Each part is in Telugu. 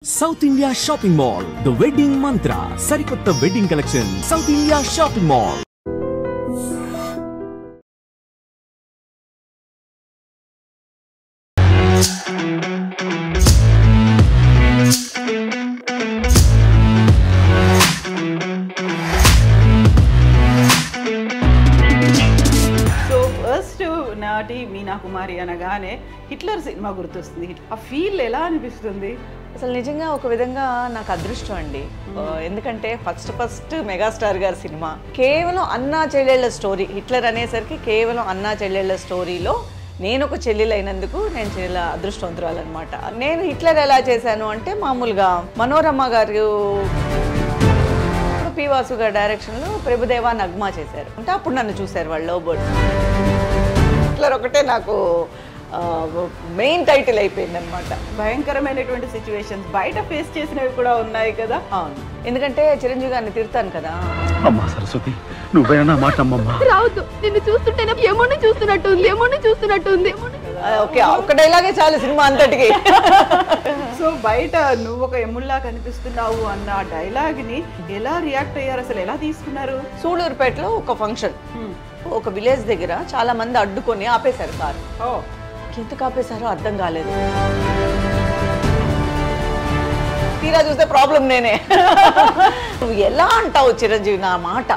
South India Shopping Mall, The Wedding Mantra, Sarikotta Wedding Collection, South India Shopping Mall. నాటి మీనా కుమారి అనగానే హిట్లర్ సినిమా గుర్తొస్తుంది. ఆ ఫీల్ ఎలా అనిపిస్తుంది? అసలు నిజంగా ఒక విధంగా నాకు అదృష్టం అండి. ఎందుకంటే ఫస్ట్ మెగాస్టార్ గారి సినిమా కేవలం అన్నా చెల్లెళ్ళ స్టోరీ. హిట్లర్ అనేసరికి కేవలం అన్నా చెల్లెళ్ళ స్టోరీలో నేను ఒక చెల్లెలైనందుకు నేను చాలా అదృష్టవంతురాలన్నమాట. నేను హిట్లర్ ఎలా చేశాను అంటే మామూలుగా మనోరమ గారు పి వాసు గారి డైరెక్షన్లో ప్రభుదేవా నగ్మా చేశారు. అంటే అప్పుడు నన్ను చూశారు వాళ్ళు లవ్ బర్డ్. హిట్లర్ ఒకటే నాకు మెయిన్ టైటిల్ అయిపోయింది అనమాట. భయంకరమైనటువంటి సిచ్యువేషన్స్ బయట ఫేస్ చేసినవి కూడా ఉన్నాయి కదా. అవును, ఎందుకంటే చిరంజీవి గారిని తిడతాను కదా. అమ్మా సరస్వతి, నువ్వైనా నా మాట నమ్మమ్మా. రావద్దు, నిన్ను చూస్తుంటే ఏమోని చూస్తున్నట్టుంది. ఓకే, ఒక్క డైలాగే చాలు సినిమా అంతటికి. సో బయట నువ్వు ఒక ఎముల్లా కనిపిస్తున్నావు అన్న డైలాగ్ ని ఎలా రియాక్ట్ అయ్యారు, అసలు ఎలా తీసుకున్నారు? సూళూరుపేటలో ఒక ఫంక్షన్, ఒక విలేజ్ దగ్గర చాలా మంది అడ్డుకొని ఆపేశారు కారు. ఎందుకు ఆపేశారో అర్థం కాలేదు. తీరా చూస్తే ప్రాబ్లం నేనే. నువ్వు ఎలా అంటావు చిరంజీవి నా మాట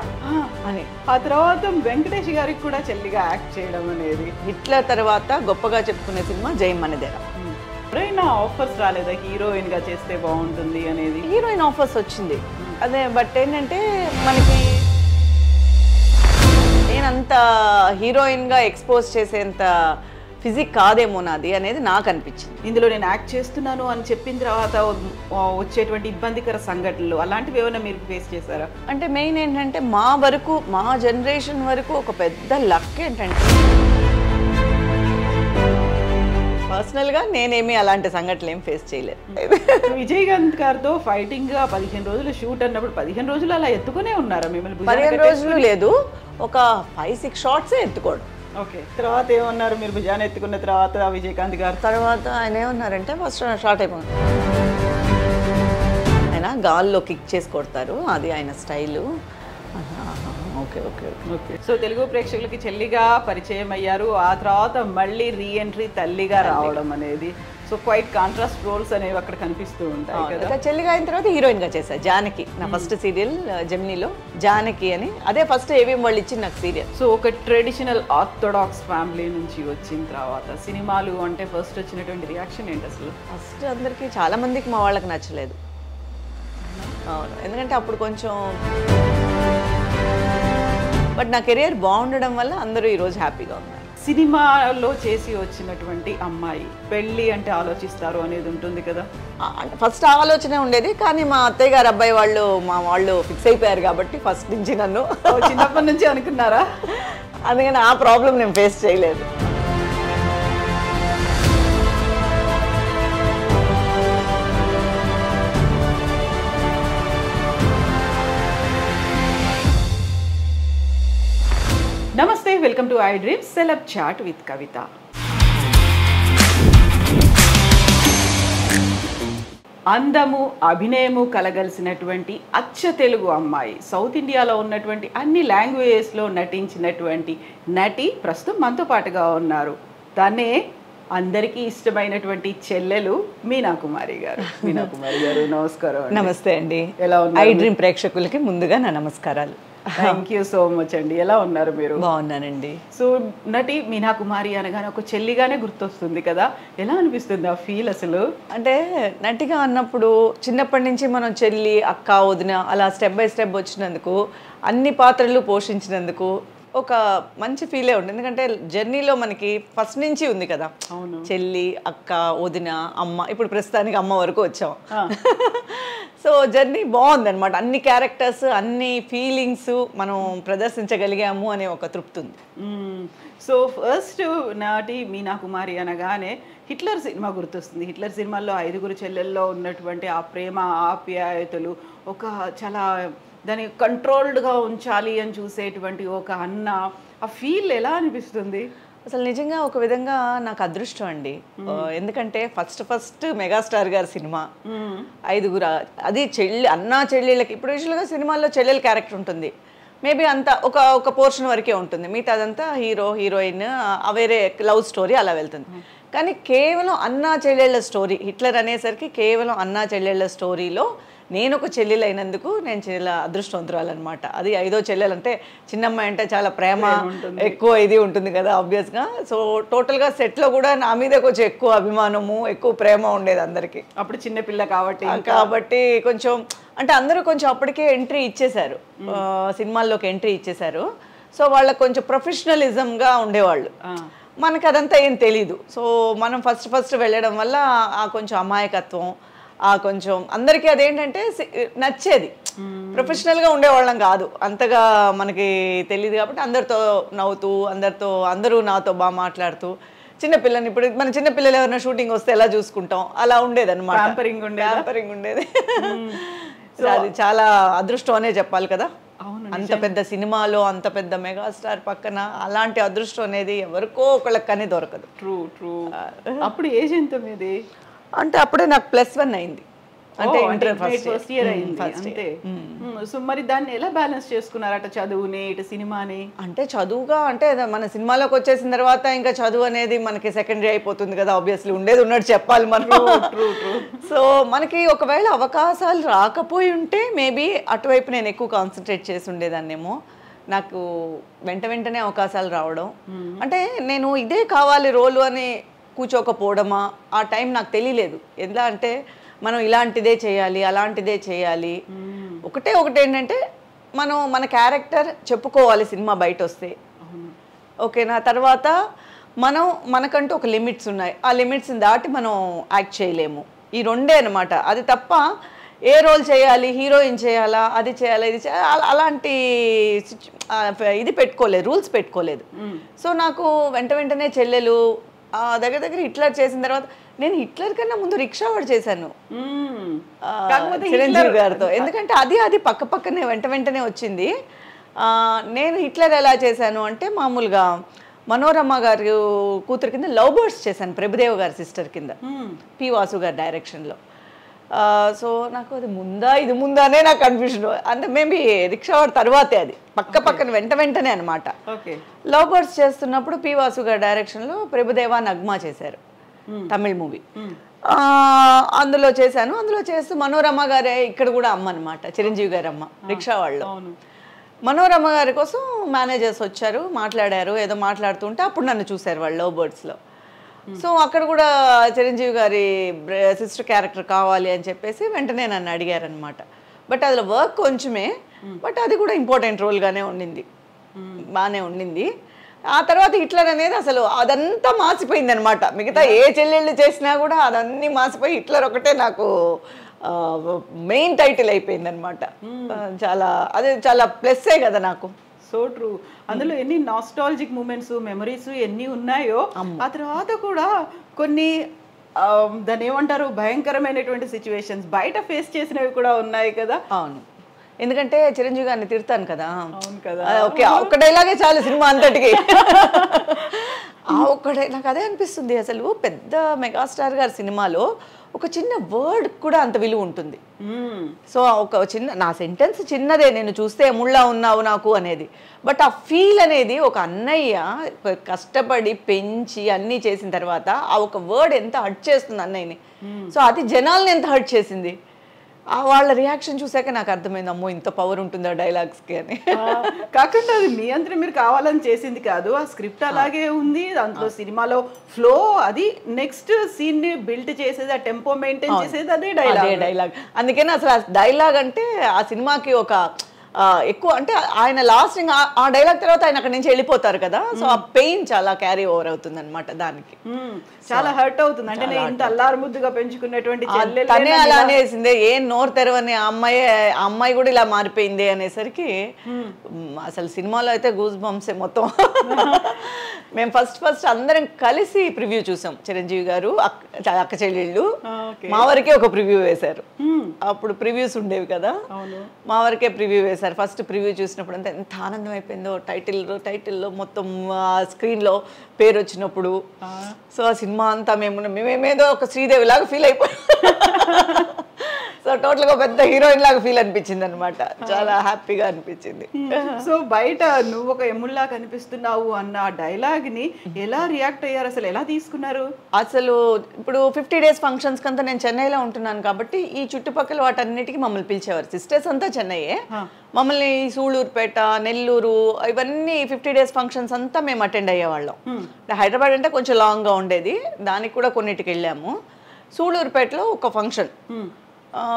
అని. ఆ తర్వాత వెంకటేష్ గారికి కూడా చెల్లిగా యాక్ట్ చేయడం అనేది. హిట్లర్ తర్వాత గొప్పగా చెప్పుకునే సినిమా జై మనదేరా. ఎప్పుడైనా ఆఫర్స్ రాలేదా హీరోయిన్ గా చేస్తే బాగుంటుంది అనేది? హీరోయిన్ ఆఫర్స్ వచ్చింది అదే, బట్ ఏంటంటే మనకి నేనంత హీరోయిన్గా ఎక్స్పోజ్ చేసేంత ఫిజిక్ కాదేమో నాది అనేది నాకు అనిపించింది. ఇందులో నేను యాక్ట్ చేస్తున్నాను అని చెప్పిన తర్వాత వచ్చేటువంటి ఇబ్బందికర సంఘటనలు అలాంటివి ఏమైనా మీరు ఫేస్ చేశారా? అంటే మెయిన్ ఏంటంటే మా వరకు, మా జనరేషన్ వరకు ఒక పెద్ద లక్ ఏంటంటే పర్సనల్గా నేనేమి అలాంటి సంఘటనలు ఏం ఫేస్ చేయలేదు. విజయకాంత్ గారితో ఫైటింగ్ గా 15 రోజులు షూట్ అన్నప్పుడు 15 రోజులు అలా ఎత్తుకునే ఉన్నారా మిమ్మల్ని? 15 రోజులు లేదు, ఒక 5-6 షార్ట్సే ఎత్తుకోడు. ఓకే, తర్వాత ఏమన్నారు మీరు భుజాన్ని ఎత్తుకున్న తర్వాత విజయకాంత్ గారు? తర్వాత ఆయన ఏమన్నారంటే ఫస్ట్ షార్ట్ అయిపోయింది, ఆయన గాల్లో కిక్ చేసి కొడతారు, అది ఆయన style. Okay okay okay. So Telugu ప్రేక్షకులకి చెల్లిగా పరిచయం అయ్యారు, ఆ తర్వాత మళ్ళీ రీఎంట్రీ తల్లిగా రావడం అనేది. సో క్వైట్ కాంట్రాస్ట్ రోల్స్ అనేవి అక్కడ కనిపిస్తూ ఉంటాయి కదా. చెల్లిగా అయిన తర్వాత హీరోయిన్ గా చేశా జానకి. నా ఫస్ట్ సీరియల్ జెమినీలో జానకి అని, అదే ఫస్ట్ ఏవిఎం వాళ్ళు ఇచ్చింది నాకు సీరియల్. సో ఒక ట్రెడిషనల్ ఆర్థోడాక్స్ ఫ్యామిలీ నుంచి వచ్చిన తర్వాత సినిమాలు అంటే ఫస్ట్ వచ్చినటువంటి రియాక్షన్ ఏంటి అసలు? ఫస్ట్ అందరికి చాలా మందికి మా వాళ్ళకి నచ్చలేదు. అవును, ఎందుకంటే అప్పుడు కొంచెం, బట్ నా కెరియర్ బాగుండడం వల్ల అందరూ ఈరోజు హ్యాపీగా ఉన్నారు. సినిమాలో చేసి వచ్చినటువంటి అమ్మాయి పెళ్ళి అంటే ఆలోచిస్తారు అనేది ఉంటుంది కదా. ఫస్ట్ ఆలోచన ఉండేది, కానీ మా అత్తయ్య గారు అబ్బాయి వాళ్ళు మా వాళ్ళు ఫిక్స్ అయిపోయారు కాబట్టి ఫస్ట్ నుంచి నన్ను చిన్నప్పటి నుంచి అనుకున్నారా? అందుకని ఆ ప్రాబ్లం నేను ఫేస్ చేయలేదు. నమస్తే, welcome to I dreams celeb chat with Kavitha. అందము అభినయము కలగలిసినటువంటి అచ్చ తెలుగు అమ్మాయి, సౌత్ ఇండియాలో ఉన్నటువంటి అన్ని లాంగ్వేజెస్లో నటించినటువంటి నటి ప్రస్తుతం మనతో పాటుగా ఉన్నారు. తనే అందరికీ ఇష్టమైనటువంటి చెల్లెలు మీనా కుమారి గారు. మీనా కుమారి గారు నమస్కారం. నమస్తే అండి. ఎలా ఉన్నారు? ఐ డ్రీమ్ ప్రేక్షకులకి ముందుగా నా నమస్కారాలు. థ్యాంక్ యూ సో మచ్ అండి. ఎలా ఉన్నారు మీరు? బాగున్నానండి. సో నటి మీనా కుమారి అనగానే ఒక చెల్లిగానే గుర్తొస్తుంది కదా, ఎలా అనిపిస్తుంది ఆ ఫీల్ అసలు? అంటే నటిగా అన్నప్పుడు చిన్నప్పటి నుంచి మనం చెల్లి, అక్క, వదిన అలా స్టెప్ బై స్టెప్ వచ్చినందుకు, అన్ని పాత్రలు పోషించినందుకు ఒక మంచి ఫీలే ఉంటుంది. ఎందుకంటే జర్నీలో మనకి ఫస్ట్ నుంచి ఉంది కదా, చెల్లి, అక్క, వదిన, అమ్మ, ఇప్పుడు ప్రస్తుతానికి అమ్మ వరకు వచ్చాం. సో జర్నీ బాగుంది అనమాట. అన్ని క్యారెక్టర్స్, అన్ని ఫీలింగ్స్ మనం ప్రదర్శించగలిగాము అనే ఒక తృప్తి ఉంది. సో ఫస్ట్ నాటి మీనా కుమారి అనగానే హిట్లర్ సినిమా గుర్తొస్తుంది. హిట్లర్ సినిమాలో 5 చెల్లెల్లో ఉన్నటువంటి ఆ ప్రేమ, ఆప్యాయతలు, ఒక చాలా దాన్ని కంట్రోల్డ్గా ఉంచాలి అని చూసేటువంటి ఒక అన్న, ఆ ఫీల్ ఎలా అనిపిస్తుంది? అసలు నిజంగా ఒక విధంగా నాకు అదృష్టం అండి. ఎందుకంటే ఫస్ట్ మెగాస్టార్ గారి సినిమా, 5 అది అన్నా చెల్లెళ్ళకి. ఇప్పుడు యూజువల్గా సినిమాల్లో చెల్లెల క్యారెక్టర్ ఉంటుంది, మేబీ అంత ఒక పోర్షన్ వరకే ఉంటుంది, మిగతా అదంతా హీరో హీరోయిన్ వేరే లవ్ స్టోరీ అలా వెళ్తుంది. కానీ కేవలం అన్నా చెల్లెళ్ళ స్టోరీ, హిట్లర్ అనేసరికి కేవలం అన్నా చెల్లెళ్ళ స్టోరీలో నేను ఒక చెల్లెలు అయినందుకు నేను చాలా అదృష్టవంతురాలన్నమాట. అది 5వ చెల్లెలు అంటే చిన్నమ్మాయి అంటే చాలా ప్రేమ ఎక్కువ ఇది ఉంటుంది కదా ఆబ్వియస్గా. సో టోటల్గా సెట్లో కూడా నా మీద కొంచెం ఎక్కువ అభిమానము ఎక్కువ ప్రేమ ఉండేది అందరికీ. అప్పుడు చిన్నపిల్ల కాబట్టి కొంచెం అంటే అందరూ కొంచెం అప్పటికే ఎంట్రీ ఇచ్చేశారు, సినిమాల్లోకి ఎంట్రీ ఇచ్చేశారు. సో వాళ్ళకి కొంచెం ప్రొఫెషనలిజంగా ఉండేవాళ్ళు, మనకు అదంతా ఏం తెలీదు. సో మనం ఫస్ట్ వెళ్ళడం వల్ల ఆ కొంచెం అమాయకత్వం, కొంచెం అందరికీ అదేంటంటే నచ్చేది. ప్రొఫెషనల్గా ఉండేవాళ్ళం కాదు, అంతగా మనకి తెలియదు కాబట్టి అందరితో నవ్వుతూ అందరూ నాతో బాగా మాట్లాడుతూ, చిన్నపిల్లని ఇప్పుడు మన చిన్నపిల్లలు ఎవరైనా షూటింగ్ వస్తే ఎలా చూసుకుంటాం అలా ఉండేది అనమాట. ప్యాంపరింగ్ ఉండేది. అది చాలా అదృష్టం అనే చెప్పాలి కదా. అంత పెద్ద సినిమాలో అంత పెద్ద మెగాస్టార్ పక్కన అలాంటి అదృష్టం అనేది ఎవరికో ఒకళ్ళకి కానీ దొరకదు. ట్రూ. అప్పుడు ఏజ్ ఎంత మీది? అంటే అప్పుడే నాకు +1 అయింది, అంటే ఇంటర్ ఫస్ట్ ఇయర్ అయింది అంతే. సో మరి దాన్ని ఎలా బ్యాలెన్స్ చేసుకున్నారు, అటు చదువుని ఇటు సినిమాని? అంటే చదువుగా అంటే మన సినిమాలోకి వచ్చేసిన తర్వాత ఇంకా చదువు అనేది మనకి సెకండరీ అయిపోతుంది కదా, ఆబ్వియస్లీ ఉండేది ఉన్నట్టు చెప్పాలి మనం. సో మనకి ఒకవేళ అవకాశాలు రాకపోయి ఉంటే మేబీ అటువైపు నేను ఎక్కువ కాన్సన్ట్రేట్ చేసి ఉండేదాన్నేమో. నాకు వెంటనే అవకాశాలు రావడం అంటే నేను ఇదే కావాలి రోలు అని కూర్చోకపోవడమా, ఆ టైం నాకు తెలియలేదు. ఎలా అంటే మనం ఇలాంటిదే చేయాలి అలాంటిదే చేయాలి. ఒకటి ఏంటంటే మన క్యారెక్టర్ చెప్పుకోవాలి సినిమా బయట వస్తే, ఓకేనా. తర్వాత మనకంటూ ఒక లిమిట్స్ ఉన్నాయి, ఆ లిమిట్స్ని దాటి మనం యాక్ట్ చేయలేము. ఈ రెండే అనమాట. అది తప్ప ఏ రోల్ చేయాలి, హీరోయిన్ చేయాలా, అది చేయాలా ఇది చేయాలి అలాంటి ఇది పెట్టుకోలేదు, రూల్స్ పెట్టుకోలేదు. సో నాకు వెంటనే చెల్లెలు దగ్గర హిట్లర్ చేసిన తర్వాత నేను హిట్లర్ కన్నా ముందు రిక్షావాడు చేశాను చిరంజీవి గారితో. ఎందుకంటే అది పక్కనే వెంటనే వచ్చింది. నేను హిట్లర్ ఎలా చేశాను అంటే మామూలుగా మనోరమ గారి కూతురు కింద లవ్ బర్డ్స్ చేశాను, ప్రభుదేవ గారి సిస్టర్ కింద, పి వాసు గారి డైరెక్షన్లో. సో నాకు అది ఇది ముందానే నాకు కన్ఫ్యూజన్. అంటే మేబీ రిక్షావాడు తర్వాతే, అది పక్కన వెంటనే అనమాట. లవ్ బర్డ్స్ చేస్తున్నప్పుడు పి వాసు గారి డైరెక్షన్లో ప్రభుదేవ నగ్మా చేశారు, తమిళ్ మూవీ. అందులో చేశాను. అందులో చేస్తూ మనోరమ గారే ఇక్కడ కూడా అమ్మ అనమాట, చిరంజీవి గారి అమ్మ రిక్షావాళ్ళలో. మనోరమ గారి కోసం మేనేజర్స్ వచ్చారు, మాట్లాడారు, ఏదో మాట్లాడుతుంటే అప్పుడు నన్ను చూశారు వాళ్ళు లవ్ బర్డ్స్లో. సో అక్కడ కూడా చిరంజీవి గారి సిస్టర్ క్యారెక్టర్ కావాలి అని చెప్పేసి వెంటనే నన్ను అడిగారనమాట. బట్ అందులో వర్క్ కొంచెమే, బట్ అది కూడా ఇంపార్టెంట్ రోల్గానే ఉండింది, బాగానే ఉండింది. ఆ తర్వాత హిట్లర్ అనేది అసలు అదంతా మాసిపోయింది అనమాట. మిగతా ఏ చెల్లెళ్ళు చేసినా కూడా అదన్నీ మాసిపోయి హిట్లర్ ఒకటే నాకు మెయిన్ టైటిల్ అయిపోయింది అనమాట. చాలా ప్లస్సే కదా నాకు. So true. అందులో ఎన్ని నాస్టాలజిక్ మూమెంట్స్, మెమరీస్ ఎన్ని ఉన్నాయో. ఆ తర్వాత కూడా కొన్ని దాన్ని ఏమంటారు భయంకరమైనటువంటి సిచ్యువేషన్స్ బయట ఫేస్ చేసినవి కూడా ఉన్నాయి కదా. అవును, ఎందుకంటే చిరంజీవి గారిని తిడతాను కదా. ఓకే, ఒక్క డైలాగే చాలు సినిమా అంతటికి. ఒక్కడే నాకు అదే అనిపిస్తుంది, అసలు పెద్ద మెగాస్టార్ గారి సినిమాలో ఒక చిన్న వర్డ్ కూడా అంత విలువ ఉంటుంది. సో ఒక నా సెంటెన్స్ చిన్నదే, నేను చూస్తే ముళ్ళా ఉన్నావు నాకు అనేది, బట్ ఆ ఫీల్ అనేది ఒక అన్నయ్య కష్టపడి పెంచి అన్నీ చేసిన తర్వాత ఆ ఒక వర్డ్ ఎంత హర్ట్ చేస్తుంది అన్నయ్యని. సో అది జనాల్ని ఎంత హర్ట్ చేసింది. వాళ్ళ రియాక్షన్ చూసాక నాకు అర్థమైంది, అమ్మో ఇంత పవర్ ఉంటుందా డైలాగ్స్కి అని. కాకుండా అది మీ అంతా మీరు కావాలని చేసింది కాదు, ఆ స్క్రిప్ట్ అలాగే ఉంది. దాంట్లో సినిమాలో ఫ్లో, అది నెక్స్ట్ సీన్ ని బిల్డ్ చేసేది, ఆ టెంపో మెయింటైన్ చేసేది అదే డైలాగ్. అందుకని అసలు ఆ డైలాగ్ అంటే ఆ సినిమాకి ఒక ఎక్కువ అంటే ఆయన లాస్ట్ ఆ డైలాగ్ తర్వాత ఆయన అక్కడి నుంచి వెళ్ళిపోతారు కదా. సో ఆ పెయిన్ చాలా క్యారీ ఓవర్ అవుతుంది అనమాట దానికి. చాలా హర్ట్ అవుతుంది. అంటే నేను ఇంత అల్లారు ముద్దుగా పెంచుకున్నటువంటి తనే అలా అనేసిందే, ఏం నోరు తెరవని ఆ అమ్మాయి కూడా ఇలా మారిపోయింది అనేసరికి అసలు సినిమాలో అయితే గూస్ బంప్సే మొత్తం. మేము ఫస్ట్ అందరం కలిసి ప్రివ్యూ చూసాం. చిరంజీవి గారు, అక్క చెల్లెళ్ళు మా వరకే ఒక ప్రివ్యూ వేశారు. అప్పుడు ప్రివ్యూస్ ఉండేవి కదా, మా వరకే ప్రివ్యూ వేశారు. ఫస్ట్ ప్రివ్యూ చూసినప్పుడు అంతా ఎంత ఆనందం అయిపోయిందో. టైటిల్లో మొత్తం స్క్రీన్లో పేరు వచ్చినప్పుడు. సో ఆ సినిమా అంతా మేమేదో ఒక శ్రీదేవి లాగా ఫీల్ అయిపోయాం. సో టోటల్గా పెద్ద హీరోయిన్ లాగా ఫీల్ అనిపించింది అనమాట. చాలా హ్యాపీగా అనిపించింది. సో బయట నువ్వు ఒక ఎమ్ముల్లా కనిపిస్తున్నావు అన్న డైలాగ్ని ఎలా రియాక్ట్ అయ్యారు, అసలు ఎలా తీసుకున్నారు? అసలు ఇప్పుడు 50 days ఫంక్షన్స్ కంతా నేను చెన్నైలో ఉంటున్నాను కాబట్టి ఈ చుట్టుపక్కల వాటన్నిటికీ మమ్మల్ని పిలిచేవారు. సిస్టర్స్ అంతా చెన్నైయే, మమ్మల్ని సూళ్ళూరుపేట, నెల్లూరు ఇవన్నీ 50 days ఫంక్షన్స్ అంతా మేము అటెండ్ అయ్యేవాళ్ళం. హైదరాబాద్ అంటే కొంచెం లాంగ్గా ఉండేది, దానికి కూడా కొన్నిటికి వెళ్ళాము. సూళ్ళూరుపేటలో ఒక ఫంక్షన్,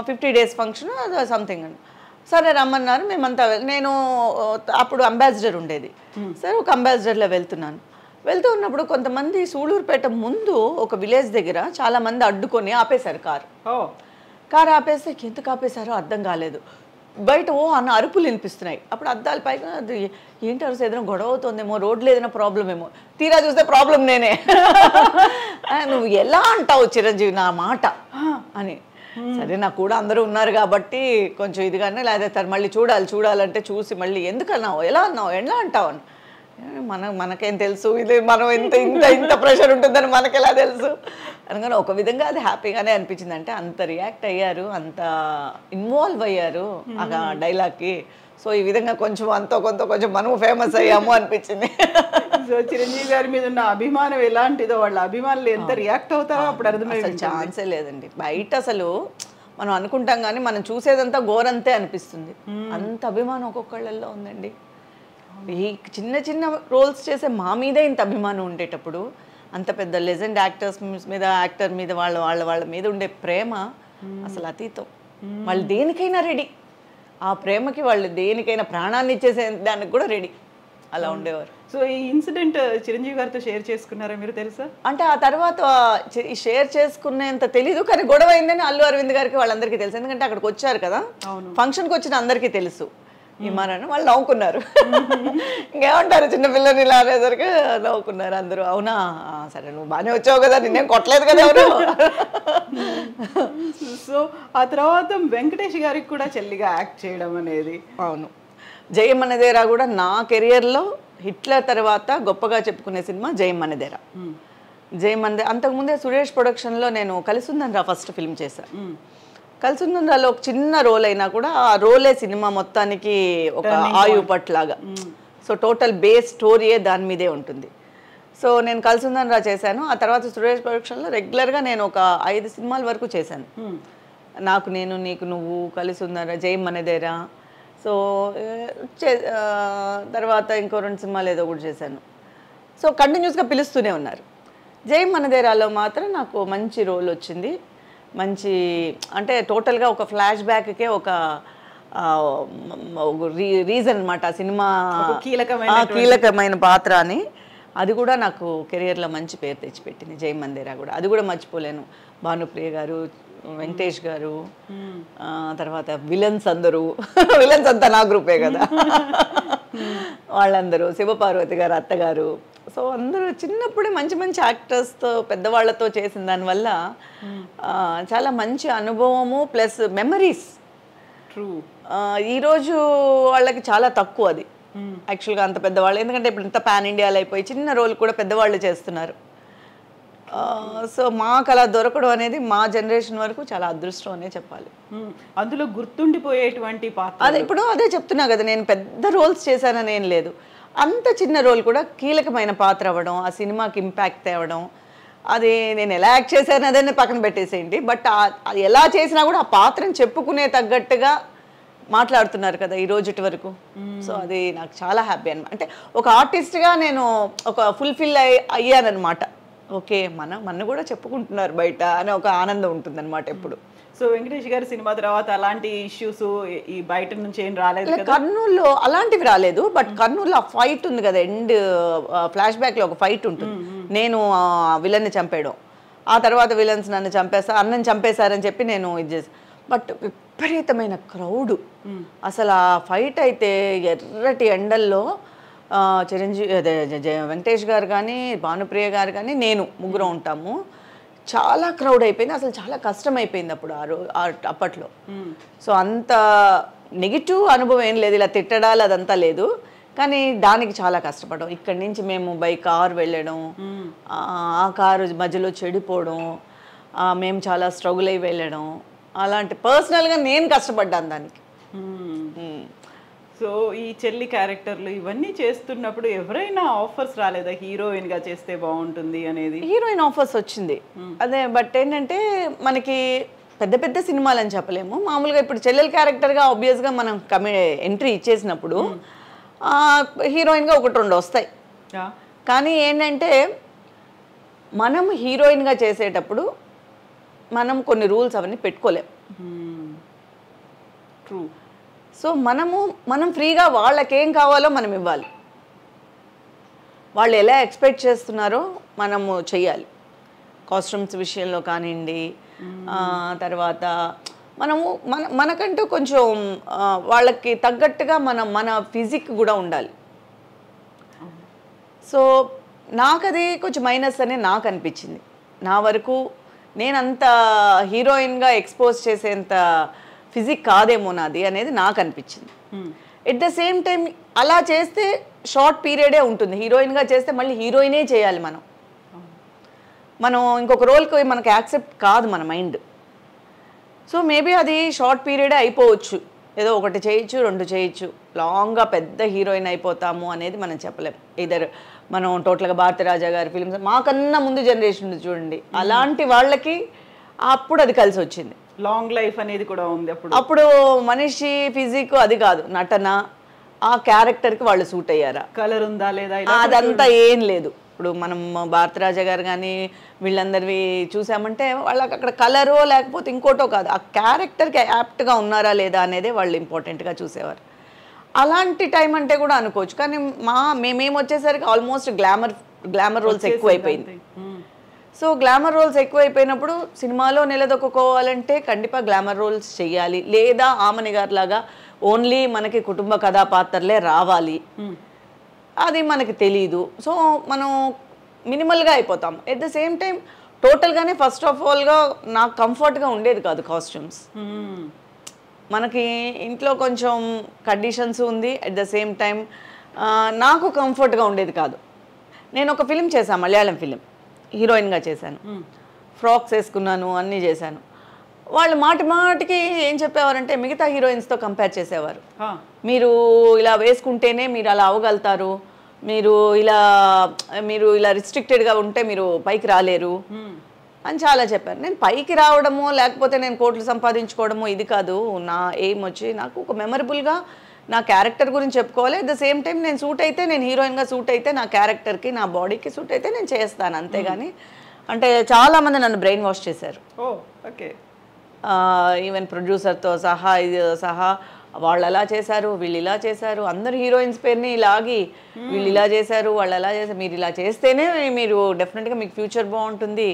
50 days ఫంక్షన్ సంథింగ్ అండి. సరే రమ్మన్నారు, మేమంతా నేను అప్పుడు అంబాసిడర్ ఉండేది. సరే ఒక అంబాసిడర్లో వెళ్తూ ఉన్నప్పుడు కొంతమంది సూళ్ళూరుపేట ముందు ఒక విలేజ్ దగ్గర చాలా మంది అడ్డుకొని ఆపేశారు కారు ఆపేస్తే ఎందుకు ఆపేశారో అర్థం కాలేదు. బయట అన్న అరుపులు వినిపిస్తున్నాయి. అప్పుడు అద్దాల పైగా ఏంటి అరుసు, ఏదైనా గొడవ అవుతుందేమో, రోడ్లు ఏదైనా ప్రాబ్లం ఏమో, తీరా చూస్తే ప్రాబ్లం నేనే. నువ్వు ఎలా అంటావు చిరంజీవి నా మాట అని. సరే నాకు కూడా అందరూ ఉన్నారు కాబట్టి కొంచెం ఇదిగానే, లేదా మళ్ళీ చూడాలంటే చూసి మళ్ళీ ఎందుకు అన్నావు, ఎలా అంటావు అని. మనకేం తెలుసు, ఇది మనం ఇంత ప్రెషర్ ఉంటుందని మనకెలా తెలుసు అనగానే ఒక విధంగా అది హ్యాపీగానే అనిపించింది. అంటే అంత రియాక్ట్ అయ్యారు, అంత ఇన్వాల్వ్ అయ్యారు ఆ డైలాగ్కి. సో ఈ విధంగా కొంచెం కొంచెం మనము ఫేమస్ అయ్యాము అనిపించింది. సో చిరంజీవి గారి మీద ఉన్న అభిమానం ఎలాంటిదో, వాళ్ళ అభిమానులు ఎంత రియాక్ట్ అవుతారో అప్పుడు అర్థమైంది. ఛాన్సే లేదండి. బయట అసలు మనం అనుకుంటాం కానీ మనం చూసేదంతా ఘోరంతే అనిపిస్తుంది. అంత అభిమానం ఒక్కొక్కళ్ళల్లో ఉందండి. ఈ చిన్న రోల్స్ చేసే మా మీదే ఇంత అభిమానం ఉండేటప్పుడు అంత పెద్ద లెజెండ్ యాక్టర్ మీద వాళ్ళ మీద ఉండే ప్రేమ అసలు అతీతం. వాళ్ళు దేనికైనా రెడీ, ఆ ప్రేమకి వాళ్ళు దేనికైనా ప్రాణాన్ని ఇచ్చేసే దానికి కూడా రెడీ, అలా ఉండేవారు. సో ఈ ఇన్సిడెంట్ చిరంజీవి గారితో షేర్ చేసుకున్నారా మీరు, తెలుసా? అంటే ఆ తర్వాత షేర్ చేసుకునేంత తెలీదు, కానీ గొడవ అయిందని అల్లు అరవింద్ గారికి వాళ్ళందరికీ తెలుసు. ఎందుకంటే అక్కడికి వచ్చారు కదా, ఫంక్షన్కి వచ్చిన అందరికీ తెలుసు. ఇమారని వాళ్ళు నవ్వుకున్నారు. ఇంకేమంటారు, చిన్నపిల్లని ఇలా అనేసరికి నవ్వుకున్నారు అందరూ. అవునా, సరే నువ్వు బాగానే వచ్చావు కదా, నిన్నేం కొట్టలేదు కదా ఎవరు. సో ఆ తర్వాత వెంకటేష్ గారికి కూడా చెల్లిగా యాక్ట్ చేయడం అనేది. అవును, జయం మనదేరా కూడా నా కెరియర్లో హిట్లర్ తర్వాత గొప్పగా చెప్పుకునే సినిమా జయం మనదేరా. జయం మనదే అంతకుముందే సురేష్ ప్రొడక్షన్లో నేను కలిసుందని ఫస్ట్ ఫిల్మ్ చేశాను. కలిసుందరాలో ఒక చిన్న రోల్ అయినా కూడా ఆ రోలే సినిమా మొత్తానికి ఒక ఆయువు పట్లాగా. సో టోటల్ బేస్ స్టోరీయే దాని మీదే ఉంటుంది. సో నేను కలిసుందరా చేశాను. ఆ తర్వాత సురేష్ ప్రొడక్షన్లో రెగ్యులర్గా నేను ఒక 5 సినిమాల వరకు చేశాను. నాకు నేను, నీకు నువ్వు, కలిసుందరా, జయం మనదేరా. సో తర్వాత ఇంకో 2 సినిమాలు ఏదో కూడా చేశాను. సో కంటిన్యూస్గా పిలుస్తూనే ఉన్నారు. జయం మనదేరాలో మాత్రం నాకు మంచి రోల్ వచ్చింది. మంచి అంటే టోటల్గా ఒక ఫ్లాష్ బ్యాక్కే ఒక రీజన్ అనమాట. ఆ సినిమా కీలకమైన పాత్ర అని, అది కూడా నాకు కెరియర్లో మంచి పేరు తెచ్చిపెట్టింది జయం మందేరా కూడా. అది కూడా మర్చిపోలేను. భానుప్రియ గారు, వెంకటేష్ గారు, తర్వాత విలన్స్ అంతా నా గ్రూపే కదా, వాళ్ళందరూ, శివపార్వతి గారు అత్తగారు. సో అందరూ చిన్నప్పుడే మంచి యాక్టర్స్తో, పెద్దవాళ్లతో చేసిన దానివల్ల చాలా మంచి అనుభవము ప్లస్ మెమరీస్. ట్రూ. ఈరోజు వాళ్ళకి చాలా తక్కువ అది యాక్చువల్గా, అంత పెద్దవాళ్ళు. ఎందుకంటే ఇప్పుడు ఇంత పాన్ ఇండియాలో అయిపోయి చిన్న రోల్ కూడా పెద్దవాళ్ళు చేస్తున్నారు. సో మాకు అలా దొరకడం అనేది మా జనరేషన్ వరకు చాలా అదృష్టం అనే చెప్పాలి. అందులో గుర్తుండిపోయేటువంటి పాత్ర అదే ఇప్పుడు అదే చెప్తున్నా కదా, నేను పెద్ద రోల్స్ చేశానని ఏం లేదు. అంత చిన్న రోల్ కూడా కీలకమైన పాత్ర అవ్వడం, ఆ సినిమాకి ఇంపాక్ట్ తేవడం, అది నేను ఎలా యాక్ట్ చేశాను అదే పక్కన పెట్టేసేయండి. బట్ అది ఎలా చేసినా కూడా ఆ పాత్రను చెప్పుకునే తగ్గట్టుగా మాట్లాడుతున్నారు కదా ఈ రోజుటి వరకు. సో అది నాకు చాలా హ్యాపీ అనమాట. అంటే ఒక ఆర్టిస్ట్గా నేను ఒక ఫుల్ఫిల్ అయ్యానమాట. ఓకే, మన కూడా చెప్పుకుంటున్నారు బయట అని ఒక ఆనందం ఉంటుందన్నమాట ఎప్పుడు. సో వెంకటేష్ గారి సినిమా తర్వాత అలాంటి ఇష్యూస్ ఈ బయట నుంచి ఏం రాలేదు కదా? కర్నూలులో అలాంటివి రాలేదు. బట్ కర్నూలులో ఆ ఫైట్ ఉంది కదా, ఎండ్ ఫ్లాష్ బ్యాక్లో ఒక ఫైట్ ఉంటుంది. నేను విలన్ని చంపేయడం, ఆ తర్వాత విలన్స్ నన్ను అన్నని చంపేశారని చెప్పి నేను ఇది చేసి. బట్ విపరీతమైన క్రౌడు, అసలు ఆ ఫైట్ అయితే ఎర్రటి ఎండల్లో చిరంజీవి అదే వెంకటేష్ గారు కానీ భానుప్రియ గారు కానీ నేను ముగ్గురు ఉంటాము. చాలా క్రౌడ్ అయిపోయింది, అసలు చాలా కష్టం అయిపోయింది అప్పుడు అప్పట్లో. సో అంత నెగిటివ్ అనుభవం ఏం లేదు, ఇలా తిట్టడాలు అదంతా లేదు, కానీ దానికి చాలా కష్టపడడం. ఇక్కడి నుంచి మేము బై కార్ వెళ్ళడం, ఆ కారు మధ్యలో చెడిపోవడం, మేము చాలా స్ట్రగుల్ అయి వెళ్ళడం, అలాంటి పర్సనల్గా నేను కష్టపడ్డాను దానికి. సో ఈ చెల్లి క్యారెక్టర్లు ఇవన్నీ చేస్తున్నప్పుడు ఎవరైనా ఆఫర్స్ రాలేదా హీరోయిన్గా చేస్తే బాగుంటుంది అనేది? హీరోయిన్ ఆఫర్స్ వచ్చింది అదే, బట్ ఏంటంటే మనకి పెద్ద పెద్ద సినిమాలు అని చెప్పలేము. మామూలుగా ఇప్పుడు చెల్లెల క్యారెక్టర్గా ఆబ్వియస్గా మనం ఎంట్రీ ఇచ్చేసినప్పుడు హీరోయిన్గా 1-2 వస్తాయి. కానీ ఏంటంటే మనం హీరోయిన్గా చేసేటప్పుడు మనం కొన్ని రూల్స్ అవన్నీ పెట్టుకోలేం. ట్రూ. సో మనం ఫ్రీగా వాళ్ళకేం కావాలో మనం ఇవ్వాలి, వాళ్ళు ఎలా ఎక్స్పెక్ట్ చేస్తున్నారో మనము చెయ్యాలి. కాస్ట్యూమ్స్ విషయంలో కానివ్వండి, తర్వాత మనకంటూ కొంచెం వాళ్ళకి తగ్గట్టుగా మన ఫిజిక్ కూడా ఉండాలి. సో నాకు అది కొంచెం మైనస్ అనే నాకు అనిపించింది. నా వరకు నేనంత హీరోయిన్గా ఎక్స్పోజ్ చేసేంత ఫిజిక్ కాదేమో నాది అనేది నాకు అనిపించింది. ఎట్ ద సేమ్ టైం అలా చేస్తే షార్ట్ పీరియడే ఉంటుంది, హీరోయిన్గా చేస్తే మళ్ళీ హీరోయినే చేయాలి. మనం ఇంకొక రోల్కి మనకు యాక్సెప్ట్ కాదు మన మైండ్. సో మేబీ అది షార్ట్ పీరియడే అయిపోవచ్చు, ఏదో 1 చేయొచ్చు 2 చేయొచ్చు, లాంగ్గా పెద్ద హీరోయిన్ అయిపోతాము అనేది మనం చెప్పలేం. ఇద్దరు మనం టోటల్గా భారతీరాజా గారి ఫిలిమ్స్ మాకన్నా ముందు జనరేషన్ చూడండి, అలాంటి వాళ్ళకి అప్పుడు అది కలిసి వచ్చింది. లాంగ్ లైఫ్ అనేది కూడా ఉంది. అప్పుడు మనిషి ఫిజిక్ అది కాదు, నటన, ఆ క్యారెక్టర్కి వాళ్ళు సూట్ అయ్యారా, కలర్ ఉందా లేదా, అదంతా ఏం లేదు. ఇప్పుడు మనం భారతరాజా గారు కానీ వీళ్ళందరివి చూసామంటే వాళ్ళకి అక్కడ కలరో లేకపోతే ఇంకోటో కాదు, ఆ క్యారెక్టర్కి యాప్ట్గా ఉన్నారా లేదా అనేదే వాళ్ళు ఇంపార్టెంట్గా చూసేవారు. అలాంటి టైం అంటే కూడా అనుకోవచ్చు. కానీ మేమేం వచ్చేసరికి ఆల్మోస్ట్ గ్లామర్ రోల్స్ ఎక్కువైపోయింది. సో గ్లామర్ రోల్స్ ఎక్కువైపోయినప్పుడు సినిమాలో నిలదొక్కుకోవాలంటే ఖండితంగా గ్లామర్ రోల్స్ చెయ్యాలి, లేదా ఆమని గారి లాగా ఓన్లీ మనకి కుటుంబ కథాపాత్రలే రావాలి, అది మనకి తెలీదు. సో మనం మినిమల్గా అయిపోతాం. ఎట్ ద సేమ్ టైం టోటల్గానే ఫస్ట్ ఆఫ్ ఆల్గా నాకు కంఫర్ట్గా ఉండేది కాదు కాస్ట్యూమ్స్. మనకి ఇంట్లో కొంచెం కండిషన్స్ ఉంది, అట్ ద సేమ్ టైం నాకు కంఫర్ట్గా ఉండేది కాదు. నేను ఒక ఫిలిం చేశాను, మలయాళం ఫిలిం, హీరోయిన్గా చేశాను, ఫ్రాక్స్ వేసుకున్నాను, అన్నీ చేశాను. వాళ్ళు మాటికి ఏం చెప్పేవారంటే మిగతా హీరోయిన్స్తో కంపేర్ చేసేవారు. మీరు ఇలా వేసుకుంటేనే మీరు అలా అవ్వగలుగుతారు, మీరు ఇలా రిస్ట్రిక్టెడ్గా ఉంటే మీరు పైకి రాలేరు అని చాలా చెప్పారు. నేను పైకి రావడమో లేకపోతే నేను కోట్లు సంపాదించుకోవడమో ఇది కాదు. నా ఎయిమ్ వచ్చి నాకు ఒక మెమరబుల్గా నా క్యారెక్టర్ గురించి చెప్పుకోవాలి. అట్ ద సేమ్ టైం నేను సూట్ అయితే, నేను హీరోయిన్గా సూట్ అయితే, నా క్యారెక్టర్కి నా బాడీకి సూట్ అయితే నేను చేస్తాను, అంతేగాని అంటే చాలామంది నన్ను బ్రెయిన్ వాష్ చేశారు. ఈవెన్ ప్రొడ్యూసర్తో సహా వాళ్ళు అలా చేశారు, వీళ్ళు ఇలా చేశారు, అందరు హీరోయిన్స్ పేరుని లాగి వీళ్ళు ఇలా చేశారు, వాళ్ళు అలా చేశారు, మీరు ఇలా చేస్తేనే మీరు డెఫినెట్గా మీకు ఫ్యూచర్ బాగుంటుంది,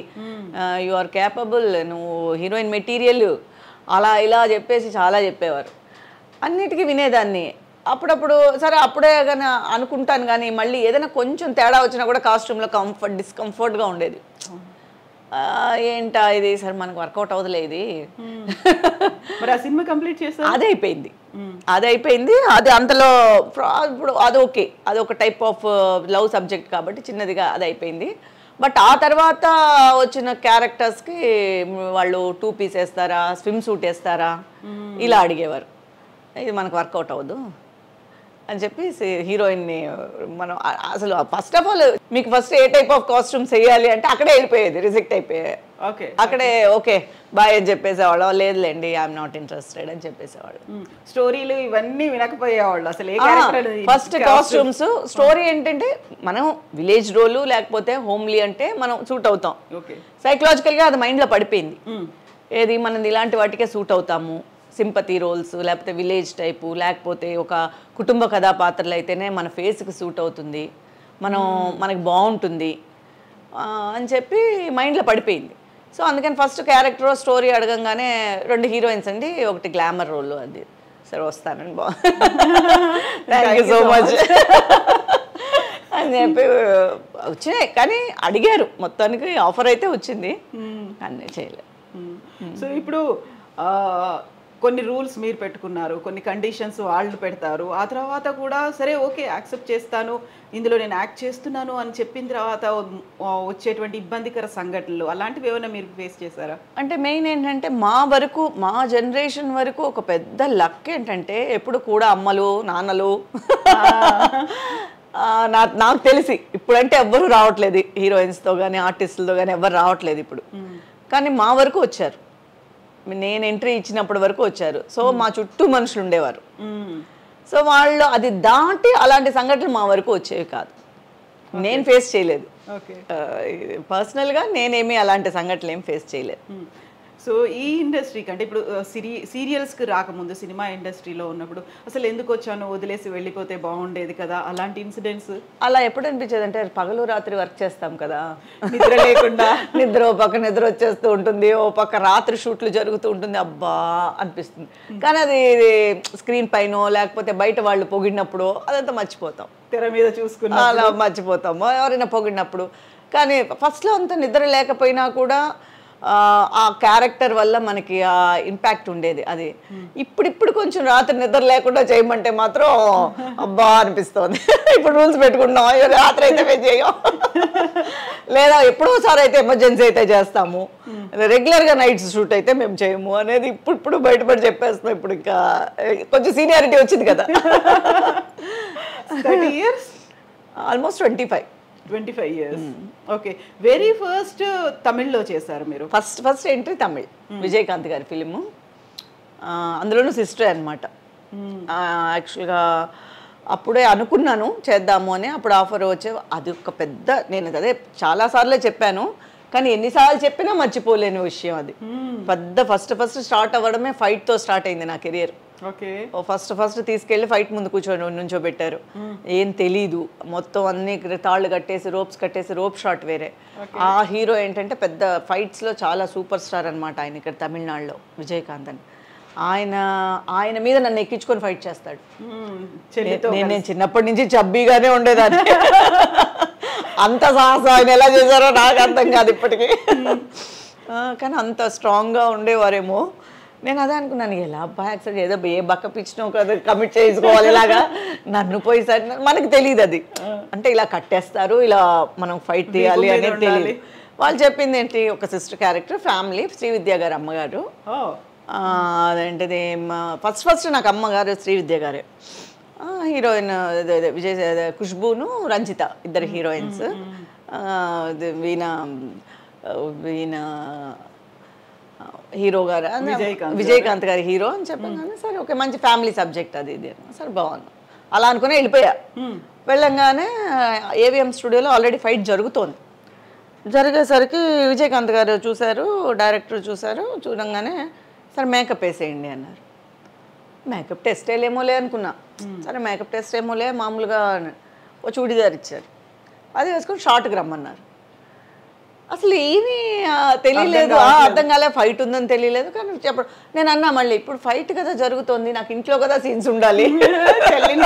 యు ఆర్ క్యాపబుల్, నువ్వు హీరోయిన్ మెటీరియల్, అలా ఇలా చెప్పేసి చాలా చెప్పేవారు. అన్నిటికీ వినేదాన్ని. అప్పుడప్పుడు సరే అప్పుడే కానీ అనుకుంటాను, కానీ మళ్ళీ ఏదైనా కొంచెం తేడా వచ్చినా కూడా కాస్ట్యూమ్లో డిస్కంఫర్ట్గా ఉండేది. ఏంటా ఇది సార్ మనకు వర్కౌట్ అవ్వదులే ఇది. మరి ఆ సినిమా కంప్లీట్ చేసా, అది అయిపోయింది. అది అంతలో ఇప్పుడు అదొకే, అదొక టైప్ ఆఫ్ లవ్ సబ్జెక్ట్ కాబట్టి చిన్నదిగా అది అయిపోయింది. బట్ ఆ తర్వాత వచ్చిన క్యారెక్టర్స్కి వాళ్ళు 2 పీస్ వేస్తారా, స్విమ్ సూట్ వేస్తారా, ఇలా అడిగేవారు. ఇది మనకు వర్కౌట్ అవ్వదు అని చెప్పి హీరోయిన్ని మనం అసలు ఫస్ట్ ఆఫ్ ఆల్ మీకు first A type of costumes వేయాలి అంటే అక్కడే వెళ్ళిపోయేది, రిజెక్ట్ అయిపోయాయి. అక్కడే ఓకే బాయ్ అని చెప్పేసేవాళ్ళు, లేదులేండి ఐఎమ్ నాట్ ఇంట్రెస్టెడ్ అని చెప్పేసేవాళ్ళు. స్టోరీలు ఇవన్నీ వినకపోయేవాళ్ళు అసలు. ఫస్ట్ కాస్ట్యూమ్స్ స్టోరీ ఏంటంటే మనం విలేజ్ రోలు లేకపోతే హోమ్లీ అంటే మనం సూట్ అవుతాం. సైకలాజికల్గా అది మైండ్లో పడిపోయింది, ఏది మనం ఇలాంటి వాటికే సూట్ అవుతాము. సింపతి రోల్స్ లేకపోతే విలేజ్ టైపు లేకపోతే ఒక కుటుంబ కథాపాత్రలు అయితేనే మన ఫేస్కి సూట్ అవుతుంది, మనకి బాగుంటుంది. అని చెప్పి మైండ్లో పడిపోయింది. సో అందుకని ఫస్ట్ క్యారెక్టర్ స్టోరీ అడగంగానే 2 హీరోయిన్స్ అండి, ఒకటి గ్లామర్ రోల్. అది సరే వస్తానండి, థ్యాంక్ యూ సో మచ్ అని చెప్పి వచ్చినాయి. కానీ అడిగారు, మొత్తానికి ఆఫర్ అయితే వచ్చింది, అన్నీ చేయలేదు. సో ఇప్పుడు కొన్ని రూల్స్ మీరు పెట్టుకున్నారు, కొన్ని కండిషన్స్ వాళ్ళు పెడతారు. ఆ తర్వాత కూడా సరే ఓకే యాక్సెప్ట్ చేస్తాను, ఇందులో నేను యాక్ట్ చేస్తున్నాను అని చెప్పిన తర్వాత వచ్చేటువంటి ఇబ్బందికర సంఘటనలు అలాంటివి ఏమైనా మీరు ఫేస్ చేశారా? అంటే మెయిన్ ఏంటంటే మా వరకు, మా జనరేషన్ వరకు ఒక పెద్ద లక్ ఏంటంటే ఎప్పుడు కూడా అమ్మలు నాన్నలు నాకు తెలిసి ఇప్పుడంటే ఎవ్వరు రావట్లేదు, హీరోయిన్స్తో కానీ ఆర్టిస్టులతో కానీ ఎవ్వరు రావట్లేదు ఇప్పుడు. కానీ మా వరకు వచ్చారు, నేను ఎంట్రీ ఇచ్చినప్పటి వరకు వచ్చారు. సో మా చుట్టూ మనుషులు ఉండేవారు. సో వాళ్ళు అది దాటి అలాంటి సంఘటనలు మా వరకు వచ్చేవి కాదు, నేను ఫేస్ చేయలేదు. పర్సనల్గా నేనేమి అలాంటి సంఘటనలు ఏం ఫేస్ చేయలేదు. సో ఈ ఇండస్ట్రీకి అంటే ఇప్పుడు సీరియల్స్కి రాకముందు సినిమా ఇండస్ట్రీలో ఉన్నప్పుడు అసలు ఎందుకు వచ్చాను, వదిలేసి వెళ్ళిపోతే బాగుండేది కదా, అలాంటి ఇన్సిడెంట్స్ అలా ఎప్పుడు అనిపించేది అంటే పగలు రాత్రి వర్క్ చేస్తాం కదా, నిద్ర లేకుండా నిద్ర ఓ పక్క నిద్ర వచ్చేస్తూ ఉంటుంది, ఓ పక్క రాత్రి షూట్లు జరుగుతూ ఉంటుంది, అబ్బా అనిపిస్తుంది. కానీ అది స్క్రీన్ పైన లేకపోతే బయట వాళ్ళు పొగిడినప్పుడు అదంతా మర్చిపోతాం, తెర మీద చూసుకున్నా అలా మర్చిపోతాము ఎవరైనా పొగిడినప్పుడు. కానీ ఫస్ట్లో అంత నిద్ర లేకపోయినా కూడా ఆ క్యారెక్టర్ వల్ల మనకి ఆ ఇంపాక్ట్ ఉండేది. అది ఇప్పుడు కొంచెం రాత్రి నిద్ర లేకుండా చేయమంటే మాత్రం అబ్బా అనిపిస్తుంది. ఇప్పుడు రూల్స్ పెట్టుకుంటున్నాం, రాత్రి అయితే మేము చేయం, లేదా ఎప్పుడోసారి అయితే ఎమర్జెన్సీ అయితే చేస్తాము, రెగ్యులర్గా నైట్స్ షూట్ అయితే మేము చేయము అనేది ఇప్పుడు బయటపడి చెప్పేస్తున్నాం. ఇప్పుడు ఇంకా కొంచెం సీనియారిటీ వచ్చింది కదా. 30 years almost 25 years. Okay, very first తమిళ్లో చేశారు మీరు? ఫస్ట్ ఎంట్రీ తమిళ్, విజయకాంత్ గారి ఫిలిము, అందులోనూ సిస్టర్ అనమాట. యాక్చువల్గా అప్పుడే అనుకున్నాను చేద్దాము అని, అప్పుడు ఆఫర్ వచ్చే అది ఒక పెద్ద, నేను అదే చాలాసార్లే చెప్పాను కానీ ఎన్నిసార్లు చెప్పినా మర్చిపోలేని విషయం అది. పెద్ద ఫస్ట్ స్టార్ట్ అవ్వడమే ఫైట్తో స్టార్ట్ అయింది నా కెరియర్. ఓకే, ఫస్ట్ తీసుకెళ్ళి ఫైట్ ముందు నుంచోబెట్టారు, ఏం తెలీదు, మొత్తం అన్ని తాళ్ళు కట్టేసి రోప్స్ కట్టేసి రోప్ షాట్ వేరే. ఆ హీరో ఏంటంటే పెద్ద ఫైట్స్లో చాలా సూపర్ స్టార్ అనమాట ఆయన, ఇక్కడ తమిళనాడులో విజయకాంత్ అని. ఆయన మీద నన్ను ఎక్కించుకొని ఫైట్ చేస్తాడు. నేను చిన్నప్పటి నుంచి చబ్బీగానే ఉండేదాన్ని, అంత సాహసం ఆయన ఎలా చేశారో నాకు అర్థం కాదు ఇప్పటికీ. కానీ అంత స్ట్రాంగ్గా ఉండేవారేమో. నేను అదే అనుకున్నాను, ఎలా అబ్బా యాక్సెప్ట్ ఏదో ఏ బక్క పిచ్చినో కదా కమిట్ చేసుకోవాలి, ఇలాగా నన్ను పోయిసారి మనకు తెలియదు అది, అంటే ఇలా కట్టేస్తారు, ఇలా మనం ఫైట్ తీయాలి అనేది తెలియదు. వాళ్ళు చెప్పింది ఏంటి, ఒక సిస్టర్ క్యారెక్టర్, ఫ్యామిలీ, శ్రీవిద్య గారు అమ్మగారు. అదేంటిది ఫస్ట్ నాకు అమ్మగారు శ్రీవిద్య గారే, హీరోయిన్ ఖుష్బూను రంజిత, ఇద్దరు హీరోయిన్స్. వీణ హీరో గారు, విజయకాంత్ గారి హీరో అని చెప్పగానే సరే ఓకే మంచి ఫ్యామిలీ సబ్జెక్ట్ అది ఇది సరే బాగుంది అలా అనుకుని వెళ్ళిపోయా. వెళ్ళంగానే ఏవిఎం స్టూడియోలో ఆల్రెడీ ఫైట్ జరుగుతోంది. జరిగేసరికి విజయకాంత్ గారు చూశారు, డైరెక్టర్ చూశారు, చూడంగానే సరే మేకప్ వేసేయండి అన్నారు. మేకప్ టెస్ట్ వేయలేమోలే అనుకున్నా, సరే మేకప్ టెస్ట్ ఏమోలే మామూలుగా ఓ చూడీదార్ ఇచ్చారు, అది వేసుకొని షార్ట్కి రమ్మన్నారు. అసలు ఏమీ తెలియలేదు, అర్థం కాలే, ఫైట్ ఉందని తెలియలేదు. కానీ చెప్పడం నేను అన్నా మళ్ళీ ఇప్పుడు ఫైట్ కదా జరుగుతుంది, నాకు ఇంట్లో కదా సీన్స్ ఉండాలి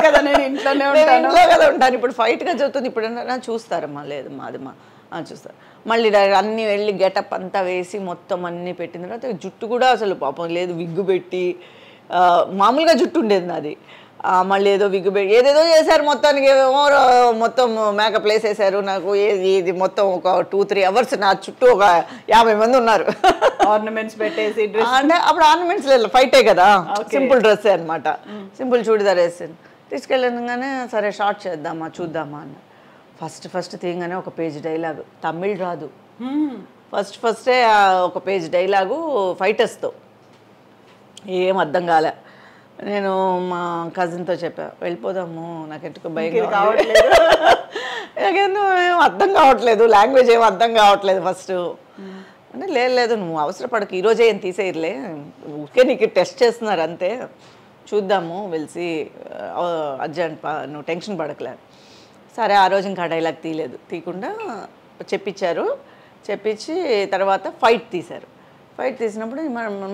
కదా, నేను ఇంట్లో కదా ఉంటాను, ఇప్పుడు ఫైట్గా జరుగుతుంది, ఇప్పుడు నా చూస్తారమ్మా, లేదు మాది చూస్తారు. మళ్ళీ అన్నీ వెళ్ళి గెటప్ అంతా వేసి మొత్తం అన్నీ పెట్టిన తర్వాత జుట్టు కూడా అసలు పాపం లేదు, విగ్గు పెట్టి మామూలుగా జుట్టు ఉండేది నాది, మళ్ళీ ఏదో విగ్గు పెట్టి ఏదేదో చేశారు, మొత్తానికి మొత్తం మేకప్ వేసేసారు నాకు. ఇది మొత్తం ఒక 2-3 hours నా చుట్టూ ఒక 50 మంది ఉన్నారు. ఆర్నమెంట్స్ పెట్టేసి అంటే అప్పుడు ఆర్నమెంట్స్ లేదు, ఫైటే కదా, సింపుల్ డ్రెస్సే అనమాట, సింపుల్ చూడిదార్ వేసాను. తీసుకెళ్ళగానే సరే షార్ట్ చేద్దామా చూద్దామా అన్న. ఫస్ట్ తీయగానే ఒక పేజ్ డైలాగు, తమిళ్ రాదు, ఫస్టే ఒక పేజ్ డైలాగు ఫైటర్స్తో, ఏం అర్థం కాలే. నేను మా కజిన్తో చెప్పా వెళ్ళిపోదాము, నాకు ఎందుకు భయం కావట్లేదు, నాకేందో ఏం అర్థం కావట్లేదు, లాంగ్వేజ్ ఏం అర్థం కావట్లేదు ఫస్ట్ అంటే. లేదు నువ్వు అవసరపడకు, ఈరోజే ఏం తీసేయలే, ఊరికే నీకు టెస్ట్ చేస్తున్నారు అంతే, చూద్దాము వెలిసి అర్జెంట్, నువ్వు టెన్షన్ పడకలే. సరే ఆ రోజు ఇంకా డైలాగ్ తీయకుండా చెప్పించి తర్వాత ఫైట్ తీశారు. ఫైట్ తీసినప్పుడు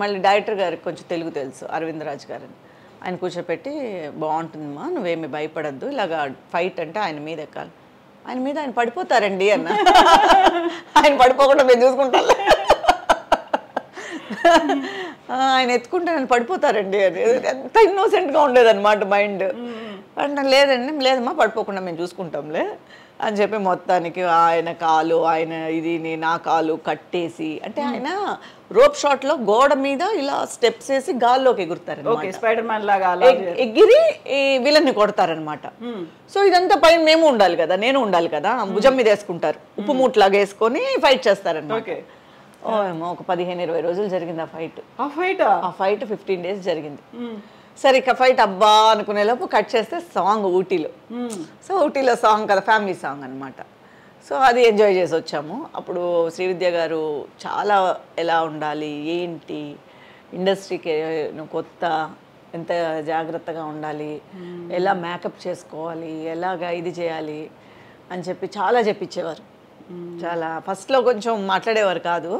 మళ్ళీ డైరెక్టర్ గారికి కొంచెం తెలుగు తెలుసు, అరవింద్ రాజ్ గారని. ఆయన కూర్చోపెట్టి బాగుంటుందమ్మా, నువ్వేమి భయపడద్దు, ఇలాగా ఫైట్ అంటే ఆయన మీద ఎక్కాలి. ఆయన పడిపోతారండి అన్న. ఆయన పడిపోకుండా మేము చూసుకుంటాం, ఆయన ఎత్తుకుంటే నన్ను పడిపోతారండి అని. ఎంత ఇన్నోసెంట్గా ఉండేదన్నమాట మైండ్. అంటే లేదమ్మా పడిపోకుండా మేము చూసుకుంటాంలే అని చెప్పి మొత్తానికి ఆయన కాలు నా కాలు కట్టేసి, అంటే ఆయన రోప్ షాట్ లో గోడ మీద ఇలా స్టెప్స్ వేసి గాల్లోకి ఎగురుతారు, ఎగిరి ఈ విలన్ని కొడతారనమాట. సో ఇదంతా పైన మేము ఉండాలి కదా, నేను ఉండాలి కదా, భుజం మీద వేసుకుంటారు, ఉప్పు మూట్లాగా వేసుకొని ఫైట్ చేస్తారనమాట. ఒక 15-20 రోజులు జరిగింది ఆ ఫైట్ 15 days జరిగింది. సరే ఇక ఫైట్ అబ్బా అనుకునేలోపు కట్ చేస్తే సాంగ్ ఊటీలో సాంగ్ కదా, ఫ్యామిలీ సాంగ్ అనమాట. సో అది ఎంజాయ్ చేసి వచ్చాము. అప్పుడు శ్రీవిద్య గారు చాలా ఎలా ఉండాలి, ఏంటి ఇండస్ట్రీకి కొత్త, ఎంత జాగ్రత్తగా ఉండాలి, ఎలా మేకప్ చేసుకోవాలి, ఎలాగా ఇది చేయాలి అని చెప్పి చాలా చెప్పించేవారు. చాలా ఫస్ట్లో కొంచెం మాట్లాడేవారు కాదు.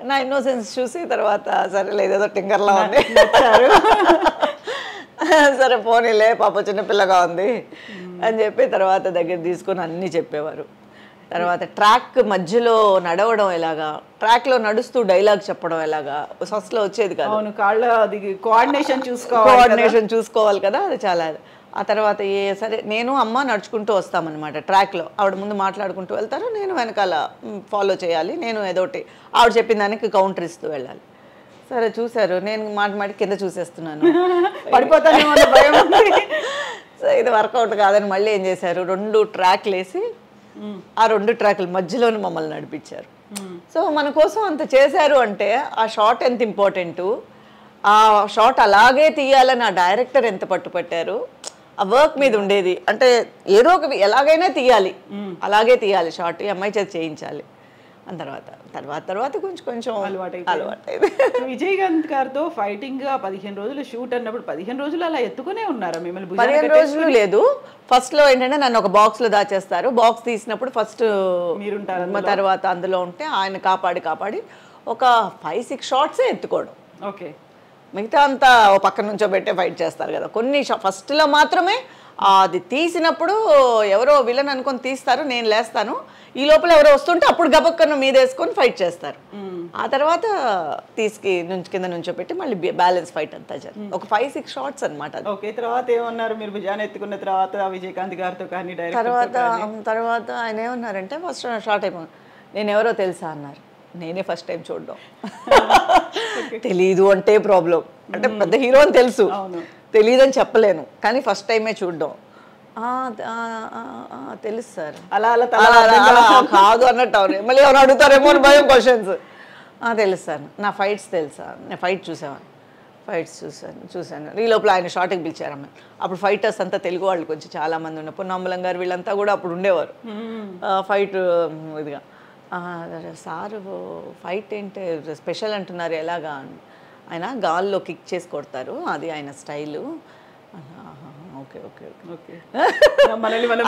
నా ఇన్నోసెన్స్ చూసి తర్వాత సరే ఏదో టింగర్లా ఉంది, సరే పోనీలే పాప చిన్నపిల్లగా ఉంది అని చెప్పి తర్వాత దగ్గర తీసుకొని అన్నీ చెప్పేవారు. తర్వాత ట్రాక్ మధ్యలో నడవడం ఎలాగా, ట్రాక్లో నడుస్తూ డైలాగ్ చెప్పడం ఎలాగా ఫస్ట్లో వచ్చేది కాదు. కోఆర్డినేషన్ చూసుకోవాలి కదా, అది చాలా. ఆ తర్వాత సరే నేను అమ్మ నడుచుకుంటూ వస్తామన్నమాట ట్రాక్లో. ఆవిడ ముందు మాట్లాడుకుంటూ వెళ్తారు, నేను వెనకాల ఫాలో చేయాలి, నేను ఏదోటి ఆవిడ చెప్పిన దానికి కౌంటర్ ఇస్తూ వెళ్ళాలి. సరే చూశారు, నేను మాట కింద చూసేస్తున్నాను, పడిపోతాను భయం. సో ఇది వర్కౌట్ కాదని మళ్ళీ ఏం చేశారు, 2 ట్రాక్లు వేసి ఆ 2 ట్రాక్ల మధ్యలోనే మమ్మల్ని నడిపించారు. సో మన కోసం అంత చేశారు అంటే ఆ షాట్ ఎంత ఇంపార్టెంటు, ఆ షాట్ అలాగే తీయాలని ఆ డైరెక్టర్ ఎంత పట్టుపట్టారు. ఆ వర్క్ మీద ఉండేది అంటే ఏదో ఒక ఎలాగైనా తీయాలి, అలాగే తీయాలి షాట్, ఈ అమ్మాయి చేతి చేయించాలి. అని తర్వాత కొంచెం అలవాటైంది. విజయకాంత్ గారితో ఫైటింగ్ 15 రోజులు షూట్ అన్నప్పుడు 15 రోజులు అలా ఎత్తుకునే ఉన్నారా మిమ్మల్ని? 15 రోజులు లేదు. ఫస్ట్ లో ఏంటంటే నన్ను ఒక బాక్స్ లో దాచేస్తారు. బాక్స్ తీసినప్పుడు ఫస్ట్ మీరుంటారు, తర్వాత అందులో ఉంటే ఆయన కాపాడి ఒక 5-6 షాట్సే ఎత్తుకోవడం. ఓకే, మిగతా అంతా ఓ పక్క నుంచో పెట్టే ఫైట్ చేస్తారు కదా. కొన్ని ఫస్ట్లో మాత్రమే అది తీసినప్పుడు ఎవరో విలన్ అనుకొని తీస్తారు, నేను లేస్తాను, ఈ లోపల ఎవరో వస్తుంటే అప్పుడు గబక్కను మీద వేసుకొని ఫైట్ చేస్తారు. ఆ తర్వాత కింద నుంచో పెట్టి మళ్ళీ బ్యాలెన్స్ ఫైట్ అంతా జరిగింది. ఒక 5-6 షాట్స్ అనమాట. ఓకే, తర్వాత ఏమన్నారు మీరు భుజాన్ని ఎత్తుకున్న తర్వాత విజయకాంత్ గారితో కానీ? తర్వాత ఆయన ఏమన్నారంటే ఫస్ట్ షార్ట్ అయిపోయింది, నేను ఎవరో తెలుసా అన్నారు. నేనే ఫస్ట్ టైం చూడడం, తెలీదు అంటే ప్రాబ్లం. అంటే పెద్ద హీరో అని తెలుసు, తెలీదని చెప్పలేను, కానీ ఫస్ట్ టైమే చూడడం. తెలుసు సార్, అలా కాదు అన్నట్టు. మళ్ళీ ఎవరు అడుగుతారేమో అని భయం క్వశ్చన్స్. తెలుసు సార్, నా ఫైట్స్ తెలుసా, నేను ఫైట్ చూశాను. ఈ లోపల ఆయన షార్ట్కి పిలిచారమ్మ. అప్పుడు ఫైటర్స్ అంతా తెలుగు వాళ్ళు కొంచెం చాలా మంది ఉన్నారు, పొన్నాంబలం గారు వీళ్ళంతా కూడా అప్పుడు ఉండేవారు ఫైట్ ఇదిగా. సారు ఫైట్ ఏంటి స్పెషల్ అంటున్నారు, ఎలాగా? ఆయన గాల్లో కిక్ చేసి కొడతారు, అది ఆయన స్టైలు. ఓకే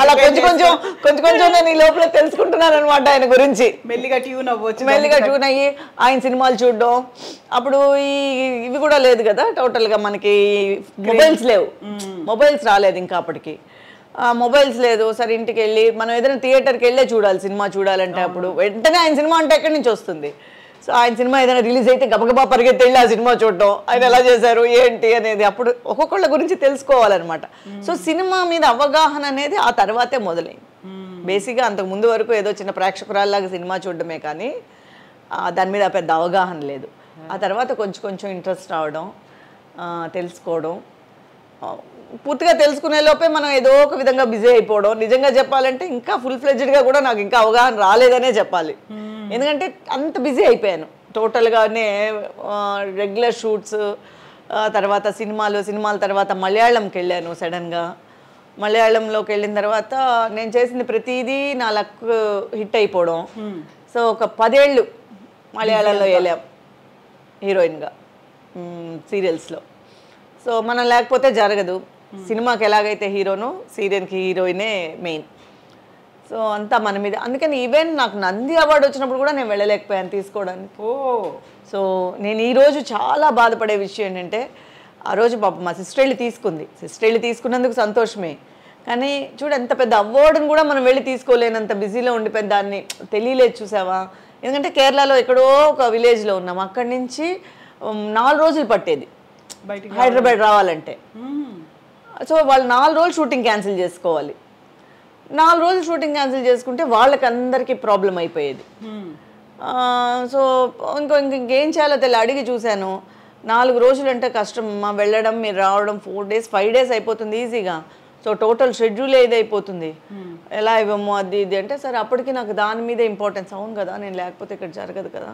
అలా కొంచెం నేను ఈ లోపల తెలుసుకుంటున్నాను అనమాట ఆయన గురించి. మెల్లిగా ట్యూన్ అయ్యి ఆయన సినిమాలు చూడడం. అప్పుడు ఇవి కూడా లేదు కదా, టోటల్గా మనకి మొబైల్స్ లేవు, మొబైల్స్ రాలేదు ఇంకా అప్పటికి. మొబైల్స్ లేదు. సరే ఇంటికి వెళ్ళి మనం ఏదైనా థియేటర్కి వెళ్ళే చూడాలి, సినిమా చూడాలంటే అప్పుడు వెంటనే ఆయన సినిమా అంటే ఎక్కడి నుంచి వస్తుంది. సో ఆయన సినిమా ఏదైనా రిలీజ్ అయితే గబగబా పరిగెత్తి వెళ్ళి ఆ సినిమా చూడడం, ఆయన ఎలా చేశారు ఏంటి అనేది అప్పుడు ఒక్కొక్కళ్ళ గురించి తెలుసుకోవాలన్నమాట. సో సినిమా మీద అవగాహన అనేది ఆ తర్వాతే మొదలైంది. బేసిక్గా అంతకు ముందు వరకు ఏదో చిన్న ప్రేక్షకురాల్లాగా సినిమా చూడడమే కానీ దాని మీద పెద్ద అవగాహన లేదు. ఆ తర్వాత కొంచెం ఇంట్రెస్ట్ రావడం, తెలుసుకోవడం. పూర్తిగా తెలుసుకునే లోపే మనం ఏదో ఒక విధంగా బిజీ అయిపోవడం. నిజంగా చెప్పాలంటే ఇంకా ఫుల్ ఫ్లెడ్జ్డ్గా కూడా నాకు ఇంకా అవగాహన రాలేదనే చెప్పాలి. ఎందుకంటే అంత బిజీ అయిపోయాను టోటల్గానే. రెగ్యులర్ షూట్స్, తర్వాత సినిమాల తర్వాత మలయాళంకి వెళ్ళాను సడన్గా. మలయాళంలోకి వెళ్ళిన తర్వాత నేను చేసిన ప్రతిదీ నా లక్ హిట్ అయిపోవడం. సో ఒక 10 ఏళ్ళు మలయాళంలో వెళ్ళాం హీరోయిన్గా సీరియల్స్లో. సో మనం లేకపోతే జరగదు. సినిమాకి ఎలాగైతే హీరోను, సీరియల్కి హీరోయినే మెయిన్. సో అంతా మన మీద. అందుకని ఈవెన్ నాకు నంది అవార్డు వచ్చినప్పుడు కూడా నేను వెళ్ళలేకపోయాను తీసుకోవడానికి. సో నేను ఈరోజు చాలా బాధపడే విషయం ఏంటంటే, ఆ రోజు పాప మా సిస్టర్ వెళ్ళి తీసుకుంది. సిస్టర్ వెళ్ళి తీసుకున్నందుకు సంతోషమే, కానీ చూడు ఎంత పెద్ద అవార్డును కూడా మనం వెళ్ళి తీసుకోలేనంత బిజీలో ఉండిపోయింది. దాన్ని తెలియలేదు, చూసావా? ఎందుకంటే కేరళలో ఎక్కడో ఒక విలేజ్లో ఉన్నాం, అక్కడి నుంచి 4 రోజులు పట్టేది హైదరాబాద్ రావాలంటే. సో వాళ్ళు 4 రోజులు షూటింగ్ క్యాన్సిల్ చేసుకోవాలి. 4 రోజులు షూటింగ్ క్యాన్సిల్ చేసుకుంటే వాళ్ళకి అందరికీ ప్రాబ్లం అయిపోయేది. సో ఇంకేం చేయాలో తెలియదు, అడిగి చూశాను. 4 రోజులు అంటే కష్టం అమ్మా, వెళ్ళడం మీరు రావడం 4 days 5 days అయిపోతుంది ఈజీగా. సో టోటల్ షెడ్యూల్ ఏది అయిపోతుంది, ఎలా ఇవ్వము అది ఇది అంటే, సరే అప్పటికి నాకు దాని మీద ఇంపార్టెన్స్. అవును కదా, నేను లేకపోతే ఇక్కడ జరగదు కదా,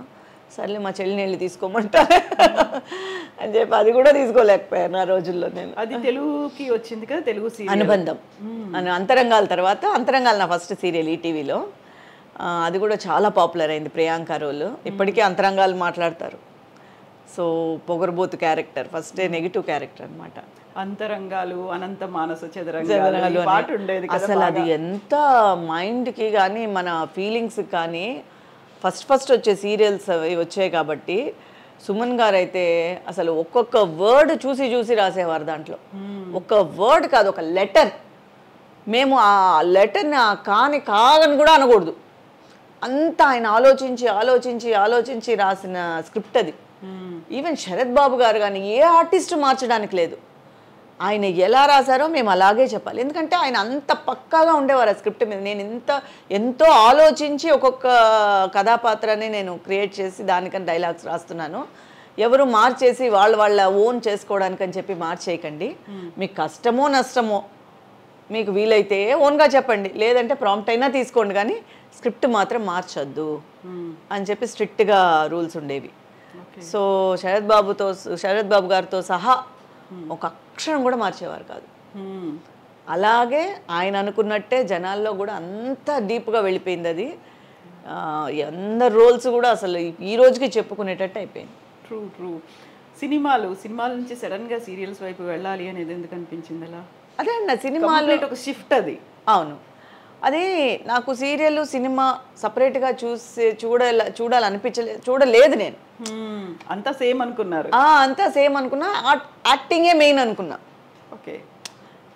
సర్లే మా చెల్లిని వెళ్ళి తీసుకోమంటా అని చెప్పి అది కూడా తీసుకోలేకపోయాను ఆ రోజుల్లో నేను. అది తెలుగుకి వచ్చింది కదా, తెలుగు అనుబంధం అంతరంగాల తర్వాత. అంతరంగాలు నా ఫస్ట్ సీరియల్ ఈటీవీలో, అది కూడా చాలా పాపులర్ అయింది. ప్రియాంక రోల్ ఇప్పటికీ అంతరంగాలు మాట్లాడతారు. సో పొగరబోతు క్యారెక్టర్, ఫస్ట్ నెగిటివ్ క్యారెక్టర్ అనమాట. అంతరంగాలు, అనంత మానస చదరంగాలు పాట ఉండేది. అసలు అది ఎంత మైండ్కి కానీ మన ఫీలింగ్స్కి కానీ ఫస్ట్ వచ్చే సీరియల్స్ వచ్చాయి కాబట్టి, సుమన్ గారు అయితే అసలు ఒక్కొక్క వర్డ్ చూసి రాసేవారు దాంట్లో. ఒక్క వర్డ్ కాదు, ఒక లెటర్. మేము ఆ లెటర్ని కాదని కూడా అనకూడదు, అంతా ఆయన ఆలోచించి రాసిన స్క్రిప్ట్ అది. ఈవెన్ శరత్ బాబు గారు కానీ ఏ ఆర్టిస్ట్ మార్చడానికి లేదు, ఆయన ఎలా రాశారో మేము అలాగే చెప్పాలి. ఎందుకంటే ఆయన అంత పక్కాగా ఉండేవారు ఆ స్క్రిప్ట్ మీద. నేను ఎంతో ఆలోచించి ఒక్కొక్క కథాపాత్రని నేను క్రియేట్ చేసి దానికని డైలాగ్స్ రాస్తున్నాను. ఎవరు మార్చేసి వాళ్ళ ఓన్ చేసుకోవడానికని చెప్పి మార్చేయకండి. మీకు కష్టమో నష్టమో మీకు వీలైతే ఓన్గా చెప్పండి, లేదంటే ప్రాంప్ట్ అయినా తీసుకోండి, కానీ స్క్రిప్ట్ మాత్రం మార్చొద్దు అని చెప్పి స్ట్రిక్ట్గా రూల్స్ ఉండేవి. సో శరత్ బాబు గారితో సహా ఒక అక్షరం కూడా మార్చేవారు కాదు. అలాగే ఆయన అనుకున్నట్టే జనాల్లో కూడా అంత డీప్గా వెళ్ళిపోయింది అది. అందరు రోల్స్ కూడా అసలు ఈ రోజుకి చెప్పుకునేటట్టు అయిపోయింది. ట్రూ. సినిమాల నుంచి సడన్గా సీరియల్స్ వైపు వెళ్ళాలి అనేది ఎందుకు అనిపించింది అలా? అదే అన్న, సినిమాలో ఒక షిఫ్ట్ అది. అవును, అది నాకు సీరియల్ సినిమా సపరేట్గా చూడలేదు నేను. అంతా సేమ్ అనుకున్నారు? అంతా సేమ్ అనుకున్నా. యాక్టింగే మెయిన్ అనుకున్నా. ఓకే,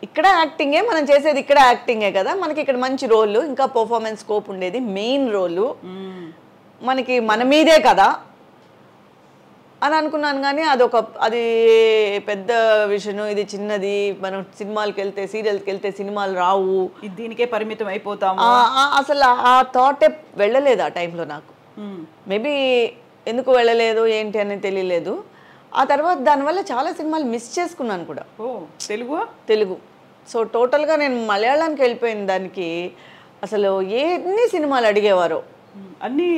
ఇక్కడ యాక్టింగే మనం చేసేది, ఇక్కడ యాక్టింగే కదా, మనకి ఇక్కడ మంచి రోల్, ఇంకా పర్ఫార్మెన్స్ స్కోప్ ఉండేది. మెయిన్ రోలు మనకి మన మీదే కదా అని అనుకున్నాను. కానీ అది పెద్ద విషయం, ఇది చిన్నది. మనం సినిమాలకి వెళ్తే, సీరియల్కి వెళ్తే సినిమాలు రావు, దీనికే పరిమితం అయిపోతాము. అసలు ఆ థాటే వెళ్ళలేదు ఆ టైంలో నాకు. మేబీ ఎందుకు వెళ్ళలేదు ఏంటి అని తెలియలేదు. ఆ తర్వాత దానివల్ల చాలా సినిమాలు మిస్ చేసుకున్నాను కూడా. తెలుగు. సో టోటల్గా నేను మలయాళానికి వెళ్ళిపోయిన దానికి అసలు ఎన్ని సినిమాలు అడిగేవారో, అన్ని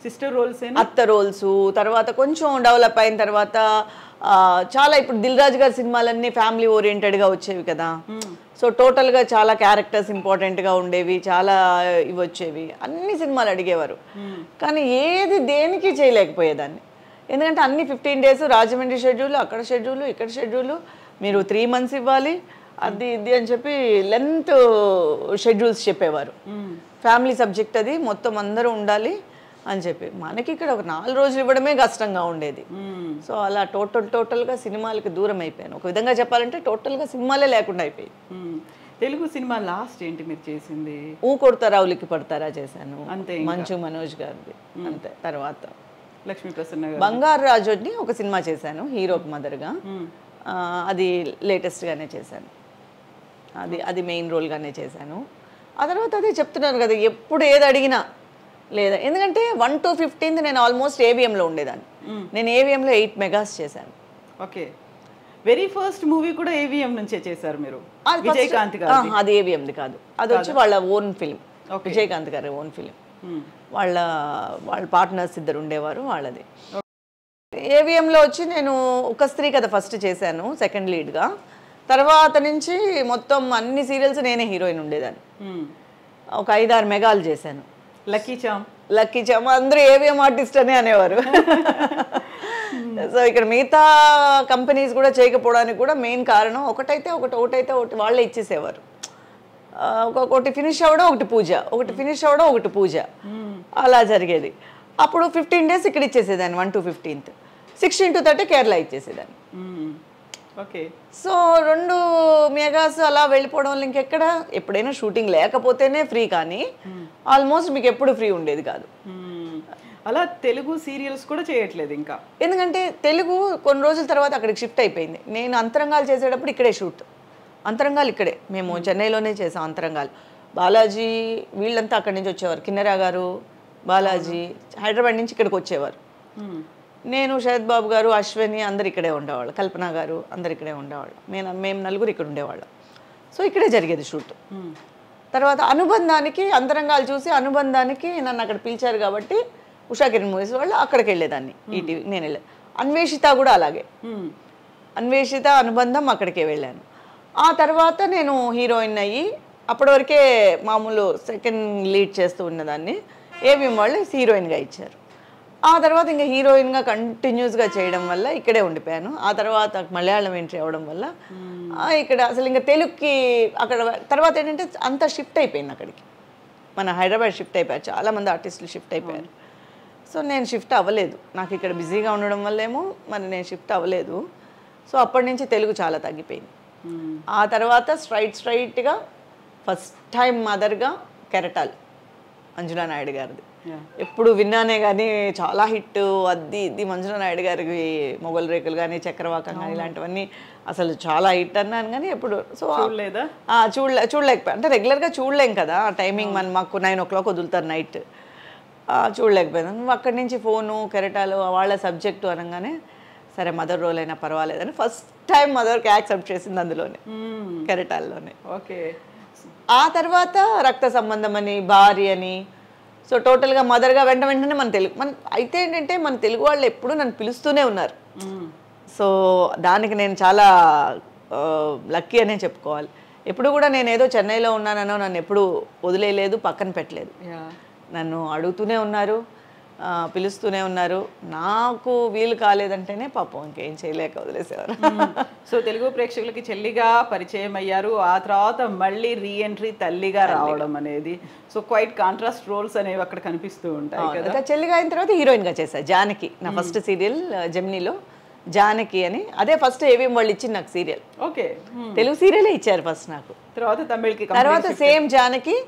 సిస్టర్ రోల్స్, అత్త రోల్స్. తర్వాత కొంచెం డెవలప్ అయిన తర్వాత చాలా ఇప్పుడు దిల్ రాజు గారి సినిమాలన్నీ ఫ్యామిలీ ఓరియంటెడ్గా వచ్చేవి కదా. సో టోటల్గా చాలా క్యారెక్టర్స్ ఇంపార్టెంట్గా ఉండేవి, చాలా ఇవి వచ్చేవి. అన్ని సినిమాలు అడిగేవారు, కానీ ఏది దేనికి చేయలేకపోయేదాన్ని. ఎందుకంటే అన్ని 15 days రాజమండ్రి షెడ్యూల్, అక్కడ షెడ్యూల్, ఇక్కడ షెడ్యూల్, మీరు 3 months ఇవ్వాలి, అది ఇది అని చెప్పి లెంత్ షెడ్యూల్స్ చెప్పేవారు. ఫ్యామిలీ సబ్జెక్ట్ అది, మొత్తం అందరూ ఉండాలి అని చెప్పి మనకి ఇక్కడ ఒక 4 రోజులు ఇవ్వడమే కష్టంగా ఉండేది. సో అలా టోటల్గా సినిమాలకి దూరం అయిపోయాను. ఒక విధంగా చెప్పాలంటే టోటల్గా సినిమాలే లేకుండా అయిపోయింది. తెలుగు సినిమా లాస్ట్ ఏంటి మీరు చేసింది? ఊ కొడతారా ఉలికి పడతారా చేశాను, అంతే. మంచు మనోజ్ గారిది అంతే. తర్వాత లక్ష్మీ ప్రసన్న బంగారు రాజుని ఒక సినిమా చేశాను హీరోకి మదర్గా. అది లేటెస్ట్గానే చేశాను, అది మెయిన్ రోల్గానే చేశాను. ఆ తర్వాత అదే చెప్తున్నాను కదా, ఎప్పుడు ఏది అడిగినా లేదా. ఎందుకంటే 1 to 15 నేను ఆల్మోస్ట్ ఏవిఎంలో ఉండేదాన్ని. నేను ఏవిఎంలో 8 megas చేశాను. ఓకే, వెరీ ఫస్ట్ మూవీ కూడా ఏవిఎం నుంచే చేశారు మీరు? విజయకాంత్ గారు? అది ఏవిఎంది కాదు, అది వచ్చి వాళ్ళ ఓన్ ఫిలిం. విజయకాంత్ గారి ఓన్ ఫిలిం. వాళ్ళ పార్ట్నర్స్ ఇద్దరు ఉండేవారు, వాళ్ళది. ఏవిఎంలో వచ్చి నేను ఒక స్త్రీ కథ ఫస్ట్ చేశాను సెకండ్ లీడ్గా. తర్వాత నుంచి మొత్తం అన్ని సీరియల్స్ నేనే హీరోయిన్ ఉండేదాన్ని. ఒక 5-6 మెగాలు చేశాను. లక్కీ చామ్ అందరూ ఏవిఎం ఆర్టిస్ట్ అనే అనేవారు. సో ఇక్కడ మిగతా కంపెనీస్ కూడా చేయకపోవడానికి కూడా మెయిన్ కారణం ఒకటైతే ఒకటి వాళ్ళే ఇచ్చేసేవారు. ఒకటి ఫినిష్ అవ్వడం ఒకటి పూజ, ఒకటి ఫినిష్ అవ్వడం ఒకటి పూజ, అలా జరిగేది. అప్పుడు 15 days ఇక్కడ ఇచ్చేసేదాన్ని, 1 to 15th, 16 to 30 కేరళ ఇచ్చేసేదాన్ని. ఓకే. సో 2 మెగాస్ అలా వెళ్ళిపోవడం వల్ల ఇంకెక్కడ ఎప్పుడైనా షూటింగ్ లేకపోతేనే ఫ్రీ, కానీ ఆల్మోస్ట్ మీకు ఎప్పుడు ఫ్రీ ఉండేది కాదు. అలా తెలుగు సీరియల్స్ కూడా చేయట్లేదు ఇంకా, ఎందుకంటే తెలుగు కొన్ని రోజుల తర్వాత అక్కడికి షిఫ్ట్ అయిపోయింది. నేను అంతరంగాలు చేసేటప్పుడు ఇక్కడే షూట్, అంతరంగాలు ఇక్కడే, మేము చెన్నైలోనే చేసాం అంతరంగాలు. బాలాజీ వీళ్ళంతా అక్కడి నుంచి వచ్చేవారు, కిన్నెరా గారు, బాలాజీ హైదరాబాద్ నుంచి ఇక్కడికి వచ్చేవారు. నేను, శరత్ బాబు గారు, అశ్విని అందరు ఇక్కడే ఉండేవాళ్ళు, కల్పన గారు అందరు ఇక్కడే ఉండేవాళ్ళు, మేము నలుగురు ఇక్కడ ఉండేవాళ్ళం. సో ఇక్కడే జరిగేది షూట్. తర్వాత అనుబంధానికి అంతరంగాలు చూసి అనుబంధానికి నన్ను అక్కడ పిలిచారు కాబట్టి ఉషా కిరణ్ మూవీస్ వాళ్ళు అక్కడికి వెళ్ళేదాన్ని, ఈటీవీ నేను వెళ్ళాను. అన్వేషిత కూడా అలాగే, అన్వేషిత అనుబంధం అక్కడికే వెళ్ళాను. ఆ తర్వాత నేను హీరోయిన్ అయ్యి అప్పటి వరకే మామూలు సెకండ్ లీడ్ చేస్తూ ఉన్నదాన్ని, ఏవిఎం వాళ్ళు హీరోయిన్గా ఇచ్చారు. ఆ తర్వాత ఇంకా హీరోయిన్గా కంటిన్యూస్గా చేయడం వల్ల ఇక్కడే ఉండిపోయాను. ఆ తర్వాత మలయాళం ఎంట్రీ అవ్వడం వల్ల ఇక్కడ అసలు ఇంకా తెలుగుకి అక్కడ తర్వాత ఏంటంటే అంతా షిఫ్ట్ అయిపోయింది అక్కడికి, మన హైదరాబాద్ షిఫ్ట్ అయిపోయారు, చాలామంది ఆర్టిస్టులు షిఫ్ట్ అయిపోయారు. సో నేను షిఫ్ట్ అవ్వలేదు, నాకు ఇక్కడ బిజీగా ఉండడం వల్ల ఏమో మరి నేను షిఫ్ట్ అవ్వలేదు. సో అప్పటి నుంచి తెలుగు చాలా తగ్గిపోయింది. ఆ తర్వాత స్ట్రైట్గా ఫస్ట్ టైం మదర్గా కెరటాల్ మంజులా నాయుడు గారిది, ఎప్పుడు విన్నానే కానీ చాలా హిట్. అది ఇది మంజులా నాయుడు గారికి మొగల్ రేకులు కానీ చక్రవాకం కానీ ఇలాంటివన్నీ అసలు చాలా హిట్ అన్నాను కానీ ఎప్పుడు సో చూడలేకపోయా. అంటే రెగ్యులర్గా చూడలేం కదా, టైమింగ్ మాకు 9 o'clock వదులుతారు నైట్, చూడలేకపోయాను. అక్కడి నుంచి ఫోను కెరటాలు వాళ్ళ సబ్జెక్టు అనగానే సరే మదర్ రోల్ అయినా పర్వాలేదని ఫస్ట్ టైం మదర్కి యాక్సెప్ట్ చేసింది అందులోనే, కెరటాల్లోనే. ఓకే. ఆ తర్వాత రక్త సంబంధం అని, భార్య అని, సో టోటల్గా మదర్గా వెంటనే మన అయితే ఏంటంటే మన తెలుగు వాళ్ళు ఎప్పుడూ నన్ను పిలుస్తూనే ఉన్నారు. సో దానికి నేను చాలా లక్కీ అనే చెప్పుకోవాలి. ఎప్పుడు కూడా నేను ఏదో చెన్నైలో ఉన్నానో నన్ను ఎప్పుడు వదిలేయలేదు, పక్కన పెట్టలేదు, నన్ను అడుగుతూనే ఉన్నారు, పిలుస్తూనే ఉన్నారు. నాకు వీలు కాలేదంటేనే పాపం ఇంకేం చేయలేక వదిలేసేవారు. సో తెలుగు ప్రేక్షకులకి చెల్లిగా పరిచయం అయ్యారు, ఆ తర్వాత మళ్ళీ రీఎంట్రీ తల్లిగా రావడం అనేది, సో క్వైట్ కాంట్రాస్ట్ రోల్స్ అనేవి అక్కడ కనిపిస్తూ ఉంటాయి కదా. చెల్లిగా అయిన తర్వాత హీరోయిన్గా చేశాను, జానకి. నా ఫస్ట్ సీరియల్ జెమినీలో జానకి అని, అదే ఫస్ట్ ఏవిఎం వాళ్ళు ఇచ్చింది నాకు సీరియల్. ఓకే. తెలుగు సీరియలే ఇచ్చారు ఫస్ట్ నాకు, తర్వాత తమిళ్కి, తర్వాత సేమ్ జానకి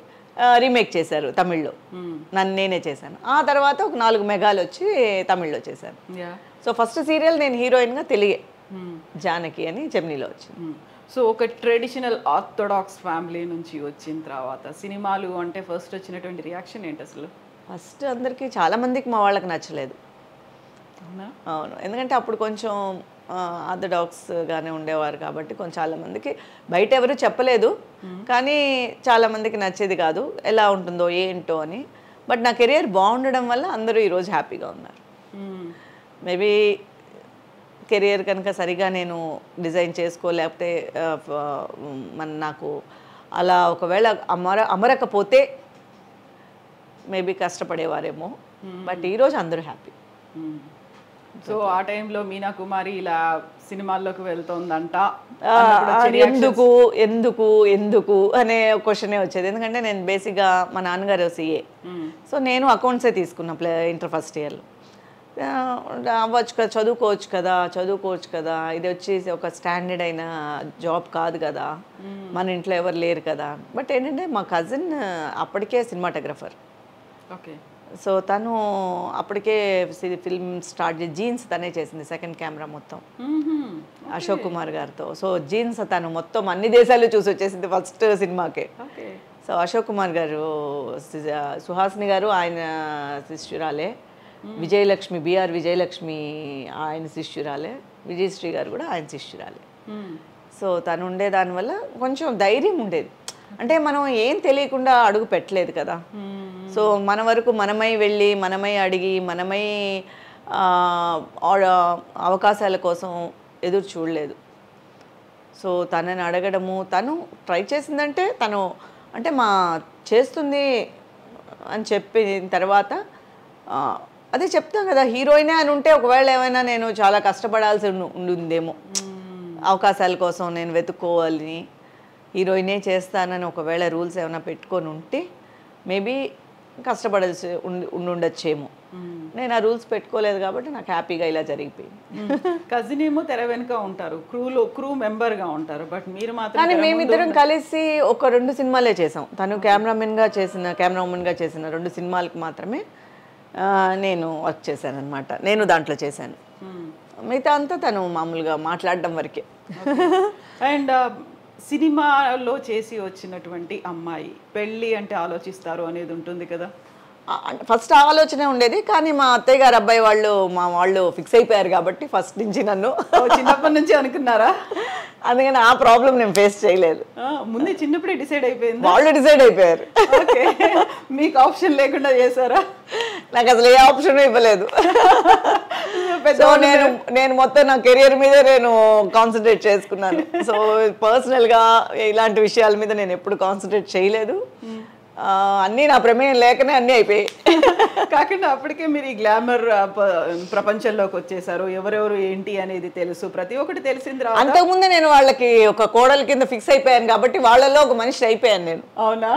రీమేక్ చేశారు తమిళ్లో, నేనే చేశాను. ఆ తర్వాత ఒక 4 మెగాలు వచ్చి తమిళ్లో చేశాను. సో ఫస్ట్ సీరియల్ నేను హీరోయిన్గా తెలుగే, జానకి అని జెమినీలో వచ్చింది. సో ఒక ట్రెడిషనల్ ఆర్థోడాక్స్ ఫ్యామిలీ నుంచి వచ్చిన తర్వాత సినిమాలు అంటే ఫస్ట్ వచ్చినటువంటి రియాక్షన్ ఏంటి అసలు? ఫస్ట్ అందరికీ చాలామందికి మా వాళ్ళకి నచ్చలేదు. అవును, ఎందుకంటే అప్పుడు కొంచెం ఆర్థోడాక్స్గానే ఉండేవారు కాబట్టి కొంచెం చాలామందికి బయట ఎవరు చెప్పలేదు, కానీ చాలామందికి నచ్చేది కాదు ఎలా ఉంటుందో ఏంటో అని. బట్ నా కెరియర్ బాగుండడం వల్ల అందరూ ఈరోజు హ్యాపీగా ఉన్నారు. మేబీ కెరియర్ కనుక సరిగా నేను డిజైన్ చేసుకోలేకపోతే నాకు అలా ఒకవేళ అమరకపోతే మేబీ కష్టపడేవారేమో. బట్ ఈరోజు అందరూ హ్యాపీ. సో ఆ టైంలో మీనా కుమారి ఇలా సినిమాల్లోకి వెళ్తోందంట, ఎందుకు ఎందుకు ఎందుకు అనే క్వశ్చనే వచ్చేది. ఎందుకంటే నేను బేసిక్గా మా నాన్నగారు సిఏ, సో నేను అకౌంట్సే తీసుకున్నా ఇంటర్ ఫస్ట్ ఇయర్లో. అవ్వచ్చు కదా, చదువుకోవచ్చు కదా, ఇది వచ్చేసి ఒక స్టాండర్డ్ అయిన జాబ్ కాదు కదా, మన ఇంట్లో ఎవరు లేరు కదా. బట్ ఏంటంటే మా కజిన్ అప్పటికే సినిమాటోగ్రఫర్. ఓకే. సో తను అప్పటికే ఫిల్మ్ స్టార్ట్ చేసి జీన్స్ తనే చేసింది, సెకండ్ కెమెరా మొత్తం అశోక్ కుమార్ గారితో. సో జీన్స్ తను మొత్తం అన్ని దేశాలు చూసి వచ్చేసింది ఫస్ట్ సినిమాకే. సో అశోక్ కుమార్ గారు, సుహాసిని గారు ఆయన శిష్యురాలే, విజయలక్ష్మి బిఆర్ విజయలక్ష్మి ఆయన శిష్యురాలే, విజయశ్రీ గారు కూడా ఆయన శిష్యురాలే. సో తను ఉండే దానివల్ల కొంచెం ధైర్యం ఉండేది. అంటే మనం ఏం తెలియకుండా అడుగు పెట్టలేదు కదా. సో మన వరకు మనమై వెళ్ళి మనమై అడిగి మనమై అవకాశాల కోసం ఎదురు చూడలేదు. సో తనని అడగడము, తను ట్రై చేసిందంటే తను అంటే చేస్తుంది అని చెప్పిన తర్వాత అదే చెప్తాం కదా, హీరోయినే అని ఉంటే ఒకవేళ ఏమైనా నేను చాలా కష్టపడాల్సి ఉండిందేమో అవకాశాల కోసం నేను వెతుక్కోవాలని. హీరోయినే చేస్తానని ఒకవేళ రూల్స్ ఏమైనా పెట్టుకొని ఉంటే మేబీ కష్టపడాల్సి ఉండొచ్చేమో. నేను ఆ రూల్స్ పెట్టుకోలేదు కాబట్టి నాకు హ్యాపీగా ఇలా జరిగిపోయింది. కజిన్ ఏమో తెర వెనుక ఉంటారు, క్రూ మెంబర్గా ఉంటారు, బట్ మీరు మాత్రం కానీ మేమిద్దరం కలిసి ఒక 2 సినిమాలే చేసాం. తను కెమెరామెన్గా చేసిన 2 సినిమాలకు మాత్రమే నేను వర్క్ చేశాను అనమాట. నేను దాంట్లో చేశాను, మిగతా అంతా తను మామూలుగా మాట్లాడడం వరకే. అండ్ సినిమాలో చేసి వచ్చినటువంటి అమ్మాయి పెళ్ళి అంటే ఆలోచిస్తారు అనేది ఉంటుంది కదా. ఫస్ట్ ఆలోచన ఉండేది, కానీ మా అత్తయ్య గారు అబ్బాయి వాళ్ళు ఫిక్స్ అయిపోయారు కాబట్టి ఫస్ట్ నుంచి నన్ను చిన్నప్పటి నుంచి అనుకున్నారా? అందుకని ఆ ప్రాబ్లం నేను ఫేస్ చేయలేదు. ముందే చిన్నప్పుడే డిసైడ్ అయిపోయింది. వాళ్ళు డిసైడ్ అయిపోయారు. మీకు ఆప్షన్ లేకుండా చేశారా? నాకు అసలు ఏ ఆప్షన్ ఇవ్వలేదు. సో నేను మొత్తం నా కెరియర్ మీద నేను కాన్సన్ట్రేట్ చేసుకున్నాను. సో పర్సనల్గా ఇలాంటి విషయాల మీద నేను ఎప్పుడు కాన్సన్ట్రేట్ చేయలేదు. అన్నీ నా ప్రమేయం లేకనే అన్నీ అయిపోయాయి. కాకుండా అప్పటికే మీరు ఈ గ్లామర్ ప్రపంచంలోకి వచ్చేసారు, ఎవరెవరు ఏంటి అనేది తెలుసు, ప్రతి ఒక్కటి తెలిసిన తర్వాత. అంతకుముందే నేను వాళ్ళకి ఒక కోడల కింద ఫిక్స్ అయిపోయాను కాబట్టి వాళ్ళలో ఒక మనిషి అయిపోయాను నేను. అవునా?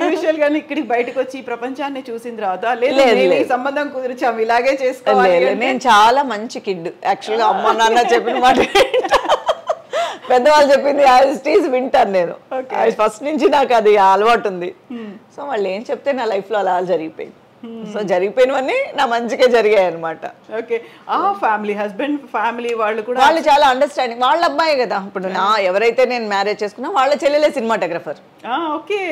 యూజువల్ గా ఇక్కడికి బయటకు వచ్చి ఈ ప్రపంచాన్ని చూసిన తర్వాత లేదు సంబంధం కుదిరిచాము ఇలాగే చేసుకోవాలి. నేను చాలా మంచి కిడ్ యాక్చువల్గా. అమ్మ నాన్న చెప్పిన మాట పెద్దవాళ్ళు చెప్పింది యాజ్ వింటాను నేను. ఫస్ట్ నుంచి నాకు అది అలవాటు ఉంది. సో వాళ్ళు ఏం చెప్తే నా లైఫ్లో అలా జరిగిపోయింది. సో జరిగిపోయినవన్నీ నా మంచిగా జరిగాయి అనమాట. ఓకే. ఆ ఫ్యామిలీ హస్బెండ్ ఫ్యామిలీ వాళ్ళు చాలా అండర్స్టాండింగ్. వాళ్ళ అబ్బాయి కదా ఇప్పుడు ఎవరైతే నేను మ్యారేజ్ చేసుకున్నా వాళ్ళ చెల్లెలే సినిమాటోగ్రఫర్. ఓకే,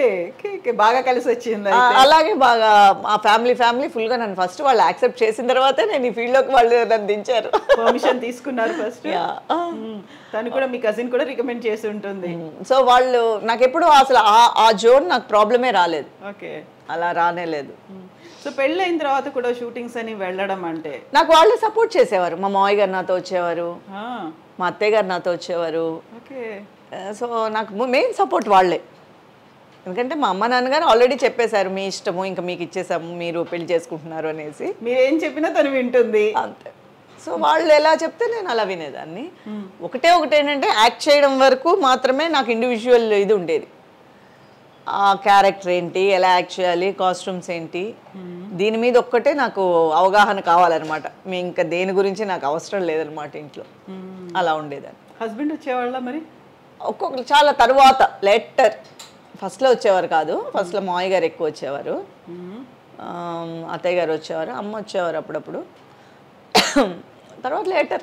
బాగా కలిసి వచ్చింది. అలాగే బాగా ఆ ఫ్యామిలీ ఫుల్గా నన్ను ఫస్ట్ వాళ్ళు యాక్సెప్ట్ చేసిన తర్వాతే నేను ఈ ఫీల్డ్లోకి వాళ్ళు నన్ను దించారు. పర్మిషన్ తీసుకున్నారు ఫస్ట్. తను కూడా మీ కజిన్ కూడా రికమెండ్ చేసి ఉంటుంది. సో వాళ్ళు నాకు ఎప్పుడు అసలు ఆ జోన్ నాకు ప్రాబ్లమే రాలేదు. ఓకే, అలా రానే లేదు. సో పెళ్ళి అయిన తర్వాత కూడా షూటింగ్స్ అని వెళ్ళడం అంటే నాకు వాళ్ళే సపోర్ట్ చేసేవారు. మా మావయ్య గారు నాతో వచ్చేవారు, మా అత్తయ్య గారు నాతో వచ్చేవారు. ఓకే. సో నాకు మెయిన్ సపోర్ట్ వాళ్ళే. ఎందుకంటే మా అమ్మ నాన్నగారు ఆల్రెడీ చెప్పేశారు మీ ఇష్టము, ఇంకా మీకు ఇచ్చేసాము, మీరు పెళ్లి చేసుకుంటున్నారు అనేసి. మీరేం చెప్పినా తను వింటుంది అంతే. సో వాళ్ళు ఎలా చెప్తే నేను అలా వినేదాన్ని. ఒకటి ఏంటంటే యాక్ట్ చేయడం వరకు మాత్రమే నాకు ఇండివిజువల్ ఇది ఉండేది. ఆ క్యారెక్టర్ ఏంటి, ఎలా యాక్ట్ చేయాలి, కాస్ట్యూమ్స్ ఏంటి, దీని మీద ఒక్కటే నాకు అవగాహన కావాలన్నమాట. మీ ఇంకా దేని గురించి నాకు అవసరం లేదనమాట ఇంట్లో. అలా ఉండేదాన్ని. హస్బెండ్ వచ్చేవాళ్ళ మరి? ఒక్కొక్కరు చాలా తర్వాత లేటర్. ఫస్ట్లో వచ్చేవారు కాదు. ఫస్ట్లో మావయ్య గారు ఎక్కువ వచ్చేవారు, అత్తయ్య గారు వచ్చేవారు, అమ్మ వచ్చేవారు అప్పుడప్పుడు. తర్వాత లేటర్.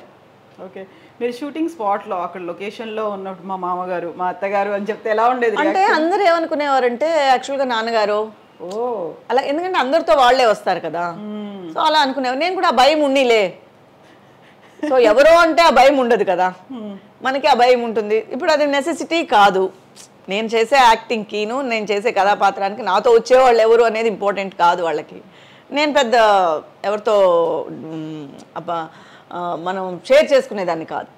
ఓకే. మీరు షూటింగ్ స్పాట్లో అక్కడ లొకేషన్లో ఉన్నప్పుడు మా మామగారు మా అత్తగారు అని చెప్తే ఎలా ఉండేది? అంటే అందరూ ఏమనుకునేవారంటే యాక్చువల్గా నాన్నగారు అలా, ఎందుకంటే అందరితో వాళ్ళే వస్తారు కదా. సో అలా అనుకునేవారు. నేను కూడా ఆ భయం ఉన్నిలే. సో ఎవరో అంటే ఆ భయం ఉండదు కదా, మనకి ఆ భయం ఉంటుంది. ఇప్పుడు అది నెసెసిటీ కాదు. నేను చేసే యాక్టింగ్కిను నేను చేసే కథాపాత్రానికి నాతో వచ్చేవాళ్ళు ఎవరు అనేది ఇంపార్టెంట్ కాదు వాళ్ళకి. నేను పెద్ద ఎవరితో మనం షేర్ చేసుకునేదాన్ని కాదు.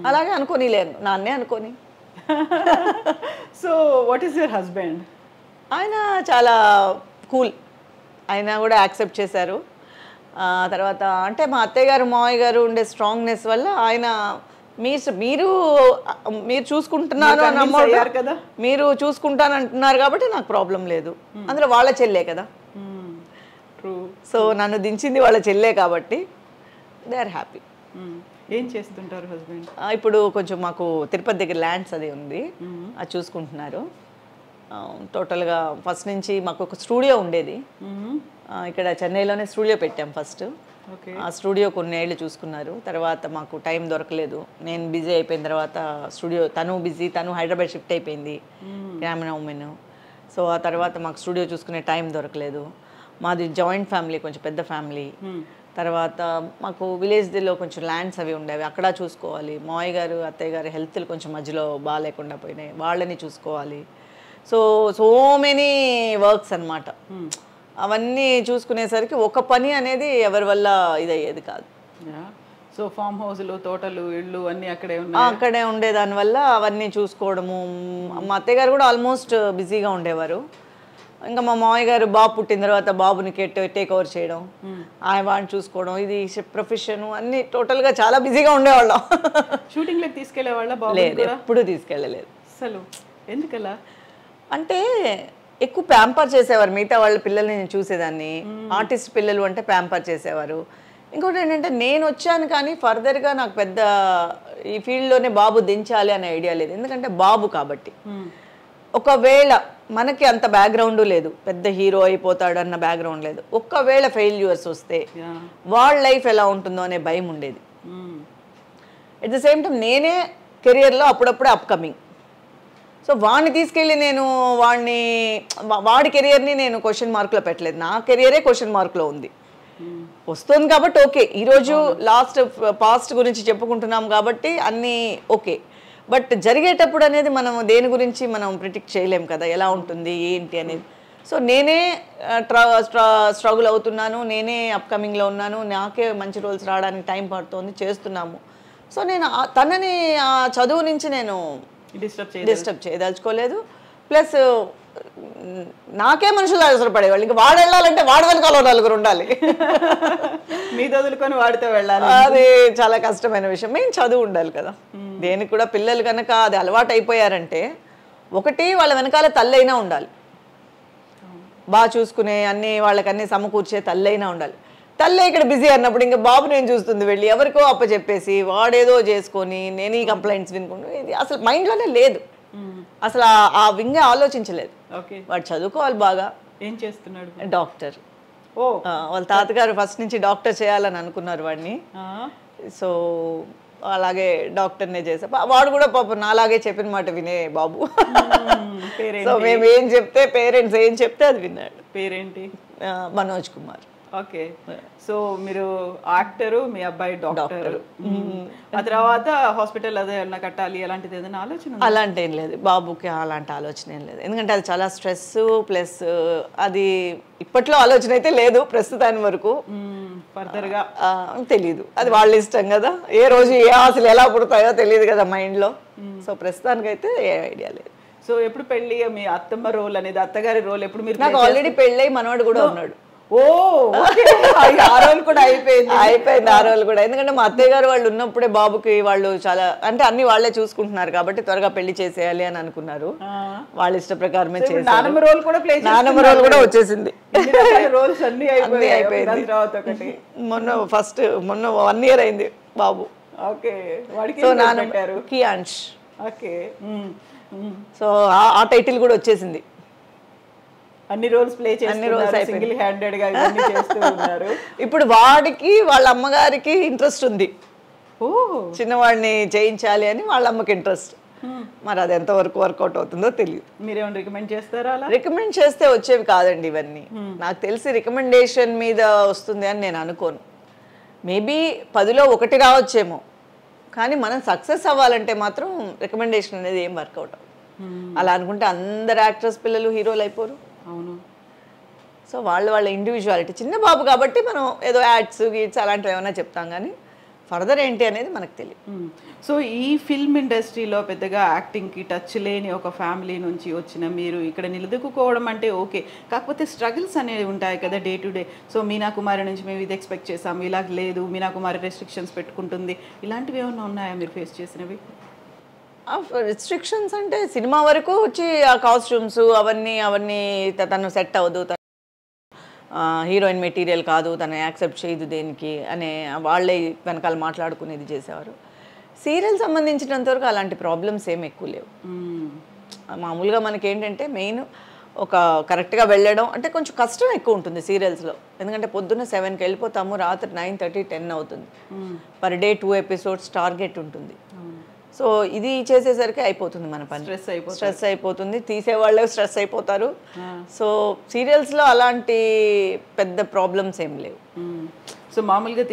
అలాగే అనుకోనిలేను, నాన్నే అనుకోని. So what is your husband? ఆయన చాలా కూల్. ఆయన కూడా యాక్సెప్ట్ చేశారు. తర్వాత అంటే మా అత్తయ్య గారు మావయ్య గారు ఉండే స్ట్రాంగ్నెస్ వల్ల ఆయన మీరు చూసుకుంటున్నారు అన్నారు కదా, మీరు చూసుకుంటానంటున్నారు కాబట్టి నాకు ప్రాబ్లం లేదు. అందులో వాళ్ళ చెల్లే కదా. సో నన్ను దించింది వాళ్ళ చెల్లే కాబట్టి దే ఆర్ హ్యాపీ. ఏం చేస్తుంటారు హస్బెండ్? ఇప్పుడు కొంచెం మాకు తిరుపతి దగ్గర ల్యాండ్స్ అది ఉంది, అది చూసుకుంటున్నారు. టోటల్గా ఫస్ట్ నుంచి మాకు ఒక స్టూడియో ఉండేది ఇక్కడ చెన్నైలోనే. స్టూడియో పెట్టాం ఫస్ట్. ఆ స్టూడియో కొన్ని ఏళ్ళు చూసుకున్నారు. తర్వాత మాకు టైం దొరకలేదు. నేను బిజీ అయిపోయిన తర్వాత స్టూడియో, తను బిజీ, తను హైదరాబాద్ షిఫ్ట్ అయిపోయింది, గ్రామీణ ఉమెన్. సో ఆ తర్వాత మాకు స్టూడియో చూసుకునే టైం దొరకలేదు. మాది జాయింట్ ఫ్యామిలీ, కొంచెం పెద్ద ఫ్యామిలీ. తర్వాత మాకు విలేజ్లో కొంచెం ల్యాండ్స్ అవి ఉండేవి, అక్కడ చూసుకోవాలి. మావయ్య గారు అత్తయ్య గారు హెల్త్లు కొంచెం మధ్యలో బాగాలేకుండా పోయినాయి, వాళ్ళని చూసుకోవాలి. సో మెనీ వర్క్స్ అనమాట. అవన్నీ చూసుకునేసరికి ఒక పని అనేది ఎవరి వల్ల ఇదయ్యేది కాదు. సో ఫామ్ హౌస్లు, తోటలు, ఇళ్ళు అన్నీ అక్కడే ఉండే దానివల్ల అవన్నీ చూసుకోవడము. మా అత్తయ్య గారు కూడా ఆల్మోస్ట్ బిజీగా ఉండేవారు. ఇంకా మా మామయ్య గారు బాబు పుట్టిన తర్వాత బాబుని టేక్ ఓవర్ చేయడం, ఆయన వాడిని చూసుకోవడం, ఇది ప్రొఫెషన్ అన్ని టోటల్గా చాలా బిజీగా ఉండేవాళ్ళం. షూటింగ్లోకి తీసుకెళ్లేవాళ్ళ? లేదు, ఎప్పుడు తీసుకెళ్ళలేదు. అసలు ఎందుకలా? అంటే ఎక్కువ ప్యాంపర్ చేసేవారు. మిగతా వాళ్ళ పిల్లల్ని నేను చూసేదాన్ని. ఆర్టిస్ట్ పిల్లలు అంటే ప్యాంపర్ చేసేవారు. ఇంకోటి ఏంటంటే నేను వచ్చాను కానీ ఫర్దర్గా నాకు పెద్ద ఈ ఫీల్డ్లోనే బాబు దించాలి అనే ఐడియా లేదు. ఎందుకంటే బాబు కాబట్టి. ఒకవేళ మనకి అంత బ్యాక్గ్రౌండ్ లేదు, పెద్ద హీరో అయిపోతాడు అన్న బ్యాక్గ్రౌండ్ లేదు, ఒక్కవేళ ఫెయిల్యూర్స్ వస్తే వాళ్ళ లైఫ్ ఎలా ఉంటుందో అనే భయం ఉండేది. ఎట్ ద సేమ్ టైం నేనే కెరియర్లో అప్పుడప్పుడే అప్కమింగ్. సో వాడిని తీసుకెళ్ళి నేను వాడి కెరియర్ని నేను క్వశ్చన్ మార్క్లో పెట్టలేదు. నా కెరియరే క్వశ్చన్ మార్క్లో ఉంది. వస్తుంది కాబట్టి ఓకే, ఈరోజు పాస్ట్ గురించి చెప్పుకుంటున్నాం కాబట్టి అన్నీ ఓకే. బట్ జరిగేటప్పుడు అనేది మనం దేని గురించి మనం ప్రిడిక్ట్ చేయలేం కదా, ఎలా ఉంటుంది ఏంటి అనేది. సో నేనే స్ట్రగుల్ అవుతున్నాను, నేనే అప్కమింగ్లో ఉన్నాను, నాకే మంచి రోల్స్ రావడానికి టైం పడుతుంది, చేస్తున్నాము. సో నేను తనని ఆ చదువు నుంచి నేను డిస్టర్బ్ చేయదలుచుకోలేదు. ప్లస్ నాకే మనుషులు అవసరపడేవాళ్ళు. ఇంకా వాడు వెళ్ళాలంటే వాడు వెనకాల నలుగురు ఉండాలి, మీద వదులుకొని వాడితో వెళ్ళాలి. అది చాలా కష్టమైన విషయం. మెయిన్ చదువు ఉండాలి కదా దేనికి కూడా. పిల్లలు కనుక అది అలవాటు అయిపోయారంటే ఒకటి వాళ్ళ వెనకాల తల్లైనా ఉండాలి, బాగా చూసుకునే అన్ని వాళ్ళకన్నీ సమకూర్చే తల్లైనా ఉండాలి. తల్లే ఇక్కడ బిజీ అన్నప్పుడు ఇంకా బాబు నేను చూస్తుంది వెళ్ళి ఎవరికో అప్పచెప్పేసి వాడేదో చేసుకొని నేను ఈ కంప్లైంట్స్ వినుకుంటూ ఇది అసలు మైండ్లోనే లేదు. అసలు ఆ వింగే ఆలోచించలేదు. వాడు చదువుకోవాలి బాగా. ఏం చేస్తున్నాడు? డాక్టర్. వాళ్ళ తాతగారు ఫస్ట్ నుంచి డాక్టర్ చేయాలని అనుకున్నారు వాడిని. సో అలాగే డాక్టర్నే చేసా. వాడు కూడా పాపం నాలాగే చెప్పిన మాట వినే బాబు. సో మేము ఏం చెప్తే పేరెంట్స్ ఏం చెప్తే అది విన్నాడు. పేరేంటి? మనోజ్ కుమార్. ఓకే. సో మీరు యాక్టరు, మీ అబ్బాయి డాక్టర్. ఆ తర్వాత హాస్పిటల్ అదే ఏమన్నా కట్టాలి అలాంటిది ఏదైనా ఆలోచన? అలాంటి ఏం లేదు బాబుకి, అలాంటి ఆలోచన ఏం లేదు. ఎందుకంటే అది చాలా స్ట్రెస్, ప్లస్ అది ఇప్పట్లో ఆలోచన అయితే లేదు ప్రస్తుతాని వరకు. ఫర్దర్గా తెలీదు, అది వాళ్ళ ఇష్టం కదా. ఏ రోజు ఏ ఆశలు ఎలా పుడతాయో తెలియదు కదా మైండ్లో. సో ప్రస్తుతానికైతే ఏ ఐడియా లేదు. సో ఎప్పుడు పెళ్ళి? మీ అత్తమ్మ రోల్ అనేది, అత్తగారి రోల్ ఎప్పుడు మీరు? నాకు ఆల్రెడీ పెళ్ళి మనవాడు కూడా ఉన్నాడు. ఓ ఆ రోల్ కూడా అయిపోయింది ఆ రోల్ కూడా. ఎందుకంటే మా అత్తయ్య గారు వాళ్ళు ఉన్నప్పుడే బాబుకి వాళ్ళు చాలా అంటే అన్ని వాళ్ళే చూసుకుంటున్నారు కాబట్టి త్వరగా పెళ్లి చేసేయాలి అని అనుకున్నారు. వాళ్ళ ఇష్ట ప్రకారమే చేశారు. నానమ్మ రోల్ కూడా వచ్చేసింది. రోల్స్ అన్ని అయిపోయింది. మొన్న 1 year అయింది బాబు. ఓకే. వాడికి సో నాన్న కియాన్ష్. ఓకే. సో ఆ టైటిల్ కూడా వచ్చేసింది. అన్ని రోల్స్ ప్లే చేస్తున్నారు, సింగిల్ హ్యాండెడ్ గా ఇవన్నీ చేస్తూ ఉన్నారు. ఇప్పుడు వాడికి వాళ్ళ అమ్మగారికి ఇంట్రెస్ట్ ఉంది, చిన్నవాడిని చేయించాలి అని వాళ్ళ అమ్మకి ఇంట్రెస్ట్. మరి అది ఎంతవరకు వర్కౌట్ అవుతుందో తెలియదు. మీరేమైనా రికమెండ్ చేస్తారా? రికమెండ్ చేస్తే వచ్చేవి కాదండి ఇవన్నీ. నాకు తెలిసి రికమెండేషన్ మీద వస్తుంది అని నేను అనుకోను. మేబీ 10లో 1 రావచ్చేమో, కానీ మనం సక్సెస్ అవ్వాలంటే మాత్రం రికమెండేషన్ అనేది ఏం వర్కౌట్ అవ్వదు. అలా అనుకుంటే అందరు యాక్టర్స్ పిల్లలు హీరోలు అయిపోరు. అవును. సో వాళ్ళ ఇండివిజువాలిటీ. చిన్న బాబు కాబట్టి మనం ఏదో యాడ్స్ గీడ్స్ అలాంటివి ఏమైనా చెప్తాం, కానీ ఫర్దర్ ఏంటి అనేది మనకు తెలియదు. సో ఈ ఫిల్మ్ ఇండస్ట్రీలో పెద్దగా యాక్టింగ్కి టచ్ లేని ఒక ఫ్యామిలీ నుంచి వచ్చిన మీరు ఇక్కడ నిలదొక్కుకోవడం అంటే ఓకే, కాకపోతే స్ట్రగుల్స్ అనేవి ఉంటాయి కదా day to day. So Meena Kumari నుంచి మేము ఇది ఎక్స్పెక్ట్ చేసాము, ఇలా లేదు, మీనా కుమారి రెస్ట్రిక్షన్స్ పెట్టుకుంటుంది, ఇలాంటివి ఏమైనా ఉన్నాయా మీరు ఫేస్ చేసినవి? రిస్ట్రిక్షన్స్ అంటే సినిమా వరకు వచ్చి ఆ కాస్ట్యూమ్స్ అవన్నీ తను సెట్ అవ్వదు, హీరోయిన్ మెటీరియల్ కాదు, తను యాక్సెప్ట్ చేయదు దేనికి అనే వాళ్ళే వెనకాల మాట్లాడుకునేది చేసేవారు. సీరియల్ సంబంధించినంతవరకు అలాంటి ప్రాబ్లమ్స్ ఏమి ఎక్కువ లేవు. మామూలుగా మనకి ఏంటంటే మెయిన్ ఒక కరెక్ట్గా వెళ్ళడం అంటే కొంచెం కష్టం ఎక్కువ ఉంటుంది సీరియల్స్లో. ఎందుకంటే పొద్దున్న 7కి వెళ్ళిపోతాము, రాత్రి 9:30, 10 అవుతుంది. పర్ డే 2 episodes టార్గెట్ ఉంటుంది. సో ఇది చేసేసరికి అయిపోతుంది మన పని, స్ట్రెస్ అయిపోతుంది, తీసేవాళ్ళే స్ట్రెస్ అయిపోతారు. సో సీరియల్స్లో అలాంటి పెద్ద ప్రాబ్లమ్స్ ఏం లేవు. సో మామూలుగా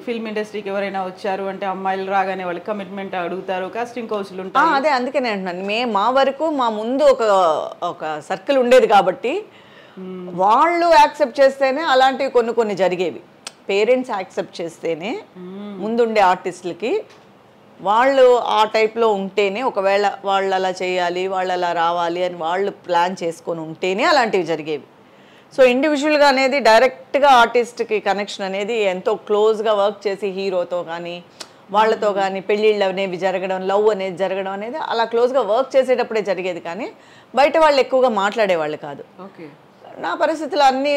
ఫిల్మ్ ఇండస్ట్రీకి ఎవరైనా వచ్చారు అంటే అమ్మాయిలు రాగానే వాళ్ళకి కమిట్మెంట్ అడుగుతారు, కాస్టింగ్ కౌన్సిల్ ఉంటారు. అదే అందుకనే అంటున్నాను, మా వరకు మా ముందు ఒక సర్కిల్ ఉండేది కాబట్టి వాళ్ళు యాక్సెప్ట్ చేస్తేనే అలాంటివి కొన్ని జరిగేవి. పేరెంట్స్ యాక్సెప్ట్ చేస్తేనే ముందుండే ఆర్టిస్టులకి వాళ్ళు ఆ టైప్లో ఉంటేనే, ఒకవేళ వాళ్ళు అలా చేయాలి, వాళ్ళు అలా రావాలి అని వాళ్ళు ప్లాన్ చేసుకొని ఉంటేనే అలాంటివి జరిగేవి. సో ఇండివిజువల్గా అనేది డైరెక్ట్గా ఆర్టిస్ట్కి కనెక్షన్ అనేది ఎంతో క్లోజ్గా వర్క్ చేసి హీరోతో కానీ వాళ్ళతో కానీ పెళ్ళిళ్ళు అనేవి జరగడం, లవ్ అనేది జరగడం అనేది అలా క్లోజ్గా వర్క్ చేసేటప్పుడే జరిగేది, కానీ బయట వాళ్ళు ఎక్కువగా మాట్లాడేవాళ్ళు కాదు. ఓకే. నా పరిస్థితులు అన్నీ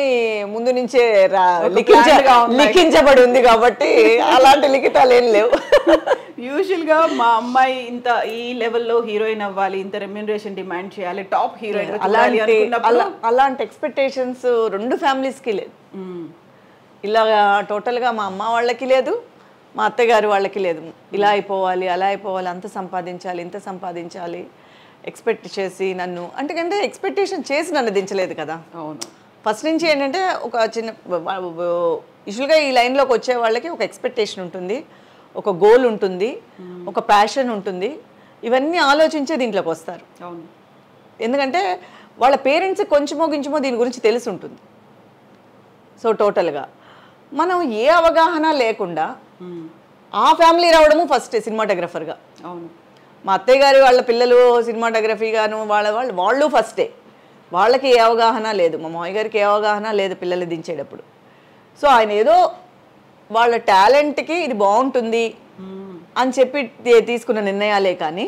ముందు నుంచే ఉన్నాయి. లిఖించబడి ఉంది కాబట్టి అలాంటి లిఖితాలు ఏం లేవు. యూజువల్గా మా అమ్మాయి ఇంత ఈ లెవెల్లో హీరోయిన్ అవ్వాలి, ఇంత రెమ్యూనరేషన్ డిమాండ్ చేయాలి, టాప్ హీరోయిన్ అలాంటి ఎక్స్పెక్టేషన్స్ రెండు ఫ్యామిలీస్కి లేదు. ఇలా టోటల్గా మా అమ్మ వాళ్ళకి లేదు, మా అత్తగారు వాళ్ళకి లేదు. ఇలా అయిపోవాలి, అలా అయిపోవాలి, అంత సంపాదించాలి, ఇంత సంపాదించాలి ఎక్స్పెక్ట్ చేసి నన్ను అంటే ఎక్స్పెక్టేషన్ చేసి నన్ను దించలేదు కదా. అవును. ఫస్ట్ నుంచి ఏంటంటే ఒక చిన్న యూజువల్గా ఈ లైన్లోకి వచ్చే వాళ్ళకి ఒక ఎక్స్పెక్టేషన్ ఉంటుంది, ఒక గోల్ ఉంటుంది, ఒక ప్యాషన్ ఉంటుంది. ఇవన్నీ ఆలోచించే దీంట్లోకి వస్తారు. అవును. ఎందుకంటే వాళ్ళ పేరెంట్స్ కొంచెమో గించమో దీని గురించి తెలిసి ఉంటుంది. సో టోటల్గా మనం ఏ అవగాహన లేకుండా ఆ ఫ్యామిలీ రావడము ఫస్ట్ సినిమాటోగ్రఫర్గా. అవును. మా అత్తయ్య గారి వాళ్ళ పిల్లలు సినిమాటోగ్రఫీగాను వాళ్ళు ఫస్టే, వాళ్ళకి ఏ అవగాహన లేదు, మా మామయ్య గారికి ఏ అవగాహన లేదు పిల్లలు దించేటప్పుడు. సో ఆయన ఏదో వాళ్ళ టాలెంట్కి ఇది బాగుంటుంది అని చెప్పి తీసుకున్న నిర్ణయాలే కానీ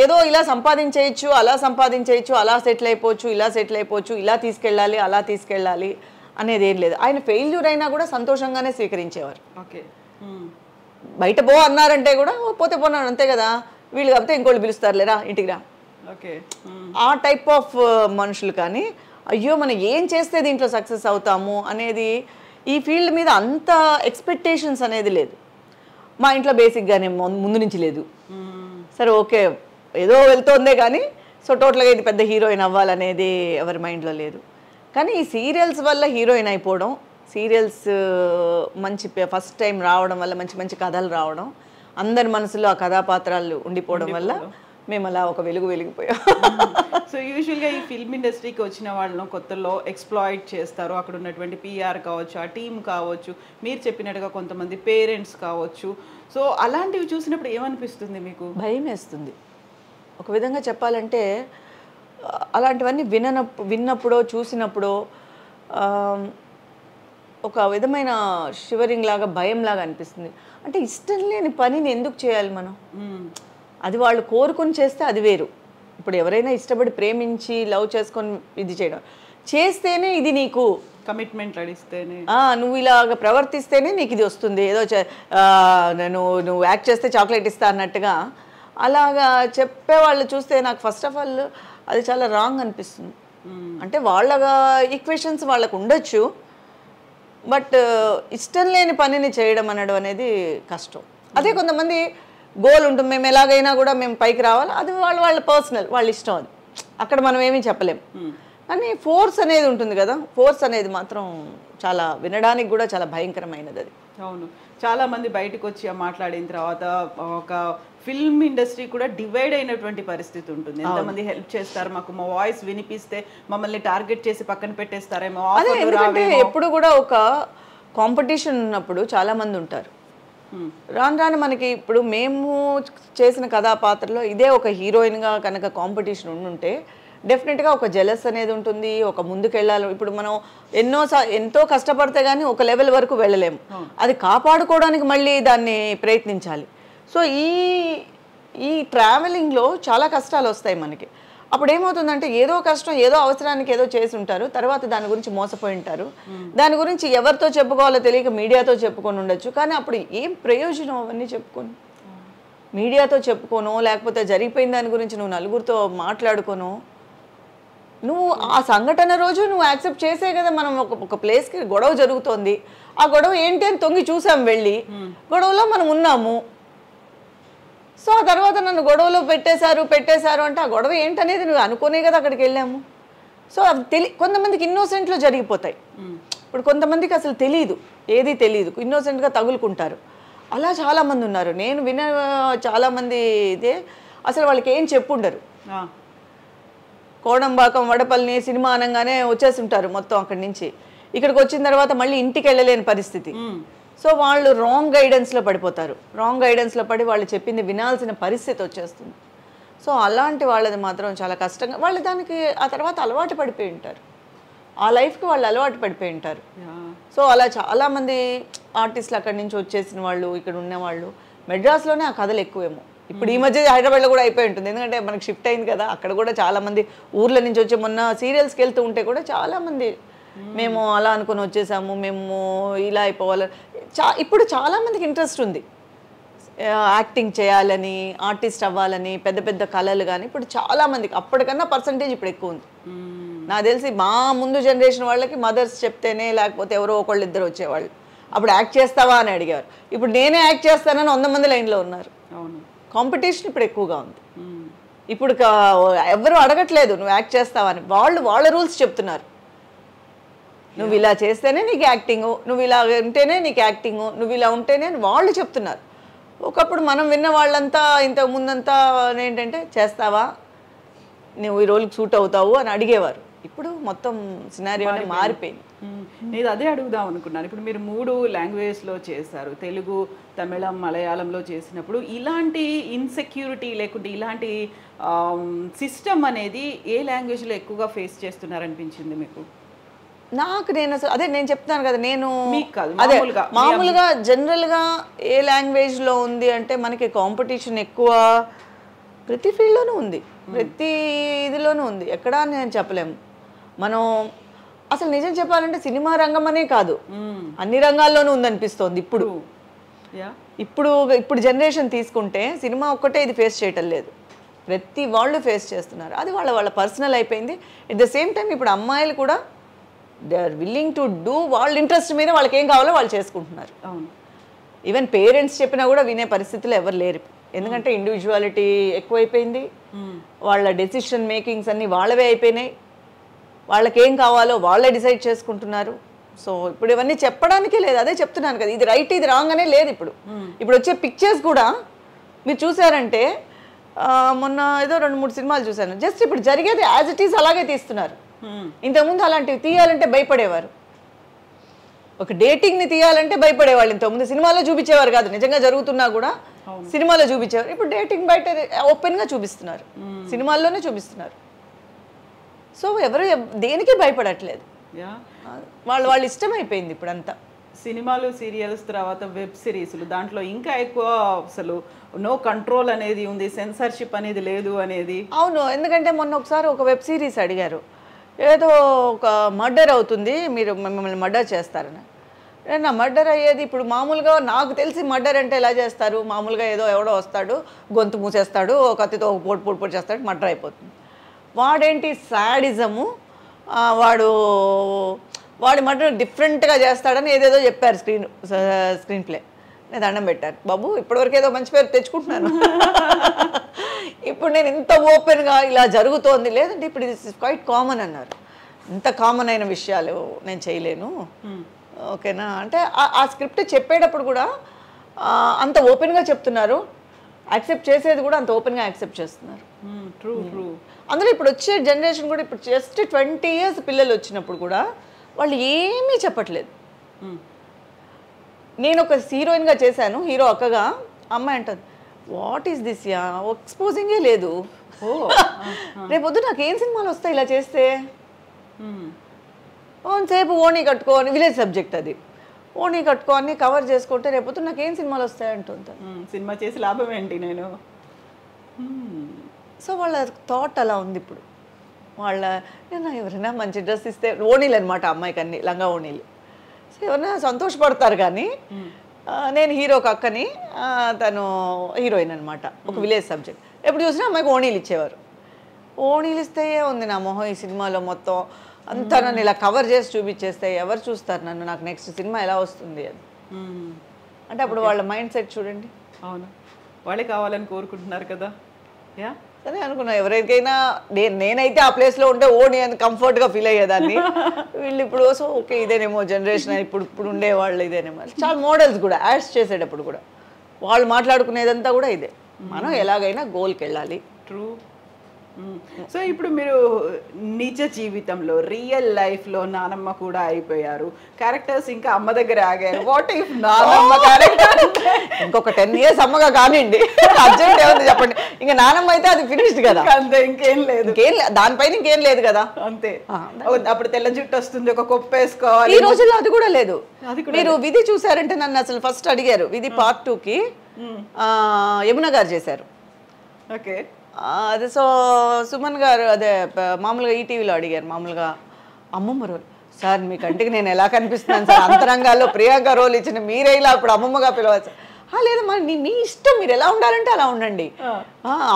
ఏదో ఇలా సంపాదించేయచ్చు, అలా సంపాదించేయచ్చు, అలా సెటిల్ అయిపోవచ్చు, ఇలా సెటిల్ అయిపోవచ్చు, ఇలా తీసుకెళ్ళాలి, అలా తీసుకెళ్ళాలి అనేది ఏం లేదు. ఆయన ఫెయిల్యూర్ అయినా కూడా సంతోషంగానే స్వీకరించేవారు. ఓకే. బయట పో అన్నారంటే కూడా పోతే పోన్నాను అంతే కదా, వీళ్ళు కాకపోతే ఇంకోళ్ళు పిలుస్తారులేరా ఇంటికి రా, ఓకే, ఆ టైప్ ఆఫ్ మనుషులు. కానీ అయ్యో మనం ఏం చేస్తే దీంట్లో సక్సెస్ అవుతాము అనేది ఈ ఫీల్డ్ మీద అంత ఎక్స్పెక్టేషన్స్ అనేది లేదు. మా ఇంట్లో బేసిక్గానే ముందు నుంచి లేదు. సరే ఓకే ఏదో వెళ్తోందే కానీ సో టోటల్గా ఇది పెద్ద హీరోయిన్ అవ్వాలనేది ఎవరి మైండ్లో లేదు. కానీ ఈ సీరియల్స్ వల్ల హీరోయిన్ అయిపోవడం, సీరియల్స్ మంచి ఫస్ట్ టైం రావడం వల్ల మంచి మంచి కథలు రావడం, అందరి మనసులో ఆ కథాపాత్రాలు ఉండిపోవడం వల్ల మేము అలా ఒక వెలిగిపోయాం. సో యూజువల్గా ఈ ఫిల్మ్ ఇండస్ట్రీకి వచ్చిన వాళ్ళను కొత్తలో ఎక్స్ప్లాయిట్ చేస్తారు. అక్కడ ఉన్నటువంటి పిఆర్ కావచ్చు, ఆ టీం కావచ్చు, మీరు చెప్పినట్టుగా కొంతమంది పేరెంట్స్ కావచ్చు. సో అలాంటివి చూసినప్పుడు ఏమనిపిస్తుంది మీకు? భయం వేస్తుంది. ఒక విధంగా చెప్పాలంటే అలాంటివన్నీ విన్నప్పుడో చూసినప్పుడో ఒక విధమైన షివరింగ్ లాగా, భయం లాగా అనిపిస్తుంది. అంటే ఇష్టం లేని పనిని ఎందుకు చేయాలి మనం? అది వాళ్ళు కోరుకొని చేస్తే అది వేరు. ఇప్పుడు ఎవరైనా ఇష్టపడి ప్రేమించి లవ్ చేసుకొని ఇది చేయడం చేస్తేనే ఇది నీకు కమిట్మెంట్ అడిస్తేనే, నువ్వు ఇలాగ ప్రవర్తిస్తేనే నీకు ఇది వస్తుంది, ఏదో నువ్వు యాక్ట్ చేస్తే చాక్లెట్ ఇస్తా అన్నట్టుగా అలాగా చెప్పేవాళ్ళు చూస్తే నాకు ఫస్ట్ ఆఫ్ ఆల్ అది చాలా రాంగ్ అనిపిస్తుంది. అంటే వాళ్ళ ఈక్వేషన్స్ వాళ్ళకు ఉండొచ్చు, బట్ ఇష్టం లేని పనిని చేయడం అనడం అనేది కష్టం. అదే కొంతమంది గోల్ ఉంటుంది, మేము ఎలాగైనా కూడా మేము పైకి రావాలి, అది వాళ్ళ పర్సనల్, వాళ్ళ ఇష్టం, అది అక్కడ మనం ఏమీ చెప్పలేం. కానీ ఫోర్స్ అనేది ఉంటుంది కదా, ఫోర్స్ అనేది మాత్రం చాలా వినడానికి కూడా చాలా భయంకరమైనది అది. అవును. చాలామంది బయటకు వచ్చి మాట్లాడిన తర్వాత ఒక ఫిల్మ్ ఇండస్ట్రీ కూడా డివైడ్ అయినటువంటి పరిస్థితి ఉంటుంది. ఎంతమంది హెల్ప్ చేస్తారు, మాకు మా వాయిస్ వినిపిస్తే మమ్మల్ని టార్గెట్ చేసి పక్కన పెట్టేస్తారేమో. ఎందుకంటే ఎప్పుడు కూడా ఒక కాంపిటీషన్ ఉన్నప్పుడు చాలా మంది ఉంటారు. రాను మనకి ఇప్పుడు మేము చేసిన కథాపాత్రలో ఇదే ఒక హీరోయిన్గా కనుక కాంపిటీషన్ ఉండుంటే డెఫినెట్గా ఒక జెలస్ అనేది ఉంటుంది, ఒక ముందుకెళ్ళాలి. ఇప్పుడు మనం ఎంతో కష్టపడితే కానీ ఒక లెవెల్ వరకు వెళ్ళలేము, అది కాపాడుకోవడానికి మళ్ళీ దాన్ని ప్రయత్నించాలి. సో ఈ ట్రావెలింగ్లో చాలా కష్టాలు వస్తాయి మనకి. అప్పుడు ఏమవుతుందంటే ఏదో కష్టం, ఏదో అవసరానికి ఏదో చేసి ఉంటారు, తర్వాత దాని గురించి మోసపోయి ఉంటారు, దాని గురించి ఎవరితో చెప్పుకోవాలో తెలియక మీడియాతో చెప్పుకొని ఉండొచ్చు. కానీ అప్పుడు ఏం ప్రయోజనం అవన్నీ చెప్పుకొని? మీడియాతో చెప్పుకోనో లేకపోతే జరిగిపోయిన దాని గురించి నువ్వు నలుగురితో మాట్లాడుకోనో, నువ్వు ఆ సంఘటన రోజు నువ్వు యాక్సెప్ట్ చేసే కదా. మనం ఒక ప్లేస్కి గొడవ జరుగుతోంది, ఆ గొడవ ఏంటి అని తొంగి చూసాం, వెళ్ళి గొడవలో మనం ఉన్నాము. సో ఆ తర్వాత నన్ను గొడవలో పెట్టేశారు అంటే ఆ గొడవ ఏంటనేది నువ్వు అనుకునే కదా అక్కడికి వెళ్ళాము. సో అవి కొంతమందికి ఇన్నోసెంట్లో జరిగిపోతాయి. ఇప్పుడు కొంతమందికి అసలు తెలియదు, ఏది తెలియదు, ఇన్నోసెంట్గా తగులుకుంటారు. అలా చాలామంది ఉన్నారు. నేను విన్న చాలామంది ఇదే అసలు వాళ్ళకి ఏం చెప్పుండరు. కోడంబాకం, వడపల్లి సినిమా అనగానే వచ్చేసి ఉంటారు మొత్తం అక్కడి నుంచి. ఇక్కడికి వచ్చిన తర్వాత మళ్ళీ ఇంటికి వెళ్ళలేని పరిస్థితి. సో వాళ్ళు రాంగ్ గైడెన్స్లో పడిపోతారు. రాంగ్ గైడెన్స్లో పడి వాళ్ళు చెప్పింది వినాల్సిన పరిస్థితి వచ్చేస్తుంది. సో అలాంటి వాళ్ళది మాత్రం చాలా కష్టంగా, వాళ్ళు దానికి ఆ తర్వాత అలవాటు పడిపోయి ఉంటారు, ఆ లైఫ్కి వాళ్ళు అలవాటు పడిపోయి ఉంటారు. సో అలా చాలామంది ఆర్టిస్టులు అక్కడి నుంచి వచ్చేసిన వాళ్ళు, ఇక్కడ ఉన్నవాళ్ళు మెడ్రాస్లోనే ఆ కథలు ఎక్కువేమో. ఇప్పుడు ఈ మధ్య హైదరాబాద్లో కూడా అయిపోయి ఉంటుంది, ఎందుకంటే మనకి షిఫ్ట్ అయింది కదా. అక్కడ కూడా చాలామంది ఊర్ల నుంచి వచ్చే, మొన్న సీరియల్స్కి వెళ్తూ ఉంటే కూడా చాలామంది మేము అలా అనుకుని వచ్చేసాము, మేము ఇలా అయిపోవాలి. ఇప్పుడు చాలామందికి ఇంట్రెస్ట్ ఉంది యాక్టింగ్ చేయాలని, ఆర్టిస్ట్ అవ్వాలని, పెద్ద పెద్ద కళలు. కానీ ఇప్పుడు చాలామందికి అప్పటికన్నా పర్సంటేజ్ ఇప్పుడు ఎక్కువ ఉంది. నాకు తెలిసి మా ముందు జనరేషన్ వాళ్ళకి మదర్స్ చెప్తేనే, లేకపోతే ఎవరో ఒకళ్ళు ఇద్దరు వచ్చేవాళ్ళు. అప్పుడు యాక్ట్ చేస్తావా అని అడిగారు. ఇప్పుడు నేనే యాక్ట్ చేస్తానని 100 మంది లైన్లో ఉన్నారు. కాంపిటీషన్ ఇప్పుడు ఎక్కువగా ఉంది. ఇప్పుడు ఎవరు అడగట్లేదు నువ్వు యాక్ట్ చేస్తావా అని, వాళ్ళ రూల్స్ చెప్తున్నారు. నువ్వు ఇలా చేస్తేనే నీకు యాక్టింగు, నువ్వు ఇలా ఉంటేనే నీకు యాక్టింగు, నువ్వు ఇలా ఉంటేనే వాళ్ళు చెప్తున్నారు. ఒకప్పుడు మనం విన్న వాళ్ళంతా ఇంతకు ముందంతా ఏంటంటే చేస్తావా, నువ్వు ఈ రోల్కి సూట్ అవుతావు అని అడిగేవారు. ఇప్పుడు మొత్తం సినారియోనే మారిపోయింది. నేను అదే అడుగుదాం అనుకున్నాను. ఇప్పుడు మీరు 3 లాంగ్వేజ్లో చేశారు, తెలుగు, తమిళం, మలయాళంలో చేసినప్పుడు ఇలాంటి ఇన్సెక్యూరిటీ లేకుంటే ఇలాంటి సిస్టమ్ అనేది ఏ లాంగ్వేజ్లో ఎక్కువగా ఫేస్ చేస్తున్నారనిపించింది మీకు? నేను అదే నేను చెప్తాను కదా, నేను అదే మామూలుగా జనరల్గా ఏ లాంగ్వేజ్లో ఉంది అంటే మనకి కాంపిటీషన్ ఎక్కువ ప్రతి ఫీల్డ్లోనూ ఉంది, ప్రతి ఇదిలోనూ ఉంది. ఎక్కడా నేను చెప్పలేము. మనం అసలు నిజం చెప్పాలంటే సినిమా రంగం అనే కాదు, అన్ని రంగాల్లోనూ ఉందనిపిస్తోంది ఇప్పుడు. ఇప్పుడు జనరేషన్ తీసుకుంటే సినిమా ఒక్కటే ఇది ఫేస్ చేయటం లేదు, ప్రతి వాళ్ళు ఫేస్ చేస్తున్నారు. అది వాళ్ళ పర్సనల్ అయిపోయింది. ఎట్ ద సేమ్ టైం ఇప్పుడు అమ్మాయిలు కూడా they are willing to do, వాళ్ళ ఇంట్రెస్ట్ మీద వాళ్ళకి ఏం కావాలో వాళ్ళు చేసుకుంటున్నారు. ఈవెన్ పేరెంట్స్ చెప్పినా కూడా వినే పరిస్థితుల్లో ఎవరు లేరు. ఎందుకంటే ఇండివిజువాలిటీ ఎక్కువైపోయింది, వాళ్ళ డెసిషన్ మేకింగ్స్ అన్నీ వాళ్ళవే అయిపోయినాయి, వాళ్ళకి ఏం కావాలో వాళ్ళే డిసైడ్ చేసుకుంటున్నారు. సో ఇప్పుడు ఇవన్నీ చెప్పడానికే లేదు. అదే చెప్తున్నాను కదా, ఇది రైట్ ఇది రాంగ్ అనే లేదు. ఇప్పుడు వచ్చే పిక్చర్స్ కూడా మీరు చూసారంటే, మొన్న ఏదో 2-3 సినిమాలు చూశాను, జస్ట్ ఇప్పుడు జరిగేది యాజ్ ఇట్ ఈస్ అలాగే తీస్తున్నారు. ఇంతకుముందు అలాంటివి తీయాలంటే భయపడేవారు, ఒక డేటింగ్ని తీయాలంటే భయపడేవాళ్ళు. ఇంతకుముందు సినిమాలో చూపించేవారు కాదు, నిజంగా జరుగుతున్నా కూడా సినిమాలో చూపించేవారు. ఇప్పుడు డేటింగ్ బయట ఓపెన్గా చూపిస్తున్నారు, సినిమాల్లోనే చూపిస్తున్నారు. సో ఎవరు దేనికి భయపడట్లేదు, వాళ్ళ ఇష్టం అయిపోయింది ఇప్పుడు అంతా. సినిమాలు, సీరియల్స్, తర్వాత వెబ్ సిరీస్లు, దాంట్లో ఇంకా ఎక్కువ అసలు నో కంట్రోల్ అనేది ఉంది, సెన్సర్షిప్ అనేది లేదు అనేది. అవును, ఎందుకంటే మొన్న ఒకసారి ఒక వెబ్ సిరీస్ అడిగారు, ఏదో ఒక మర్డర్ అవుతుంది, మీరు మిమ్మల్ని మర్డర్ చేస్తారని. నా మర్డర్ అయ్యేది ఇప్పుడు మామూలుగా నాకు తెలిసి మర్డర్ అంటే ఎలా చేస్తారు, మామూలుగా ఎవడో వస్తాడు, గొంతు మూసేస్తాడు, కత్తితో పొడి చేస్తాడు, మర్డర్ అయిపోతుంది. వాడేంటి శాడిజము, వాడి మర్డర్ డిఫరెంట్గా చేస్తాడని ఏదేదో చెప్పారు స్క్రీన్ ప్లే. నేను దండం పెట్టాను, బాబు ఇప్పటివరకు ఏదో మంచి పేరు తెచ్చుకుంటున్నాను, ఇప్పుడు నేను ఇంత ఓపెన్గా ఇలా జరుగుతోంది లేదంటే ఇప్పుడు ఇది క్వైట్ కామన్ అన్నారు. ఇంత కామన్ అయిన విషయాలు నేను చేయలేను, ఓకేనా అంటే ఆ స్క్రిప్ట్ చెప్పేటప్పుడు కూడా అంత ఓపెన్గా చెప్తున్నారు, యాక్సెప్ట్ చేసేది కూడా అంత ఓపెన్గా యాక్సెప్ట్ చేస్తున్నారు. అందులో ఇప్పుడు వచ్చే జనరేషన్ కూడా ఇప్పుడు జస్ట్ 20 years పిల్లలు వచ్చినప్పుడు కూడా వాళ్ళు ఏమీ చెప్పట్లేదు. నేను ఒక హీరోయిన్గా చేశాను, హీరో అక్కగా, అమ్మాయి అంటుంది వాట్ ఈస్ దిస్ యా, ఎక్స్పోజింగే లేదు, రేపొద్దు నాకేం సినిమాలు వస్తాయి ఇలా చేస్తే, సేపు ఓణీ కట్టుకోని, విలేజ్ సబ్జెక్ట్ అది, ఓణీ కట్టుకొని కవర్ చేసుకుంటే రేపొద్దు నాకేం సినిమాలు వస్తాయి అంటుంది. సినిమా చేసి లాభం ఏంటి నేను. సో వాళ్ళ థాట్ అలా ఉంది ఇప్పుడు. నేను ఎవరైనా మంచి డ్రెస్ ఇస్తే, ఓణీలు అనమాట అమ్మాయికి, అన్ని లంగా ఓణీలు, సో ఎవరైనా సంతోషపడతారు. కానీ నేను హీరోకి అక్కని, తను హీరోయిన్ అనమాట, ఒక విలేజ్ సబ్జెక్ట్, ఎప్పుడు చూసినా అమ్మాయికి ఓణీలు ఇచ్చేవారు. ఓణీలు ఇస్తే ఉంది నా మొహం ఈ సినిమాలో మొత్తం అంతా నన్ను ఇలా కవర్ చేసి చూపించేస్తే ఎవరు చూస్తారు నన్ను, నాకు నెక్స్ట్ సినిమా ఎలా వస్తుంది అది. అంటే అప్పుడు వాళ్ళ మైండ్ సెట్ చూడండి. అవును, వాళ్ళే కావాలని కోరుకుంటున్నారు కదా. సరే అనుకున్నా, ఎవరికైనా నేనైతే ఆ ప్లేస్లో ఉంటే ఓణి అని కంఫర్ట్గా ఫీల్ అయ్యేదాన్ని. వీళ్ళు ఇప్పుడు సో ఓకే ఇదేనేమో జనరేషన్, ఇప్పుడు ఉండేవాళ్ళు ఇదేనేమో. చాలా మోడల్స్ కూడా యాడ్స్ చేసేటప్పుడు కూడా వాళ్ళు మాట్లాడుకునేదంతా కూడా ఇదే, మనం ఎలాగైనా గోల్కి వెళ్ళాలి. ట్రూ. సో ఇప్పుడు మీరు నిజ జీవితంలో రియల్ లైఫ్ లో నానమ్మ కూడా అయిపోయారు, క్యారెక్టర్స్ ఇంకా అమ్మ దగ్గర ఆగారు. వాట్ ఇఫ్ నానమ్మ క్యారెక్టర్ ఇంకొక 10 years అమ్మగా కానివ్వండి, అర్జెంట్ ఏముంది చెప్పండి. ఇంకా నానమ్మ అయితే అది ఫినిష్డ్ కదా, అంతే, ఇంకేం లేదు, దానిపైన ఇంకేం లేదు కదా. అంతే. అప్పుడు తెల్ల జుట్టు వస్తుంది, ఒక కొప్పు వేసుకోవాలి. ఈ రోజుల్లో అది కూడా లేదు. మీరు విధి చూసారంటే నన్ను అసలు ఫస్ట్ అడిగారు, విధి Part 2కి యమున గారు చేశారు. ఓకే. అదే సో సుమన్ గారు అదే మామూలుగా ఈటీవీలో అడిగారు, మామూలుగా అమ్మమ్మ రోల్ సార్ మీ కంటికి నేను ఎలా కనిపిస్తున్నాను సార్, అంతరంగాల్లో ప్రియాంక రోల్ ఇచ్చిన మీరే ఇలా ఇప్పుడు అమ్మమ్మగా పిలవచ్చు. లేదు మరి మీ ఇష్టం, మీరు ఎలా ఉండాలంటే అలా ఉండండి,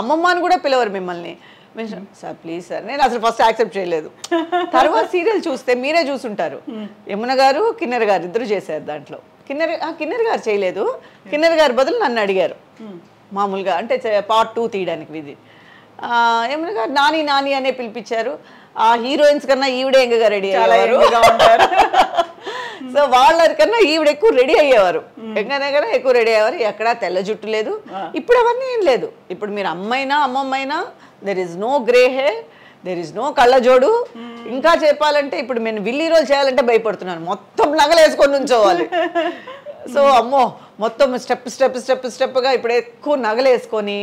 అమ్మమ్మ అని కూడా పిలవరు మిమ్మల్ని. సార్ ప్లీజ్ సార్, నేను అసలు ఫస్ట్ యాక్సెప్ట్ చేయలేదు. తర్వాత సీరియల్ చూస్తే మీరే చూసుంటారు, యమున గారు కిన్నెర గారు ఇద్దరు చేశారు దాంట్లో. కిన్నెర గారు చేయలేదు, కిన్నెర గారి బదులు నన్ను అడిగారు మామూలుగా, అంటే Part 2 తీయడానికి విధి. యమున గారు నాని నాని అనే పిలిపించారు. ఆ హీరోయిన్స్ కన్నా ఈవిడే ఎంగగా రెడీ అయ్యేవారు. సో వాళ్ళకన్నా ఈవిడ ఎక్కువ రెడీ అయ్యేవారు, ఎంగనే కదా ఎక్కువ రెడీ అయ్యేవారు. ఎక్కడా తెల్ల జుట్టు లేదు. ఇప్పుడు అవన్నీ ఏం లేదు. ఇప్పుడు మీరు అమ్మైనా అమ్మమ్మైనా there is no grey hair, there is no కళ్ళజోడు. ఇంకా చెప్పాలంటే ఇప్పుడు నేను విల్లీ రోల్ చేయాలంటే భయపడుతున్నాను, మొత్తం నగలు వేసుకొని నుంచోవాలి. సో అమ్మో మొత్తం స్టెప్గా ఇప్పుడు ఎక్కువ నగలు వేసుకొని,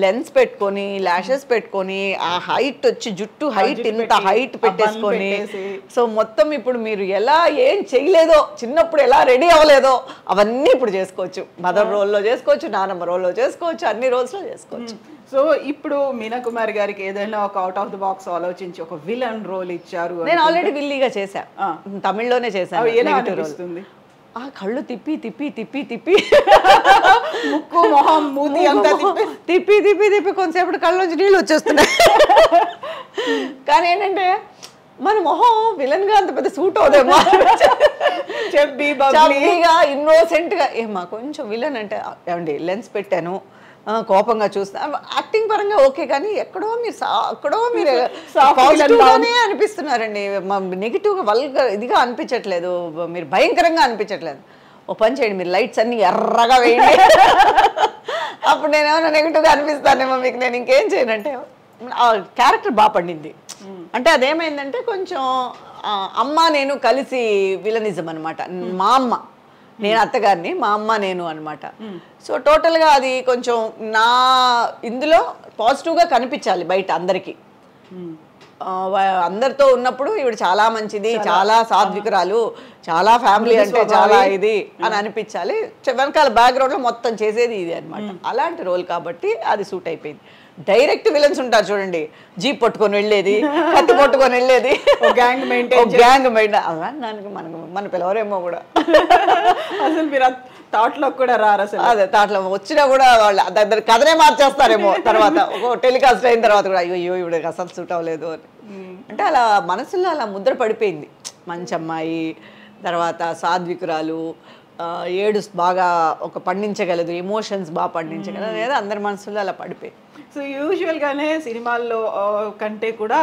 లెన్స్ పెట్టుకొని, ల్యాషెస్ పెట్టుకొని, ఆ హైట్ వచ్చి జుట్టు హైట్ ఇంత హైట్ పెట్టేసుకొని, సో మొత్తం ఇప్పుడు మీరు ఎలా ఏం చేయలేదో, చిన్నప్పుడు ఎలా రెడీ అవ్వలేదో అవన్నీ ఇప్పుడు చేసుకోవచ్చు. మదర్ రోల్లో చేసుకోవచ్చు, నానమ్మ రోల్లో చేసుకోవచ్చు, అన్ని రోల్స్లో చేసుకోవచ్చు. సో ఇప్పుడు మీనా కుమారి గారికి ఏదైనా ఒక అవుట్ ఆఫ్ ద బాక్స్ ఆలోచించి ఒక విలన్ రోల్ ఇచ్చారు. నేను ఆల్రెడీ విల్లీగా చేశా, తమిళ్లోనే చేశాను. ఆ కళ్ళు తిప్పి తిప్పి తిప్పి తిప్పి ముక్కు మొహం మూతి అంతా తిప్పి తిప్పి తిప్పి కొంతసేపటి కళ్ళలోంచి నీళ్ళు వచ్చేస్తున్నాయి. కానీ ఏంటంటే మన మొహం విలన్ గా అంత పెద్ద సూట్ అవుదేమో, చెప్పిగా ఇన్నోసెంట్ గా. ఏమా కొంచెం విలన్ అంటే ఏమండి లెన్స్ పెట్టాను, కోపంగా చూస్తా, యాక్టింగ్ పరంగా ఓకే, కానీ ఎక్కడో మీరు పాజిటివ్గానే అనిపిస్తున్నారండి, నెగిటివ్గా వల్గర్ ఇదిగా అనిపించట్లేదు, మీరు భయంకరంగా అనిపించట్లేదు. ఓ పని చేయండి, మీరు లైట్స్ అన్ని ఎర్రగా వేయండి, అప్పుడు నేను ఏమైనా నెగిటివ్గా అనిపిస్తానేమో మీకు. నేను ఇంకేం చేయనంటే ఆ క్యారెక్టర్ బాగా పండింది. అంటే అదేమైందంటే కొంచెం అమ్మ నేను కలిసి విలనిజం అనమాట. మా అమ్మ నేను అత్తగారిని, మా అమ్మ నేను అనమాట. సో టోటల్గా అది కొంచెం నా ఇందులో పాజిటివ్గా కనిపించాలి బయట అందరికీ. అందరితో ఉన్నప్పుడు ఈవిడ చాలా మంచిది, చాలా సాత్వికురాలు, చాలా ఫ్యామిలీ అంటే చాలా ఇది అని అనిపించాలి. వెనకాల బ్యాక్గ్రౌండ్లో మొత్తం చేసేది ఇది అనమాట. అలాంటి రోల్ కాబట్టి అది సూట్ అయిపోయింది. డైరెక్ట్ విలన్స్ ఉంటారు చూడండి, జీప్ పట్టుకొని వెళ్ళేది, కత్తి పట్టుకొని వెళ్ళేది, గ్యాంగ్ మెయింటైన్ దానికి మన పిలవరేమో కూడా. అసలు మీరు థాట్లో కూడా రారు అసలు. అదే థాట్లో వచ్చినా కూడా వాళ్ళు దగ్గర కథనే మార్చేస్తారేమో తర్వాత, ఒక టెలికాస్ట్ అయిన తర్వాత కూడా అయ్యో ఇవిడకి అసలు సూట్ అవ్వలేదు అని. అంటే అలా మనసులో అలా ముద్ర పడిపోయింది. మంచి అమ్మాయి, తర్వాత సాత్వికురాలు, ఏడు బాగా ఒక పండించగలదు, ఎమోషన్స్ బాగా పండించగలదు అనేది అందరి మనసులో అలా పడిపోయింది. సో యూజువల్గానే సినిమాల్లో కంటే కూడా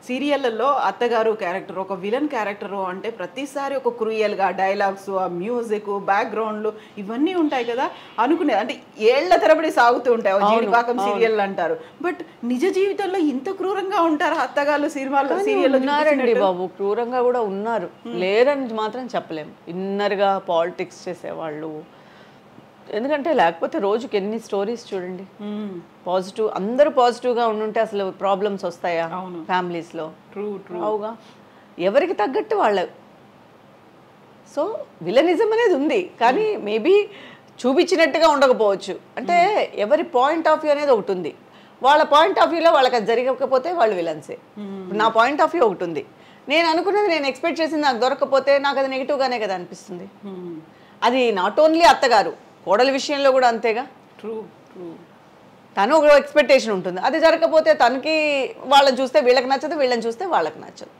సీరియళ్ళల్లో అత్తగారు క్యారెక్టర్, ఒక విలన్ క్యారెక్టరు అంటే ప్రతిసారి ఒక క్రూయల్గా డైలాగ్స్, ఆ మ్యూజిక్, బ్యాక్గ్రౌండ్లు ఇవన్నీ ఉంటాయి కదా. అనుకునేది అంటే ఏళ్ల తరబడి సాగుతూ ఉంటాయి, జీడిపాకం సీరియల్ అంటారు. బట్ నిజ జీవితంలో ఇంత క్రూరంగా ఉంటారు అత్తగారు సినిమాల్లో? సీరియల్లో ఉన్నారండి బాబు, క్రూరంగా కూడా ఉన్నారు, లేరని మాత్రం చెప్పలేము. ఇన్నర్గా పాలిటిక్స్ చేసేవాళ్ళు, ఎందుకంటే లేకపోతే రోజుకి ఎన్ని స్టోరీస్ చూడండి. పాజిటివ్, అందరూ పాజిటివ్గా ఉండుంటే అసలు ప్రాబ్లమ్స్ వస్తాయా ఫ్యామిలీస్లో? అవుగా, ఎవరికి తగ్గట్టు వాళ్ళ. సో విలనిజం అనేది ఉంది, కానీ మేబీ చూపించినట్టుగా ఉండకపోవచ్చు. అంటే ఎవరి పాయింట్ ఆఫ్ వ్యూ అనేది ఒకటి ఉంది. వాళ్ళ పాయింట్ ఆఫ్ వ్యూలో వాళ్ళకి అది జరగకపోతే వాళ్ళు విలన్సే. నా పాయింట్ ఆఫ్ వ్యూ ఒకటి ఉంది, నేను అనుకున్నది నేను ఎక్స్పెక్ట్ చేసింది నాకు దొరకకపోతే నాకు అది నెగిటివ్గానే కదా అనిపిస్తుంది. అది నాట్ ఓన్లీ అత్తగారు, కోడలి విషయంలో కూడా అంతేగా. తను ఒక ఎక్స్పెక్టేషన్ ఉంటుంది, అది జరగకపోతే తనకి వాళ్ళని చూస్తే వీళ్ళకి నచ్చదు, వీళ్ళని చూస్తే వాళ్ళకి నచ్చదు.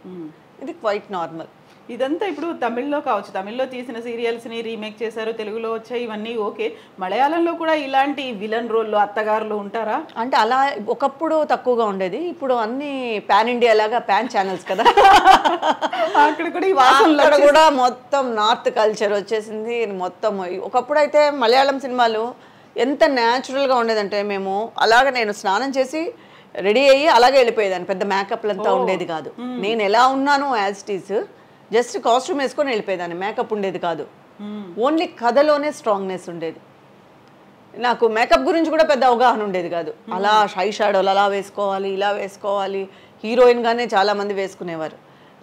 ఇది క్వైట్ నార్మల్. ఇదంతా ఇప్పుడు తమిళ్లో కావచ్చు, తమిళ్లో తీసిన సీరియల్స్ని రీమేక్ చేశారు, తెలుగులో వచ్చాయి, ఇవన్నీ ఓకే. మలయాళంలో కూడా ఇలాంటి విలన్ రోల్లో అత్తగారులు ఉంటారా? అంటే అలా ఒకప్పుడు తక్కువగా ఉండేది, ఇప్పుడు అన్ని పాన్ ఇండియా లాగా పాన్ ఛానల్స్ కదా, అక్కడ కూడా మొత్తం నార్త్ కల్చర్ వచ్చేసింది మొత్తం. ఒకప్పుడు అయితే మలయాళం సినిమాలు ఎంత న్యాచురల్గా ఉండేదంటే, మేము అలాగ నేను స్నానం చేసి రెడీ అయ్యి అలాగే వెళ్ళిపోయేదాన్ని, పెద్ద మేకప్లు అంతా ఉండేది కాదు. నేను ఎలా ఉన్నానో as it is just costume వేసుకొని వెళ్ళిపోయేదాన్ని, మేకప్ ఉండేది కాదు. ఓన్లీ కథలోనే స్ట్రాంగ్నెస్ ఉండేది. నాకు మేకప్ గురించి కూడా పెద్ద అవగాహన ఉండేది కాదు. అలా షై షాడోలు అలా వేసుకోవాలి, ఇలా వేసుకోవాలి, హీరోయిన్గానే చాలామంది వేసుకునేవారు.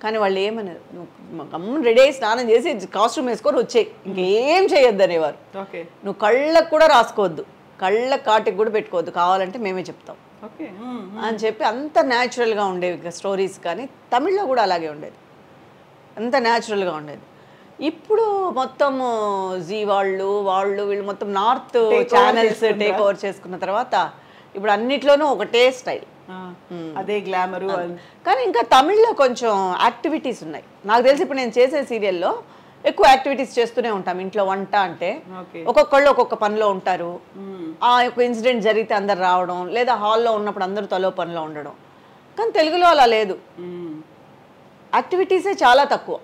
కానీ వాళ్ళు ఏమన్నారు, నువ్వు గమ్మున రెడీ అయ్యి స్నానం చేసి కాస్ట్యూమ్ వేసుకొని వచ్చేయి, ఇంకేం చేయొద్దు అనేవారు. నువ్వు కళ్ళకు కూడా రాసుకోవద్దు, కళ్ళ కాటికి కూడా పెట్టుకోవద్దు, కావాలంటే మేమే చెప్తాం అని చెప్పి అంత న్యాచురల్గా ఉండేవి స్టోరీస్. కానీ తమిళ్లో కూడా అలాగే ఉండేది, అంత న్యాచురల్గా ఉండేది. ఇప్పుడు మొత్తం జీ వాళ్ళు వీళ్ళు మొత్తం నార్త్ ఛానల్స్ టేక్ ఓవర్ చేసుకున్న తర్వాత ఇప్పుడు అన్నిట్లోనూ ఒకటే స్టైల్, అదే గ్లామరు. కానీ ఇంకా తమిళ్లో కొంచెం యాక్టివిటీస్ ఉన్నాయి. నాకు తెలిసి ఇప్పుడు నేను చేసే సీరియల్లో ఎక్కువ యాక్టివిటీస్ చేస్తూనే ఉంటాం. ఇంట్లో వంట అంటే ఒక్కొక్కళ్ళు ఒక్కొక్క పనిలో ఉంటారు. ఆ యొక్క ఇన్సిడెంట్ జరిగితే అందరు రావడం, లేదా హాల్లో ఉన్నప్పుడు అందరూ తలో పనిలో ఉండడం. కానీ తెలుగులో అలా లేదు, యాక్టివిటీసే చాలా తక్కువ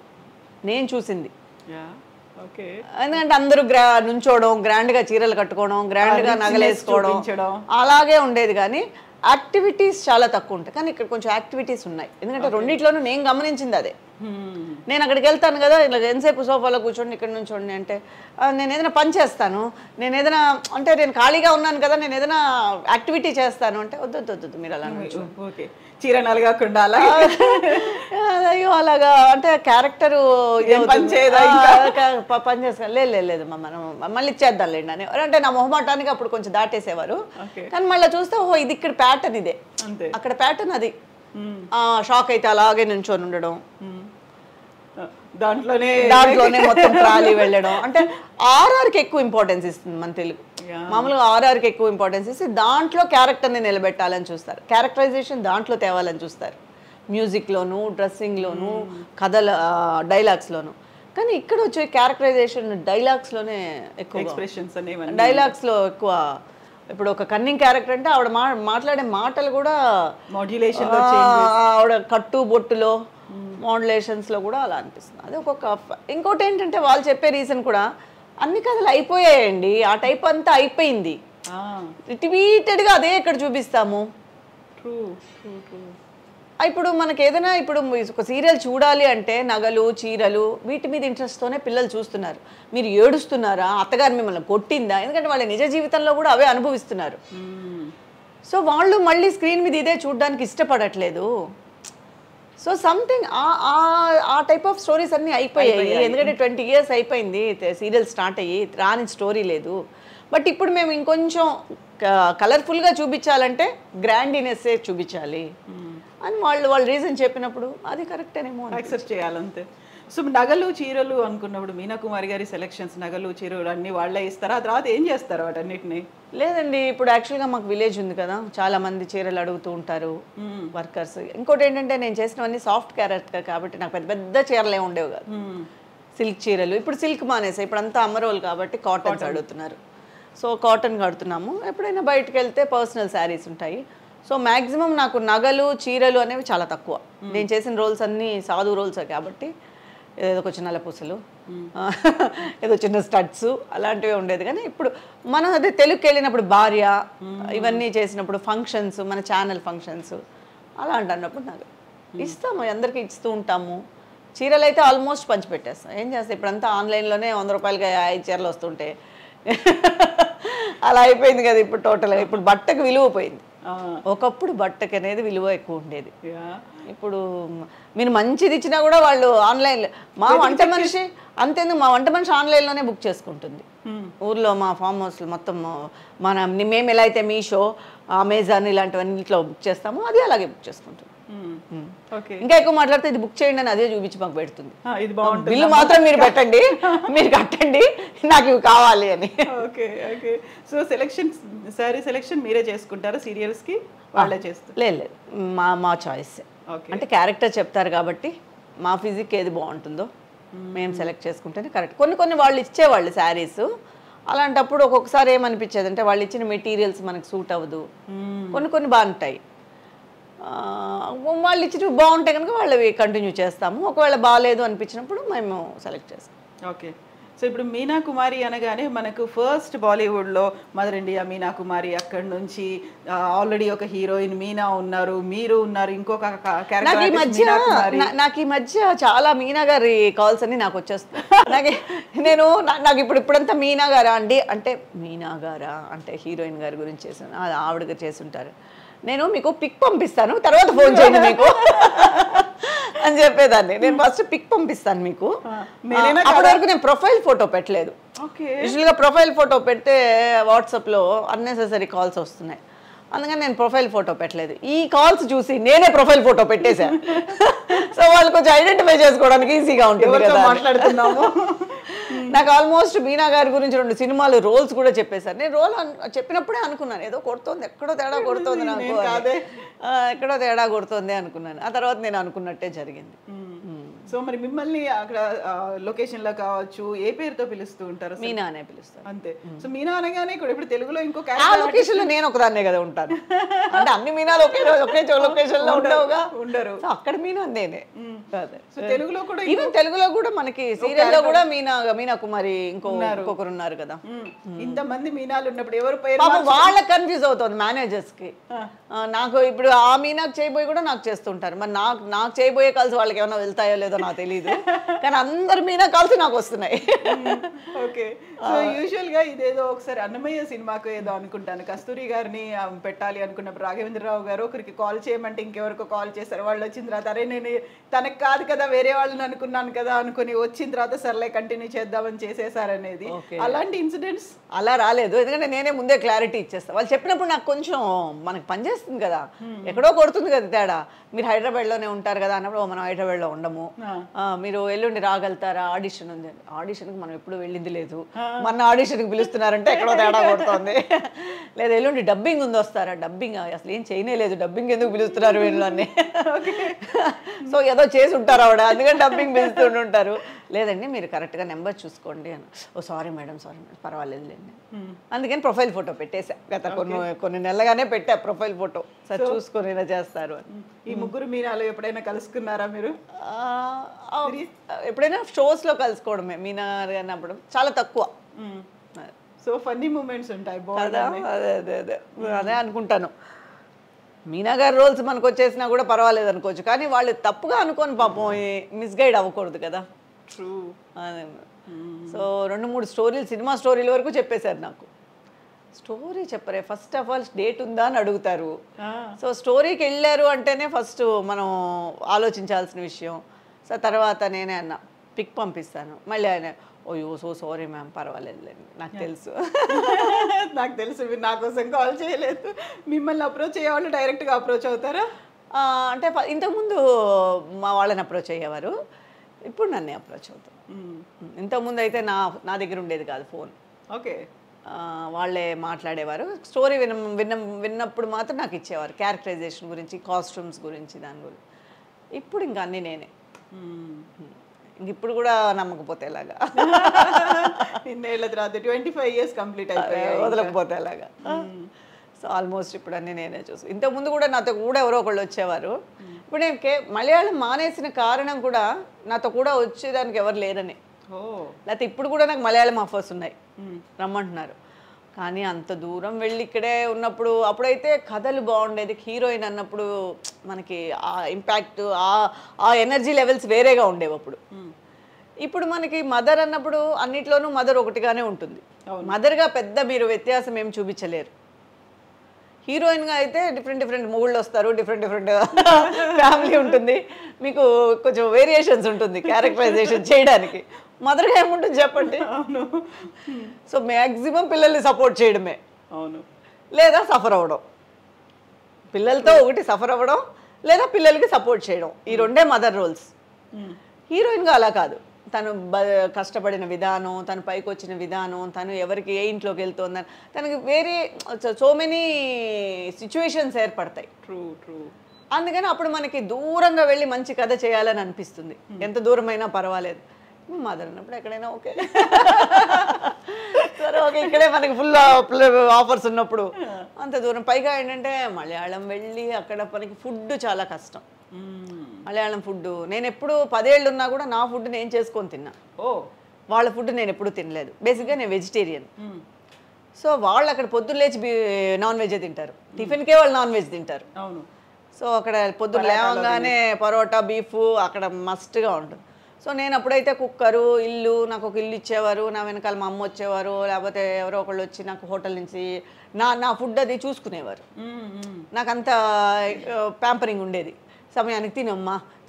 నేను చూసింది. ఎందుకంటే అందరూ నుంచోవడం, గ్రాండ్గా చీరలు కట్టుకోవడం, గ్రాండ్గా నగలేసుకోవడం అలాగే ఉండేది. కానీ యాక్టివిటీస్ చాలా తక్కువ ఉంటాయి. కానీ ఇక్కడ కొంచెం యాక్టివిటీస్ ఉన్నాయి. ఎందుకంటే రెండిట్లోనూ నేను గమనించింది అదే. నేను అక్కడికి వెళ్తాను కదా, ఇలా ఎంతసేపు సోఫాలో కూర్చోండి, ఇక్కడ నుంచి చూడండి అంటే నేను ఏదైనా పని చేస్తాను, నేను ఏదైనా అంటే నేను ఖాళీగా ఉన్నాను కదా, నేను ఏదైనా యాక్టివిటీ చేస్తాను అంటే వద్దు మీరు అలా చీర నలగకుండా అలా అయ్యో అలాగా అంటే క్యారెక్టరు పని చేస్తాను. లేదు మనం మళ్ళీ ఇచ్చేద్దాంలేండి అని అంటే నా మొహమాటానికి అప్పుడు కొంచెం దాటేసేవారు. కానీ మళ్ళీ చూస్తే ఓహో ఇది ఇక్కడ ప్యాటర్న్ ఇదే, అక్కడ ప్యాటర్న్ అది. షాక్ అయితే అలాగే నుంచొని ఉండడం, దాంట్లోనే మొత్తం ట్రాలీ వెళ్ళడం. అంటే ఆర్ఆర్కి ఎక్కువ ఇంపార్టెన్స్ ఇస్తుంది మన తెలుగు. మామూలుగా ఆర్ఆర్కి ఎక్కువ ఇంపార్టెన్స్ ఇస్తే దాంట్లో క్యారెక్టర్ని నిలబెట్టాలని చూస్తారు, క్యారెక్టరైజేషన్ దాంట్లో తేవాలని చూస్తారు, మ్యూజిక్లోను, డ్రెస్సింగ్లోను, కథల డైలాగ్స్లోను. కానీ ఇక్కడ వచ్చే క్యారెక్టరైజేషన్ డైలాగ్స్లోనే ఎక్కువ, ఎక్స్ప్రెషన్స్ డైలాగ్స్లో ఎక్కువ. ఇప్పుడు ఒక కన్నింగ్ క్యారెక్టర్ అంటే ఆవిడ మాట్లాడే మాటలు కూడా మాడ్యులేషన్, ఆవిడ కట్టు బొట్టులో మోడ్యులేషన్స్లో కూడా అలా అనిపిస్తుంది. అది ఒక్కొక్క. ఇంకోటి ఏంటంటే వాళ్ళు చెప్పే రీజన్ కూడా అన్ని కథలు అయిపోయాయండి, ఆ టైప్ అంతా అయిపోయింది, రిపీటెడ్గా అదే ఇక్కడ చూపిస్తాము. ఇప్పుడు మనకి ఏదైనా ఇప్పుడు ఒక సీరియల్ చూడాలి అంటే నగలు, చీరలు వీటి మీద ఇంట్రెస్ట్తోనే పిల్లలు చూస్తున్నారు. మీరు ఏడుస్తున్నారా, అత్తగారు మిమ్మల్ని కొట్టిందా, ఎందుకంటే వాళ్ళ నిజ జీవితంలో కూడా అవే అనుభవిస్తున్నారు. సో వాళ్ళు మళ్ళీ స్క్రీన్ మీద ఇదే చూడడానికి ఇష్టపడట్లేదు. సో సంథింగ్ ఆ టైప్ ఆఫ్ స్టోరీస్ అన్నీ అయిపోయాయి. ఎందుకంటే 20 years అయిపోయింది సీరియల్ స్టార్ట్ అయ్యి, రాని స్టోరీ లేదు. బట్ ఇప్పుడు మేము ఇంకొంచెం కలర్ఫుల్గా చూపించాలంటే గ్రాండినెస్సే చూపించాలి అని వాళ్ళు రీజన్ చెప్పినప్పుడు అది కరెక్టేనేమో యాక్సెప్ట్ చేయాలంతే. సో నగలు, చీరలు అనుకున్నప్పుడు మీనా కుమారి గారి సెలెక్షన్స్, నగలు, చీరలు అన్నీ వాళ్ళే ఇస్తారా? ఆ తర్వాత ఏం చేస్తారు వాటన్నిటిని? లేదండి, ఇప్పుడు యాక్చువల్గా మాకు విలేజ్ ఉంది కదా, చాలా మంది చీరలు అడుగుతూ ఉంటారు వర్కర్స్. ఇంకోటి ఏంటంటే నేను చేసినవన్నీ సాఫ్ట్ క్యారెక్టర్ కాబట్టి నాకు పెద్ద పెద్ద చీరలు ఏమి ఉండేవి కాదు. సిల్క్ చీరలు, ఇప్పుడు సిల్క్ మానేసాయి, ఇప్పుడు అంతా అమరోల్ కాబట్టి కాటన్స్ అడుగుతున్నారు. సో కాటన్ కడుతున్నాము. ఎప్పుడైనా బయటకు వెళ్తే పర్సనల్ శారీస్ ఉంటాయి. సో మ్యాక్సిమం నాకు నగలు, చీరలు అనేవి చాలా తక్కువ. నేను చేసిన రోల్స్ అన్నీ సాధు రోల్సే కాబట్టి ఏదో కొంచెం నల్లపూసలు, ఏదో చిన్న స్టడ్స్ అలాంటివి ఉండేది. కానీ ఇప్పుడు మనం అదే తెలుగుకి వెళ్ళినప్పుడు భార్య ఇవన్నీ చేసినప్పుడు ఫంక్షన్స్, మన ఛానల్ ఫంక్షన్స్ అలాంటి అన్నప్పుడు నాకు ఇస్తాము, అందరికీ ఇస్తూ ఉంటాము. చీరలు అయితే ఆల్మోస్ట్ పంచిపెట్టేస్తాం. ఏం చేస్తాం, ఇప్పుడంతా ఆన్లైన్లోనే 100 రూపాయలకి 5 చీరలు వస్తుంటే అలా అయిపోయింది కదా ఇప్పుడు టోటల్గా. ఇప్పుడు బట్టకు విలువ పోయింది. ఒకప్పుడు బట్టకి అనేది విలువ ఎక్కువ ఉండేది. ఇప్పుడు మీరు మంచిది ఇచ్చినా కూడా వాళ్ళు ఆన్లైన్లో, మా వంట మనిషి అంతేందుకు, మా వంట మనిషి ఆన్లైన్లోనే బుక్ చేసుకుంటుంది. ఊర్లో మా ఫామ్ హౌస్లో మొత్తం మేము ఎలా అయితే మీషో, అమెజాన్ ఇలాంటివన్నిట్లో బుక్ చేస్తామో అది అలాగే బుక్ చేసుకుంటుంది. ఇంకా ఎక్కువ మాట్లాడితే ఇది బుక్ చేయండి అని అదే చూపించి మాకు పెడుతుంది. బిల్లు మాత్రం మీరు పెట్టండి, మీరు కట్టండి, నాకు ఇవి కావాలి అని. Okay okay. So sari selection మీరే చేసుకుంటారా సీరియల్స్కి? వాళ్ళే చేస్తారు? లేదు, మా చాయిస్. అంటే క్యారెక్టర్ చెప్తారు కాబట్టి మా ఫిజిక్ ఏది బాగుంటుందో మేము సెలెక్ట్ చేసుకుంటేనే కరెక్ట్. కొన్ని వాళ్ళు ఇచ్చేవాళ్ళు శారీస్, అలాంటప్పుడు ఒక్కొక్కసారి ఏమనిపించేది అంటే వాళ్ళు ఇచ్చిన మెటీరియల్స్ మనకు సూట్ అవ్వదు. కొన్ని బాగుంటాయి, వాళ్ళు ఇచ్చినవి బాగుంటాయి కనుక వాళ్ళవి కంటిన్యూ చేస్తాము. ఒకవేళ బాగాలేదు అనిపించినప్పుడు మేము సెలెక్ట్ చేస్తాం. ఓకే. సో ఇప్పుడు మీనా కుమారి అనగానే మనకు ఫస్ట్ బాలీవుడ్లో మదర్ ఇండియా మీనా కుమారి, అక్కడి నుంచి ఆల్రెడీ ఒక హీరోయిన్ మీనా ఉన్నారు, మీరు ఉన్నారు, ఇంకొక నాకు ఈ మధ్య చాలా మీనా గారి కాల్స్ అన్ని నాకు వచ్చేస్తాయి. నాకు ఇప్పుడంతా మీనా గారా అండి అంటే, మీనా గారా అంటే హీరోయిన్ గారి గురించి చేశాను, ఆవిడగా చేసుంటారు, నేను మీకు పిక్ పంపిస్తాను తర్వాత ఫోన్ చేయండి మీకు అని చెప్పేదాన్ని. నేను ఫస్ట్ పిక్ పంపిస్తాను మీకు, అప్పటి వరకు నేను ప్రొఫైల్ ఫోటో పెట్టలేదు. యూజువల్గా ప్రొఫైల్ ఫోటో పెడితే వాట్సాప్లో అన్నెసెసరీ కాల్స్ వస్తున్నాయి, అందుకని నేను ప్రొఫైల్ ఫోటో పెట్టలేదు. ఈ కాల్స్ చూసి నేనే ప్రొఫైల్ ఫోటో పెట్టేశాను. సో వాళ్ళు కొంచెం ఐడెంటిఫై చేసుకోవడానికి ఈజీగా ఉంటుంది కదా మాట్లాడుతున్నాము. నాకు ఆల్మోస్ట్ మీనా గారి గురించి 2 సినిమాలు రోల్స్ కూడా చెప్పేశారు. నేను రోల్ చెప్పినప్పుడే అనుకున్నాను ఏదో కొడుతోంది, ఎక్కడో తేడా కొడుతోంది, నాకు ఎక్కడో తేడా కొడుతోంది అనుకున్నాను. ఆ తర్వాత నేను అనుకున్నట్టే జరిగింది. సో మరి మిమ్మల్ని అక్కడ లొకేషన్ లో కావచ్చు ఏ పేరుతో పిలుస్తూ ఉంటారు? మీనా అనే పిలుస్తారు అంతే. సో మీనా అనగానే ఇప్పుడు తెలుగులో ఇంకో లొకేషన్ లో నేను ఒకదాన్నే కదా ఉంటాను, అంటే అన్ని మీనాలు ఒకే లొకేషన్ లో ఉండరు, అక్కడ మీనా నేనే. సో తెలుగులో కూడా ఈవెన్ తెలుగులో కూడా మనకి సీరియల్ లో కూడా మీనా కుమారి ఇంకొకరు ఉన్నారు కదా. ఇంతమంది మీనాలు ఉన్నప్పుడు ఎవరు పేరు వాళ్ళకి కన్ఫ్యూజ్ అవుతుంది మేనేజర్స్ కి. నాకు ఇప్పుడు ఆ మీనాకు చేయబోయి కూడా నాకు చేస్తుంటారు, మరి నాకు చేయబోయే కలిసి వాళ్ళకి ఏమైనా వెళ్తాయో లేదో నాకు తెలియదు, కానీ అందరు మీనా కలిసి నాకు వస్తున్నాయి. ఓకే. సో యూజువల్ గా ఇదేదో ఒకసారి అన్నమయ్య సినిమాకు ఏదో అనుకుంటాను, కస్తూరి గారిని పెట్టాలి అనుకున్నప్పుడు రాఘవేంద్రరావు గారు ఒకరికి కాల్ చేయమంటే ఇంకెవరికో కాల్ చేశారు, వాళ్ళు వచ్చిన తర్వాత అరే నేను తనకు కాదు కదా వేరే వాళ్ళని అనుకున్నాను కదా అనుకుని వచ్చిన తర్వాత సర్లే కంటిన్యూ చేద్దామని చేసేసారనేది, అలాంటి ఇన్సిడెంట్స్ అలా రాలేదు. ఎందుకంటే నేనే ముందే క్లారిటీ ఇచ్చేస్తాను. వాళ్ళు చెప్పినప్పుడు నాకు కొంచెం మనకు పనిచేస్తుంది కదా, ఎక్కడో కొడుతుంది కదా తేడా. మీరు హైదరాబాద్లోనే ఉంటారు కదా అన్నప్పుడు మనం హైదరాబాద్లో ఉండము, మీరు ఎల్లుండి రాగలుగుతారా, ఆడిషన్ ఉంది. ఆడిషన్కి మనం ఎప్పుడు వెళ్ళింది లేదు, మన ఆడిషన్కి పిలుస్తున్నారంటే ఎక్కడో తేడా కొడుతుంది. లేదా ఎల్లుండి డబ్బింగ్ ఉంది వస్తారా, డబ్బింగ్ అసలు ఏం చేయలేదు, డబ్బింగ్ ఎందుకు పిలుస్తున్నారు వీళ్ళని, సో ఏదో చేసి ఉంటారు ఆవిడ అందుకని డబ్బింగ్ పిలుస్తుంటారు. లేదండి మీరు కరెక్ట్గా నెంబర్ చూసుకోండి అని, ఓ సారీ మేడం పర్వాలేదులేండి. అందుకని ప్రొఫైల్ ఫోటో పెట్టేసా, గత కొన్ని నెలలుగానే పెట్టా ప్రొఫైల్ ఫోటో, సార్ చూసుకొని ఇలా చేస్తారు అని. ఈ ముగ్గురు మీనాలు ఎప్పుడైనా కలుసుకున్నారా మీరు? ఎప్పుడైనా షోస్ లో కలుసుకోవడమే, మీనా అన్నప్పుడు చాలా తక్కువ. సో ఫన్నీ మూమెంట్స్ ఉంటాయి. అదే అనుకుంటాను. మీనా గారి రోల్స్ మనకు వచ్చేసినా కూడా పర్వాలేదు అనుకోవచ్చు, కానీ వాళ్ళు తప్పుగా అనుకోని పాపం మిస్గైడ్ అవ్వకూడదు కదా. ట్రూ. సో 2-3 స్టోరీలు, సినిమా స్టోరీల వరకు చెప్పేశారు నాకు. స్టోరీ చెప్పరే, ఫస్ట్ ఆఫ్ ఆల్ డేట్ ఉందా అని అడుగుతారు. సో స్టోరీకి వెళ్ళారు అంటేనే ఫస్ట్ మనం ఆలోచించాల్సిన విషయం. సో తర్వాత నేనే అన్న పిక్ పంపిస్తాను, మళ్ళీ ఆయన ఓయో సో సారీ మ్యామ్ పర్వాలేదులేండి నాకు తెలుసు నాకు తెలుసు మీరు నా కోసం కాల్ చేయలేదు, మిమ్మల్ని అప్రోచ్ అయ్యేవాళ్ళు డైరెక్ట్గా అప్రోచ్ అవుతారా? అంటే ఇంతకుముందు మా వాళ్ళని అప్రోచ్ అయ్యేవారు, ఇప్పుడు నన్నే అప్రోచ్ అవుతాం. ఇంతకుముందు అయితే నా దగ్గర ఉండేది కాదు ఫోన్. ఓకే. వాళ్ళే మాట్లాడేవారు, స్టోరీ విన్నప్పుడు మాత్రం నాకు ఇచ్చేవారు, క్యారెక్టరైజేషన్ గురించి, కాస్ట్యూమ్స్ గురించి, దాని గురించి. ఇప్పుడు ఇంకా అన్నీ నేనే. ఇప్పుడు కూడా నమ్మకపోతే ఎలాగా, ఇన్నేళ్ళ తర్వాత 25 years కంప్లీట్ అయిపోయాయి, వదలకపోతే ఎలాగా. సో ఆల్మోస్ట్ ఇప్పుడు అన్నీ నేనే చూసు. ఇంతకుముందు కూడా నాతో కూడా ఎవరో ఒకళ్ళు వచ్చేవారు. ఇప్పుడు నేను మలయాళం మానేసిన కారణం కూడా నాతో కూడా వచ్చేదానికి ఎవరు లేరని. లేకపోతే ఇప్పుడు కూడా నాకు మలయాళం ఆఫర్స్ ఉన్నాయి, రమ్మంటున్నారు. కానీ అంత దూరం వెళ్ళి ఇక్కడే ఉన్నప్పుడు, అప్పుడైతే కథలు బాగుండేది, హీరోయిన్ అన్నప్పుడు మనకి ఆ ఇంపాక్ట్, ఆ ఎనర్జీ లెవెల్స్ వేరేగా ఉండేవి అప్పుడు. ఇప్పుడు మనకి మదర్ అన్నప్పుడు అన్నిట్లోనూ మదర్ ఒకటిగానే ఉంటుంది, మదర్గా పెద్ద మీరు వ్యత్యాసం ఏం చూపించలేరు. హీరోయిన్గా అయితే డిఫరెంట్ మొగుళ్ళు వస్తారు, డిఫరెంట్ ఫ్యామిలీ ఉంటుంది, మీకు కొంచెం వేరియేషన్స్ ఉంటుంది క్యారెక్టరైజేషన్ చేయడానికి. మదర్గా ఏముంటుంది చెప్పండి. అవును. సో మ్యాక్సిమం పిల్లల్ని సపోర్ట్ చేయడమే, అవును, లేదా సఫర్ అవ్వడం. పిల్లలతో ఒకటి సఫర్ అవ్వడం, లేదా పిల్లలకి సపోర్ట్ చేయడం, ఈ రెండే మదర్ రోల్స్. హీరోయిన్గా అలా కాదు, తను కష్టపడిన విధానం, తను పైకి వచ్చిన విధానం, తను ఎవరికి ఏ ఇంట్లోకి వెళ్తుందని తనకి వేరే సో మెనీ సిచ్యువేషన్స్ ఏర్పడతాయి. True true. అందుకని అప్పుడు మనకి దూరంగా వెళ్ళి మంచి కథ చేయాలని అనిపిస్తుంది, ఎంత దూరమైనా పర్వాలేదు. మదర్ అన్నప్పుడు ఎక్కడైనా ఓకే, సరే ఓకే, ఇక్కడే మనకి ఫుల్ ఆఫర్స్ ఉన్నప్పుడు అంత దూరం. పైగా ఏంటంటే మలయాళం వెళ్ళి అక్కడ మనకి ఫుడ్ చాలా కష్టం. మలయాళం ఫుడ్ నేను ఎప్పుడు 10 ఏళ్ళు ఉన్నా కూడా నా ఫుడ్ నేను చేసుకొని తిన్నా. వాళ్ళ ఫుడ్ నేను ఎప్పుడూ తినలేదు. బేసిక్గా నేను వెజిటేరియన్. సో వాళ్ళు అక్కడ పొద్దున్న లేచి నాన్ వెజ్ తింటారు, టిఫిన్కే వాళ్ళు నాన్ వెజ్ తింటారు. అవును. సో అక్కడ పొద్దున్న లేవగానే పరోటా బీఫ్ అక్కడ మస్ట్గా ఉంటుంది. సో నేను అప్పుడైతే కుక్కరు ఇల్లు, నాకు ఒక ఇల్లు ఇచ్చేవారు, నా వెనకాల మా అమ్మ వచ్చేవారు, లేకపోతే ఎవరో ఒకళ్ళు వచ్చి నాకు హోటల్ నుంచి నా ఫుడ్ అది చూసుకునేవారు. నాకు అంత ప్యాంపరింగ్ ఉండేది. సమయానికి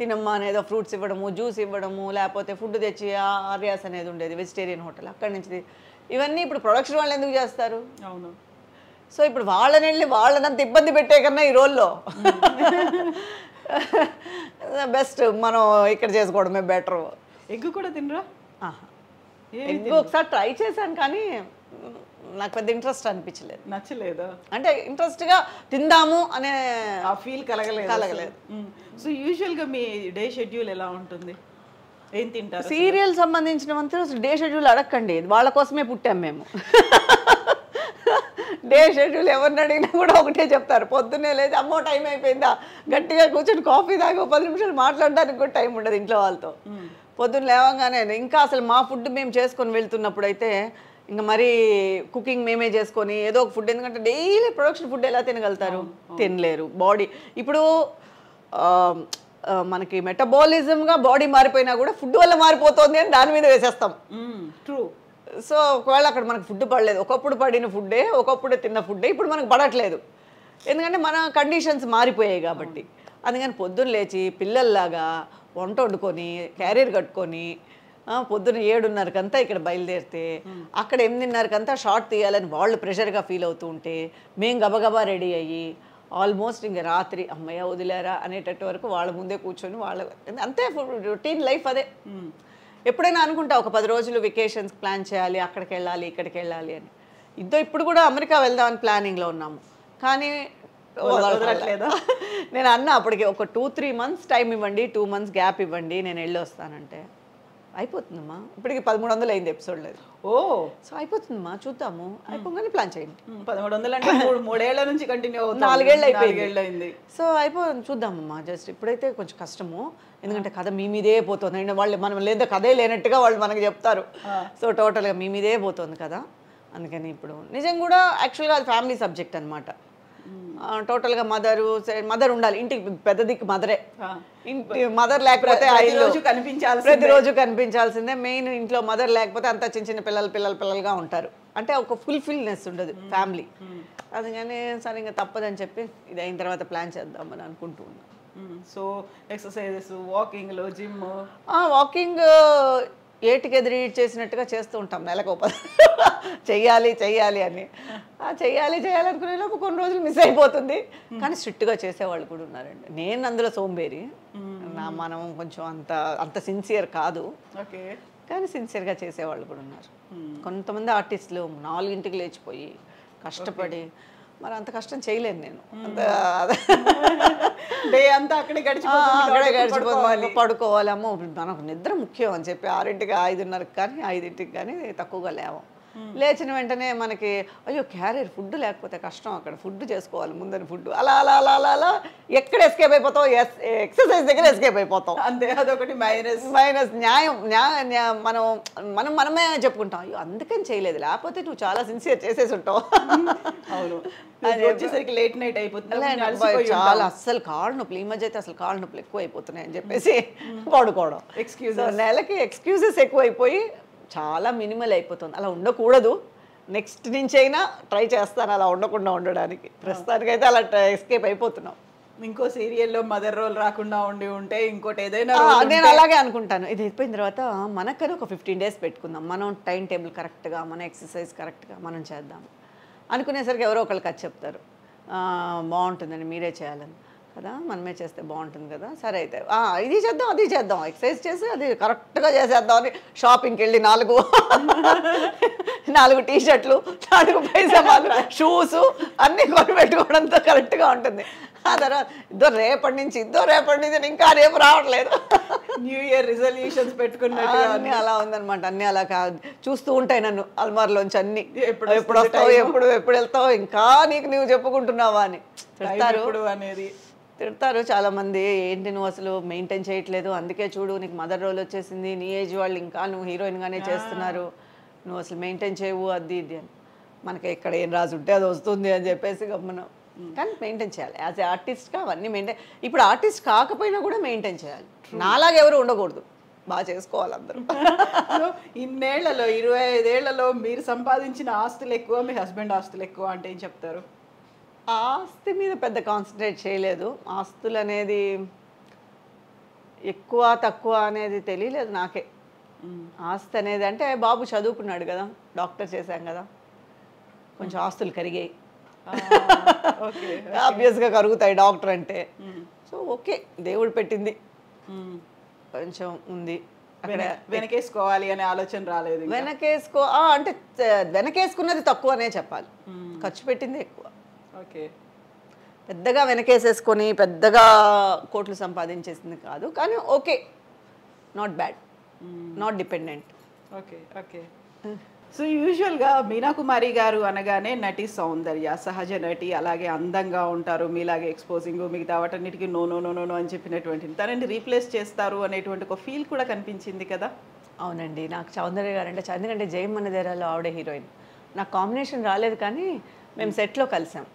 తినమ్మా అనేదో ఫ్రూట్స్ ఇవ్వడము, జ్యూస్ ఇవ్వడము, లేకపోతే ఫుడ్ తెచ్చి ఆర్యాస్ అనేది ఉండేది వెజిటేరియన్ హోటల్. అక్కడి నుంచి ఇవన్నీ ఇప్పుడు ప్రొడక్షన్ వాళ్ళు ఎందుకు చేస్తారు? అవును. సో ఇప్పుడు వాళ్ళని వెళ్ళి వాళ్ళనంత ఇబ్బంది పెట్టే కన్నా ఈ రోల్లో బెస్ట్ మనం ఇక్కడ చేసుకోవడమే బెటర్. ఎగ్ కూడా తినరా? ఎగ్ ఒకసారి ట్రై చేశాను కానీ నాకు పెద్ద ఇంట్రెస్ట్ అనిపించలేదు. నచ్చలేదా? అంటే ఇంట్రెస్ట్గా తిందాము అనే ఆ ఫీల్ కలగలేదు. సో యూజువల్గా మీ డే షెడ్యూల్ ఎలా ఉంటుంది? ఏం తింటారు? సీరియల్ సంబంధించినవంతా డే షెడ్యూల్ అడగండి, వాళ్ళ కోసమే పుట్టాం మేము. డే షెడ్యూల్ ఎవరిని అడిగినా కూడా ఒకటే చెప్తారు, పొద్దున్నే లేదు అమ్మో టైం అయిపోయిందా, గట్టిగా కూర్చొని కాఫీ తాగి 10 నిమిషాలు మాట్లాడడానికి కూడా టైం ఉండదు ఇంట్లో వాళ్ళతో. పొద్దున్న లేవగానే ఇంకా అసలు మా ఫుడ్ మేము చేసుకొని వెళ్తున్నప్పుడు అయితే ఇంకా మరీ కుకింగ్ మేమే చేసుకొని ఏదో ఒక ఫుడ్, ఎందుకంటే డైలీ ప్రొడక్షన్ ఫుడ్ ఎలా తినగలుగుతారు? తినలేరు. బాడీ ఇప్పుడు మనకి మెటబాలిజంగా బాడీ మారిపోయినా కూడా ఫుడ్ వల్ల మారిపోతుంది అని దాని మీద వేసేస్తాం. ట్రూ. సో ఒకవేళ అక్కడ మనకు ఫుడ్ పడలేదు, ఒకప్పుడు పడిన ఫుడ్డే, ఒకప్పుడే తిన్న ఫుడ్డే ఇప్పుడు మనకు పడట్లేదు, ఎందుకంటే మన కండిషన్స్ మారిపోయాయి కాబట్టి. అందుకని పొద్దున్న లేచి పిల్లల్లాగా వంట వండుకొని క్యారియర్ కట్టుకొని పొద్దున్న 7:30కంతా ఇక్కడ బయలుదేరితే అక్కడ 8:30కంతా షార్ట్ తీయాలని వాళ్ళు ప్రెషర్గా ఫీల్ అవుతూ ఉంటే మేము గబగబా రెడీ అయ్యి ఆల్మోస్ట్ ఇంకా రాత్రి అమ్మయ్య వదిలేరా అనేటట్టు వరకు వాళ్ళ ముందే కూర్చొని వాళ్ళ అంతే రొటీన్ లైఫ్ అదే. ఎప్పుడైనా అనుకుంటా ఒక 10 రోజులు వెకేషన్స్ ప్లాన్ చేయాలి, అక్కడికి వెళ్ళాలి ఇక్కడికి వెళ్ళాలి అని. ఇప్పుడు కూడా అమెరికా వెళ్దామని ప్లానింగ్లో ఉన్నాము, కానీ వదలట్లేదా? నేను అన్నా అప్పటికి ఒక 2-3 months టైం ఇవ్వండి, 2 months గ్యాప్ ఇవ్వండి, నేను వెళ్ళి వస్తానంటే అయిపోతుందమ్మా. ఇప్పటికి 1300 అయింది ఎపిసోడ్ లేదు. ఓ సో అయిపోతుందమ్మా, చూద్దాము, అయిపోగానే ప్లాన్ చేయండి. 1300 అంటే 3 ఏళ్ల నుంచి కంటిన్యూ అవుతుంది, 4 ఏళ్ళు అయిపోయింది. సో చూద్దామమ్మా, జస్ట్ ఇప్పుడైతే కొంచెం కష్టము, ఎందుకంటే కథ మీ మీదే పోతుంది. వాళ్ళు మనం లేదా కథే లేనట్టుగా వాళ్ళు మనకు చెప్తారు. సో టోటల్గా మీ మీదే పోతుంది కదా, అందుకని ఇప్పుడు నిజం కూడా యాక్చువల్గా అది ఫ్యామిలీ సబ్జెక్ట్ అనమాట. టోటల్గా మదర్ ఉండాలి, ఇంటికి పెద్ద దిక్కు మదరే. ఇంటి మదర్ లేకపోతే ప్రతిరోజు కనిపించాల్సిందే. మెయిన్ ఇంట్లో మదర్ లేకపోతే అంతా చిన్న చిన్న పిల్లలుగా ఉంటారు, అంటే ఒక ఫుల్ఫిల్నెస్ ఉండదు ఫ్యామిలీ. అందుకని సరే ఇంకా తప్పదని చెప్పి ఇది అయిన తర్వాత ప్లాన్ చేద్దామని అనుకుంటూ ఉన్నాం. సో ఎక్సర్సైజెస్, వాకింగ్లో, జిమ్. వాకింగ్ ఏటికి ఎదురు చేసినట్టుగా చేస్తూ ఉంటాం, నెలకు చెయ్యాలి అని. చెయ్యాలి అనుకునే లోపు కొన్ని రోజులు మిస్ అయిపోతుంది, కానీ స్ట్రిక్ట్గా చేసేవాళ్ళు కూడా ఉన్నారండి. నేను అందులో సోంబేరి, మనం కొంచెం అంత సిన్సియర్ కాదు, కానీ సిన్సియర్గా చేసేవాళ్ళు కూడా ఉన్నారు. కొంతమంది ఆర్టిస్టులు 4 లేచిపోయి కష్టపడి, మరి అంత కష్టం చేయలేను నేను. డే అంతా అక్కడే గడిచిపోవాలి, పడుకోవాలి. అమ్మో మనకు నిద్ర ముఖ్యం అని చెప్పి 6ంటికి 5:30కి కానీ 5ంటికి కానీ తక్కువగా లేవం. లేచిన వెంటనే మనకి అయ్యో క్యారియర్ ఫుడ్ లేకపోతే కష్టం, అక్కడ ఫుడ్ చేసుకోవాలి ముందని ఫుడ్, అలా అలా అలా అలా అలా ఎక్కడ ఎస్కేప్ అయిపోతాం, ఎక్సర్సైజ్ దగ్గర ఎస్కేప్ అయిపోతాం. అంతే, అదొకటి మైనస్. మనమే చెప్పుకుంటాం అయ్యో అందుకని చేయలేదు, లేకపోతే నువ్వు చాలా సిన్సియర్ చేసేసి ఉంటావు. అవును, వచ్చేసరికి లేట్ నైట్ అయిపోతుంది, చాలా అస్సలు కాళ్ళు నొప్పులు. ఈ మధ్య అయితే అసలు కాళ్ళు నొప్పులు ఎక్కువ అయిపోతున్నాయి అని చెప్పేసి పడుకోవడం. నెలకి ఎక్స్క్యూజెస్ ఎక్కువైపోయి చాలా మినిమల్ అయిపోతుంది. అలా ఉండకూడదు, నెక్స్ట్ నుంచి అయినా ట్రై చేస్తాను అలా ఉండకుండా ఉండడానికి. ప్రస్తుతానికైతే అలా ఎస్కేప్ అయిపోతున్నాం. ఇంకో సీరియల్లో మదర్ రోల్ రాకుండా ఉంటే ఇంకోటి ఏదైనా నేను అలాగే అనుకుంటాను. ఇది అయిపోయిన తర్వాత మనకని ఒక 15 days పెట్టుకుందాం, మనం టైం టేబుల్ కరెక్ట్గా, మన ఎక్సర్సైజ్ కరెక్ట్గా మనం చేద్దాం అనుకునేసరికి ఎవరో ఒకళ్ళు కథ చెప్తారు, బాగుంటుందని మీరే చేయాలని కదా, మనమే చేస్తే బాగుంటుంది కదా, సరే అయితే ఇది చేద్దాం అది చేద్దాం, ఎక్సర్సైజ్ చేసి అది కరెక్ట్గా చేసేద్దాం అని షాపింగ్కి వెళ్ళి 4 టీ-షర్ట్లు, 4 పైజామాలు, షూస్ అన్నీ కొని పెట్టుకోవడంతో కరెక్ట్గా ఉంటుంది. ఆ తర్వాత రేపటి నుంచి ఇంకా రేపు రావట్లేదు. న్యూ ఇయర్ రిజల్యూషన్స్ పెట్టుకున్నట్టు అన్నీ అలా ఉందనమాట. అన్నీ అలా చూస్తూ ఉంటాయి నన్ను అల్మార్లోంచి అన్నీ, ఎప్పుడు వస్తావు ఎప్పుడు వెళ్తావు, ఇంకా నీకు నువ్వు చెప్పుకుంటున్నావా అని చెప్తారు అనేది. తిడతారు చాలామంది, ఏంటి నువ్వు అసలు మెయింటైన్ చేయట్లేదు, అందుకే చూడు నీకు మదర్ రోల్ వచ్చేసింది, నీ ఏజ్ వాళ్ళు ఇంకా నువ్వు హీరోయిన్గానే చేస్తున్నారు, నువ్వు అసలు మెయింటైన్ చేయవు అది ఇది అని. మనకి ఎక్కడ ఏం రాసి ఉంటే అది వస్తుంది అని చెప్పేసి మనం కానీ మెయింటైన్ చేయాలి. యాజ్ ఏ ఆర్టిస్ట్గా అవన్నీ మెయింటైన్. ఇప్పుడు ఆర్టిస్ట్ కాకపోయినా కూడా మెయింటైన్ చేయాలి. నాలాగా ఎవరు ఉండకూడదు, బాగా చేసుకోవాలి అందరూ. ఇన్నేళ్లలో 25 ఏళ్లలో మీరు సంపాదించిన ఆస్తులు ఎక్కువ, మీ హస్బెండ్ ఆస్తులు ఎక్కువ అంటే ఏం చెప్తారు? ఆస్తి మీద పెద్ద కాన్సన్ట్రేట్ చేయలేదు. ఆస్తులు అనేది ఎక్కువ తక్కువ అనేది తెలియలేదు నాకే. ఆస్తి అనేది అంటే బాబు చదువుకున్నాడు కదా, డాక్టర్ చేశాం కదా, కొంచెం ఆస్తులు కరిగాయి. ఆబ్వియస్గా కరుగుతాయి డాక్టర్ అంటే. సో ఓకే, దేవుడు పెట్టింది కొంచెం ఉంది అక్కడ. వెనకేసుకోవాలి అనే ఆలోచన రాలేదు? అంటే వెనకేసుకున్నది తక్కువనే చెప్పాలి, ఖర్చు పెట్టింది ఎక్కువ. ఓకే, పెద్దగా వెనకేసేసుకొని పెద్దగా కోట్లు సంపాదించేసింది కాదు, కానీ okay, not bad, not dependent. Okay okay. So యూజువల్గా మీనా కుమారి గారు అనగానే నటి సౌందర్య, సహజ నటి, అలాగే అందంగా ఉంటారు, మీలాగే ఎక్స్పోజింగ్, మిగతా వాటన్నిటికీ నో నో నో నో అని చెప్పినటువంటి తనని రీప్లేస్ చేస్తారు అనేటువంటి ఒక ఫీల్ కూడా కనిపించింది కదా? అవునండి, నాకు సౌందర్య గారు అంటే ఎందుకంటే జయమన్నదేరాలో ఆవిడే హీరోయిన్. నాకు కాంబినేషన్ రాలేదు కానీ మేము సెట్లో కలిసాం,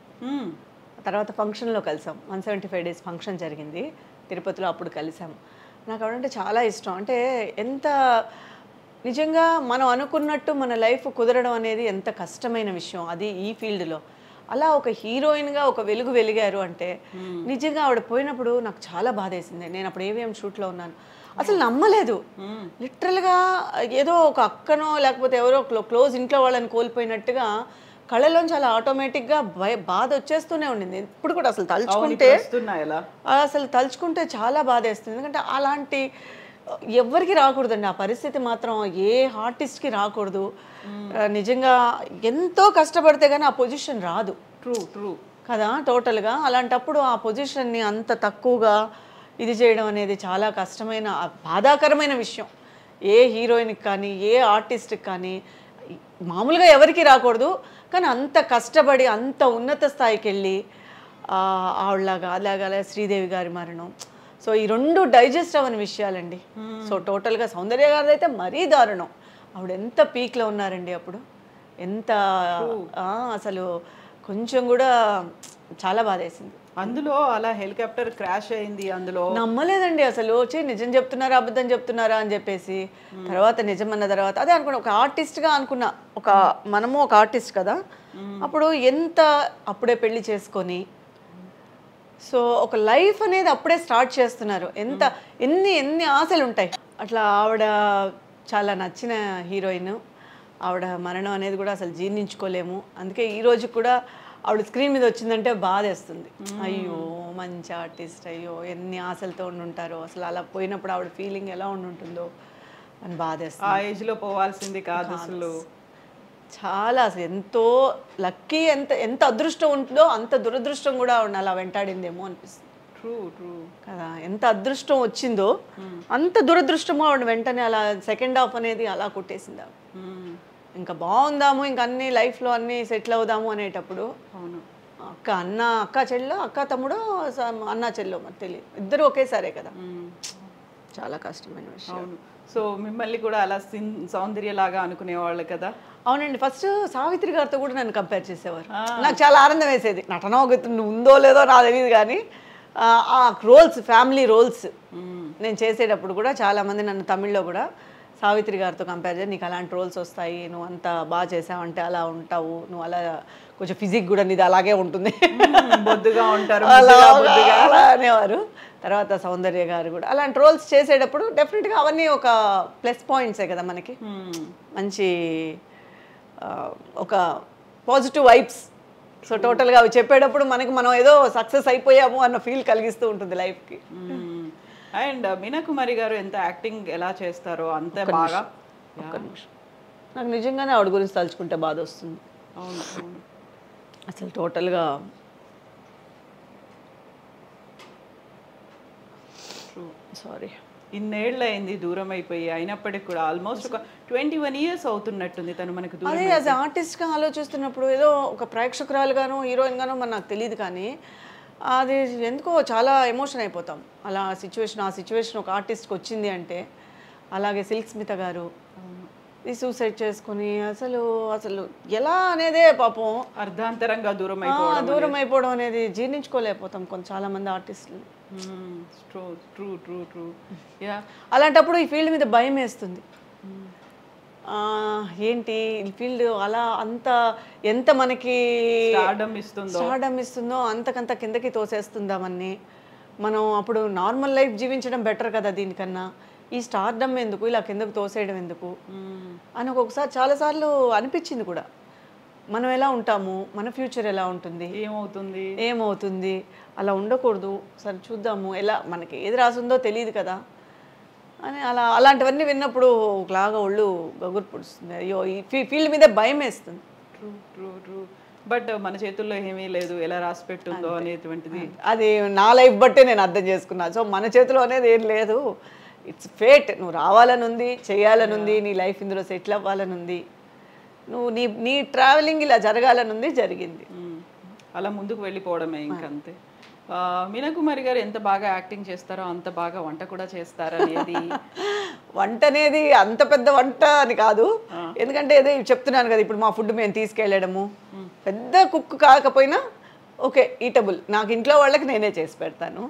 తర్వాత ఫంక్షన్లో కలిసాం. 175 days ఫంక్షన్ జరిగింది తిరుపతిలో, అప్పుడు కలిసాం. నాకు ఆవిడంటే చాలా ఇష్టం. అంటే ఎంత నిజంగా మనం అనుకున్నట్టు మన లైఫ్ కుదరడం అనేది ఎంత కష్టమైన విషయం అది ఈ ఫీల్డ్లో. అలా ఒక హీరోయిన్గా ఒక వెలుగు వెలిగారు అంటే నిజంగా ఆవిడ పోయినప్పుడు నాకు చాలా బాధ వేసింది. నేను అప్పుడు ఏవిఎం షూట్లో ఉన్నాను, అసలు నమ్మలేదు. లిటరల్గా ఏదో ఒక అక్కనో లేకపోతే ఎవరో క్లోజ్ ఇంట్లో వాళ్ళని కోల్పోయినట్టుగా కళ్ళలోంచి అలా ఆటోమేటిక్గా బాధ వచ్చేస్తూనే ఉండింది. ఇప్పుడు కూడా అసలు తలుచుకుంటే చాలా బాధ వేస్తుంది. ఎందుకంటే అలాంటి ఎవరికి రాకూడదండి ఆ పరిస్థితి, మాత్రం ఏ ఆర్టిస్ట్కి రాకూడదు. నిజంగా ఎంతో కష్టపడితే కానీ ఆ పొజిషన్ రాదు. ట్రూ కదా టోటల్గా. అలాంటప్పుడు ఆ పొజిషన్ని అంత తక్కువగా ఇది చేయడం అనేది చాలా కష్టమైన బాధాకరమైన విషయం. ఏ హీరోయిన్కి కానీ ఏ ఆర్టిస్ట్కి కానీ మామూలుగా ఎవరికి రాకూడదు, కానీ అంత కష్టపడి అంత ఉన్నత స్థాయికి వెళ్ళి ఆవిడలాగా అలాగే శ్రీదేవి గారి మరణం. సో ఈ రెండు డైజెస్ట్ అవ్వని విషయాలండి. సో టోటల్గా సౌందర్య గారిది అయితే మరీ దారుణం. ఆవిడ ఎంత పీక్లో ఉన్నారండి అప్పుడు, ఎంత అసలు కొంచెం కూడా చాలా బాధ వేసింది. అందులో అలా హెలికాప్టర్ క్రాష్ అయింది, అందులో నమ్మలేదండి అసలు. నిజం చెప్తున్నారా అబద్ధం చెప్తున్నారా అని చెప్పేసి తర్వాత నిజం అన్న తర్వాత అదే అనుకున్నా, ఒక ఆర్టిస్ట్గా అనుకున్నా. మనము ఒక ఆర్టిస్ట్ కదా, అప్పుడు ఎంత అప్పుడే పెళ్లి చేసుకొని సో ఒక లైఫ్ అనేది అప్పుడే స్టార్ట్ చేస్తున్నారు. ఎన్ని ఆశలు ఉంటాయి. అట్లా ఆవిడ చాలా నచ్చిన హీరోయిన్, ఆవిడ మరణం అనేది కూడా అసలు జీర్ణించుకోలేము. అందుకే ఈరోజు కూడా ఆవిడ స్క్రీన్ మీద వచ్చిందంటే బాధేస్తుంది. అయ్యో మంచి ఆర్టిస్ట్, అయ్యో ఎన్ని ఆశలతో ఉంటారో, అసలు అలా పోయినప్పుడు ఆవిడ ఫీలింగ్ ఎలా ఉంటుందో అని బాధేస్తుంది. ఆ ఏజ్లో పోవాల్సింది కాదు అసలు. చాలా అసలు ఎంతో లక్కీ, ఎంత అదృష్టం ఉంటుందో అంత దురదృష్టం కూడా అలా వెంటాడిందేమో అనిపిస్తుంది. ట్రూ కదా, ఎంత అదృష్టం వచ్చిందో అంత దురదృష్టమో ఆవిడ వెంటనే అలా సెకండ్ హాఫ్ అనేది అలా కొట్టేసింది. ఇంకా బాగుందాము, ఇంక అన్ని లైఫ్లో అన్నీ సెటిల్ అవుదాము అనేటప్పుడు అక్క చెల్లో అక్క తమ్ముడో అన్నా చెల్లో మరి తెలియదు, ఇద్దరు ఒకేసారే కదా, చాలా కష్టమైన విషయం. సో మిమ్మల్ని కూడా అలా సౌందర్యలాగా అనుకునేవాళ్ళు కదా? అవునండి, ఫస్ట్ సావిత్రి గారితో కూడా నన్ను కంపేర్ చేసేవారు. నాకు చాలా ఆనందం వేసేది. నటన ఉందో లేదో నాకు తెలియదు కానీ ఆ రోల్స్, ఫ్యామిలీ రోల్స్ నేను చేసేటప్పుడు కూడా చాలామంది నన్ను తమిళ్లో కూడా సావిత్రి గారితో కంపేర్ చేసి నీకు అలాంటి రోల్స్ వస్తాయి, నువ్వు అంత బాగా చేసావంటే అలా ఉంటావు, నువ్వు అలా కొంచెం ఫిజిక్ కూడా నీది అలాగే ఉంటుంది, బొద్దుగా ఉంటారు అలా అనేవారు. తర్వాత సౌందర్య గారు కూడా అలాంటి రోల్స్ చేసేటప్పుడు డెఫినెట్గా అవన్నీ ఒక ప్లస్ పాయింట్సే కదా మనకి, మంచి ఒక పాజిటివ్ వైబ్స్. సో టోటల్గా అవి చెప్పేటప్పుడు మనం ఏదో సక్సెస్ అయిపోయాము అన్న ఫీల్ కలిగిస్తూ ఉంటుంది లైఫ్కి. అండ్ మీనా కుమారి గారు ఎంత యాక్టింగ్ ఎలా చేస్తారో అంతే బాగా. ఒక్క నిమిషం, నాకు నిజంగానే ఆవిడ గురించి తలుచుకుంటే బాధ వస్తుంది. అవును అసలు టోటల్గా సారీ, ఇన్నేళ్ళు అయింది దూరం అయిపోయి, అయినప్పటికీ కూడా ఆల్మోస్ట్ ఒక 21 years అవుతున్నట్టుంది తను మనకు దూరం. అదే యాజ్ ఆర్టిస్ట్గా ఆలోచిస్తున్నప్పుడు ఏదో ఒక ప్రేక్షకురాలుగానో హీరోయిన్గానో మరి నాకు తెలియదు కానీ అది ఎందుకో చాలా ఎమోషన్ అయిపోతాం అలా ఆ సిచ్యువేషన్ ఒక ఆర్టిస్ట్కి వచ్చింది అంటే. అలాగే సిల్క్ స్మిత గారు ఈ సూసైడ్ చేసుకుని అసలు ఎలా అనేదే పాపం అర్ధాంతరంగా దూరం అయిపోవడం అనేది జీర్ణించుకోలేకపోతాం చాలా మంది ఆర్టిస్టులు. అలాంటప్పుడు ఈ ఫీల్డ్ మీద భయం వేస్తుంది. ఏంటి ఈ ఫీల్డ్ అలా ఎంత మనకి స్టార్డమ్ ఇస్తుందో అంతకంత కిందకి తోసేస్తుందామని. మనం అప్పుడు నార్మల్ లైఫ్ జీవించడం బెటర్ కదా దీనికన్నా, ఈ స్టార్డమ్ ఎందుకు, ఇలా కిందకు తోసేయడం ఎందుకు అని ఒక్కొక్కసారి చాలాసార్లు అనిపించింది కూడా. మనం ఎలా ఉంటాము, మన ఫ్యూచర్ ఎలా ఉంటుంది, ఏమవుతుంది, అలా ఉండకూడదు, సరే చూద్దాము, ఎలా మనకి ఏది రాసిందో తెలియదు కదా అని అలాంటివన్నీ విన్నప్పుడు ఒకలాగా ఒళ్ళు గగురు పొడుస్తుంది. అయ్యో ఈ ఫీల్డ్ మీద భయం వేస్తుంది. బట్ మన చేతుల్లో ఏమీ లేదు, ఎలా రాసి పెట్టుందో అనేటువంటిది అది నా లైఫ్ బట్టే నేను అర్థం చేసుకున్నాను. సో మన చేతిలో అనేది ఏం లేదు, ఇట్స్ ఫేట్. నువ్వు రావాలని ఉంది, చేయాలని ఉంది, నీ లైఫ్ ఇందులో సెటిల్ అవ్వాలని ఉంది, నువ్వు నీ ట్రావెలింగ్ ఇలా జరగాలని ఉంది, జరిగింది. అలా ముందుకు వెళ్ళిపోవడమే ఇంకంతే. మీనాకుమారి గారు ఎంత బాగా యాక్టింగ్ చేస్తారో అంత బాగా వంట కూడా చేస్తారో అనేది. వంట అనేది అంత పెద్ద వంట అని కాదు, ఎందుకంటే అదే చెప్తున్నాను కదా, ఇప్పుడు మా ఫుడ్ మేము తీసుకెళ్ళడము పెద్ద కుక్ కాకపోయినా ఓకే ఈటబుల్. నాకు ఇంట్లో వాళ్ళకి నేనే చేసి పెడతాను.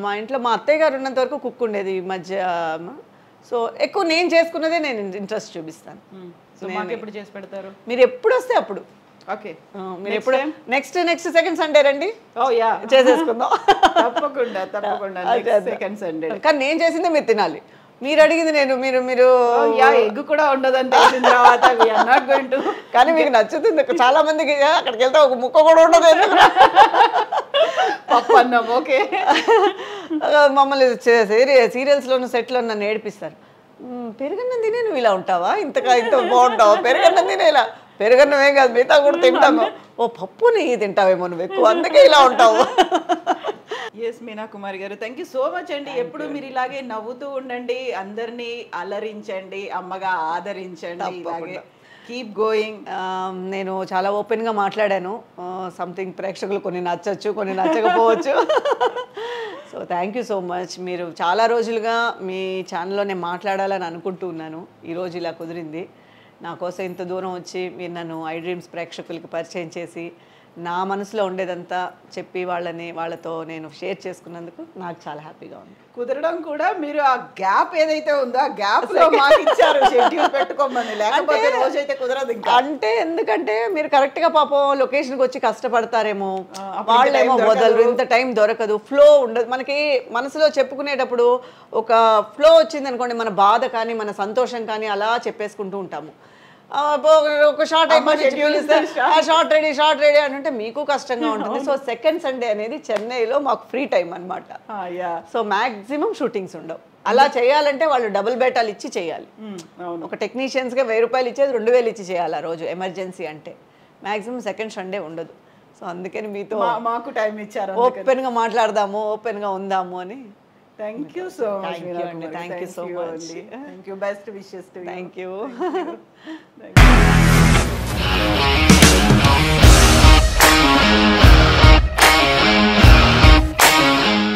మా ఇంట్లో మా అత్తయ్య గారు ఉన్నంత వరకు కుక్ ఉండేది ఈ మధ్య. సో ఎక్కువ నేను చేసుకున్నదే నేను ఇంట్రెస్ట్ చూపిస్తాను. ఎప్పుడు చేసి పెడతారు? మీరు ఎప్పుడు వస్తే అప్పుడు. ఓకే, మీరు ఎప్పుడు నెక్స్ట్ సెకండ్ సండే రండి, చేసేసుకుందాం. తప్పకుండా సెకండ్ సండే. కానీ నేను చేసిందే మీరు తినాలి, మీరు అడిగింది నేను మీరు ఎగ్ కూడా ఉండదంటే తర్వాత కానీ మీకు నచ్చుతుంది. చాలా మందికి అక్కడికి వెళ్తే ఒక ముక్క కూడా ఉండదు. పప్పు అన్నం ఓకే. మమ్మల్ని సీరియల్స్లోనూ సెట్లో నన్ను ఏడిపిస్తారు. పెరుగన్నం తినే నువ్వు ఇలా ఉంటావా, ఇంత బాగుంటావా, పెరుగన్నం తినే ఇలా. పెరుగన్నమేం కాదు, మిగతా కూడా తింటాము. ఓ పప్పు నెయ్యి తింటావేమో నువ్వు ఎక్కువ, అందుకే ఇలా ఉంటావు. ఎస్ మీనాకుమారి గారు, థ్యాంక్ యూ సో మచ్ అండి. ఎప్పుడు మీరు ఇలాగే నవ్వుతూ ఉండండి, అందరినీ అలరించండి, అమ్మగా ఆదరించండి, ఇలాగే కీప్ గోయింగ్. నేను చాలా ఓపెన్గా మాట్లాడాను. సంథింగ్ ప్రేక్షకులు కొన్ని నచ్చచ్చు, కొన్ని నచ్చకపోవచ్చు. So thank you so much. మీరు చాలా రోజులుగా మీ ఛానల్లో నేను మాట్లాడాలని అనుకుంటూ ఉన్నాను, ఈరోజు ఇలా కుదిరింది. నా కోసం ఇంత దూరం వచ్చి మీరు నన్ను ఐ డ్రీమ్స్ ప్రేక్షకులకి పరిచయం చేసి నా మనసులో ఉండేదంతా చెప్పి వాళ్ళతో నేను షేర్ చేసుకున్నందుకు నాకు చాలా హ్యాపీగా ఉంది. కుదరడం కూడా మీరు ఆ గ్యాప్ ఏదైతే ఉందో ఆ గ్యాప్ లో మాకు ఇచ్చారు షెడ్యూల్ పెట్టుకోమని, లేకపోతే రోజైతే కుదరదు ఇంకా. అంటే ఎందుకంటే మీరు కరెక్ట్ గా పాపం లొకేషన్కి వచ్చి కష్టపడతారేమో, వాళ్ళేమో వదలరు, ఇంత టైం దొరకదు, ఫ్లో ఉండదు మనకి. మనసులో చెప్పుకునేటప్పుడు ఒక ఫ్లో వచ్చింది అనుకోండి, మన బాధ కానీ మన సంతోషం కానీ అలా చెప్పేసుకుంటూ ఉంటాము. ఒక షార్ట్ షార్ట్ రెడీ అని అంటే మీకు కష్టంగా ఉంటుంది. సో సెకండ్ సండే అనేది చెన్నైలో మాకు ఫ్రీ టైం అనమాట. సో మ్యాక్సిమం షూటింగ్స్ ఉండవు. అలా చేయాలంటే వాళ్ళు డబుల్ బేటాలు ఇచ్చి చేయాలి. ఒక టెక్నీషియన్స్గా 1000 రూపాయలు ఇచ్చేది 2000 ఇచ్చి చేయాలి ఆ రోజు, ఎమర్జెన్సీ అంటే. మ్యాక్సిమం సెకండ్ సండే ఉండదు. సో అందుకని మీతో మాకు టైం ఇచ్చారు, ఓపెన్గా మాట్లాడదాము, ఓపెన్గా ఉందాము అని. Thank you so much. Thank you so much. Thank you. Best wishes to you. Thank you.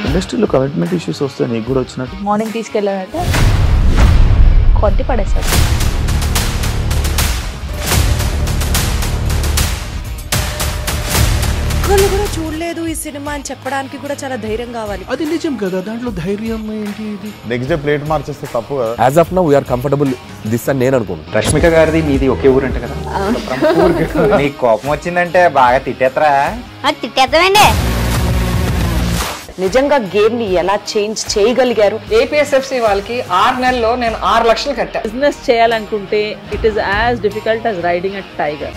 ఇండస్ట్రీలో కమిట్మెంట్ ఇష్యూస్ వస్తే నీకు కూడా వచ్చినట్టు? మార్నింగ్ తీసుకెళ్ళానంటే కొట్టి పడేసారు. ఒక్కళ్ళు కూడా చూడలేదు ఈ సినిమా అని చెప్పడానికి కూడా చాలా ధైర్యం కావాలి. అది నిజం కదా, దాంట్లో ధైర్యం ఏంటి? నెక్స్ట్ డే ప్లేట్ మార్చేస్తే తప్పు కదా. As of now we are comfortable this అని నేను అనుకుంటున్నాను. రష్మిక గారిది మీది ఒకే ఊరు అంట కదా? నీకు కోపం వచ్చిందంటే బాగా తిట్టేత్తరా? తిట్టేద్దామండి. నిజంగా గేమ్ ని ఎలా చేంజ్ చేయగలిగారు? ఏపీఎస్ఎఫ్సి వాళ్ళకి 6 నెలల్లో నేను 6 లక్షలు కట్టా. బిజినెస్ చేయాలనుకుంటే it is as difficult as riding a tiger.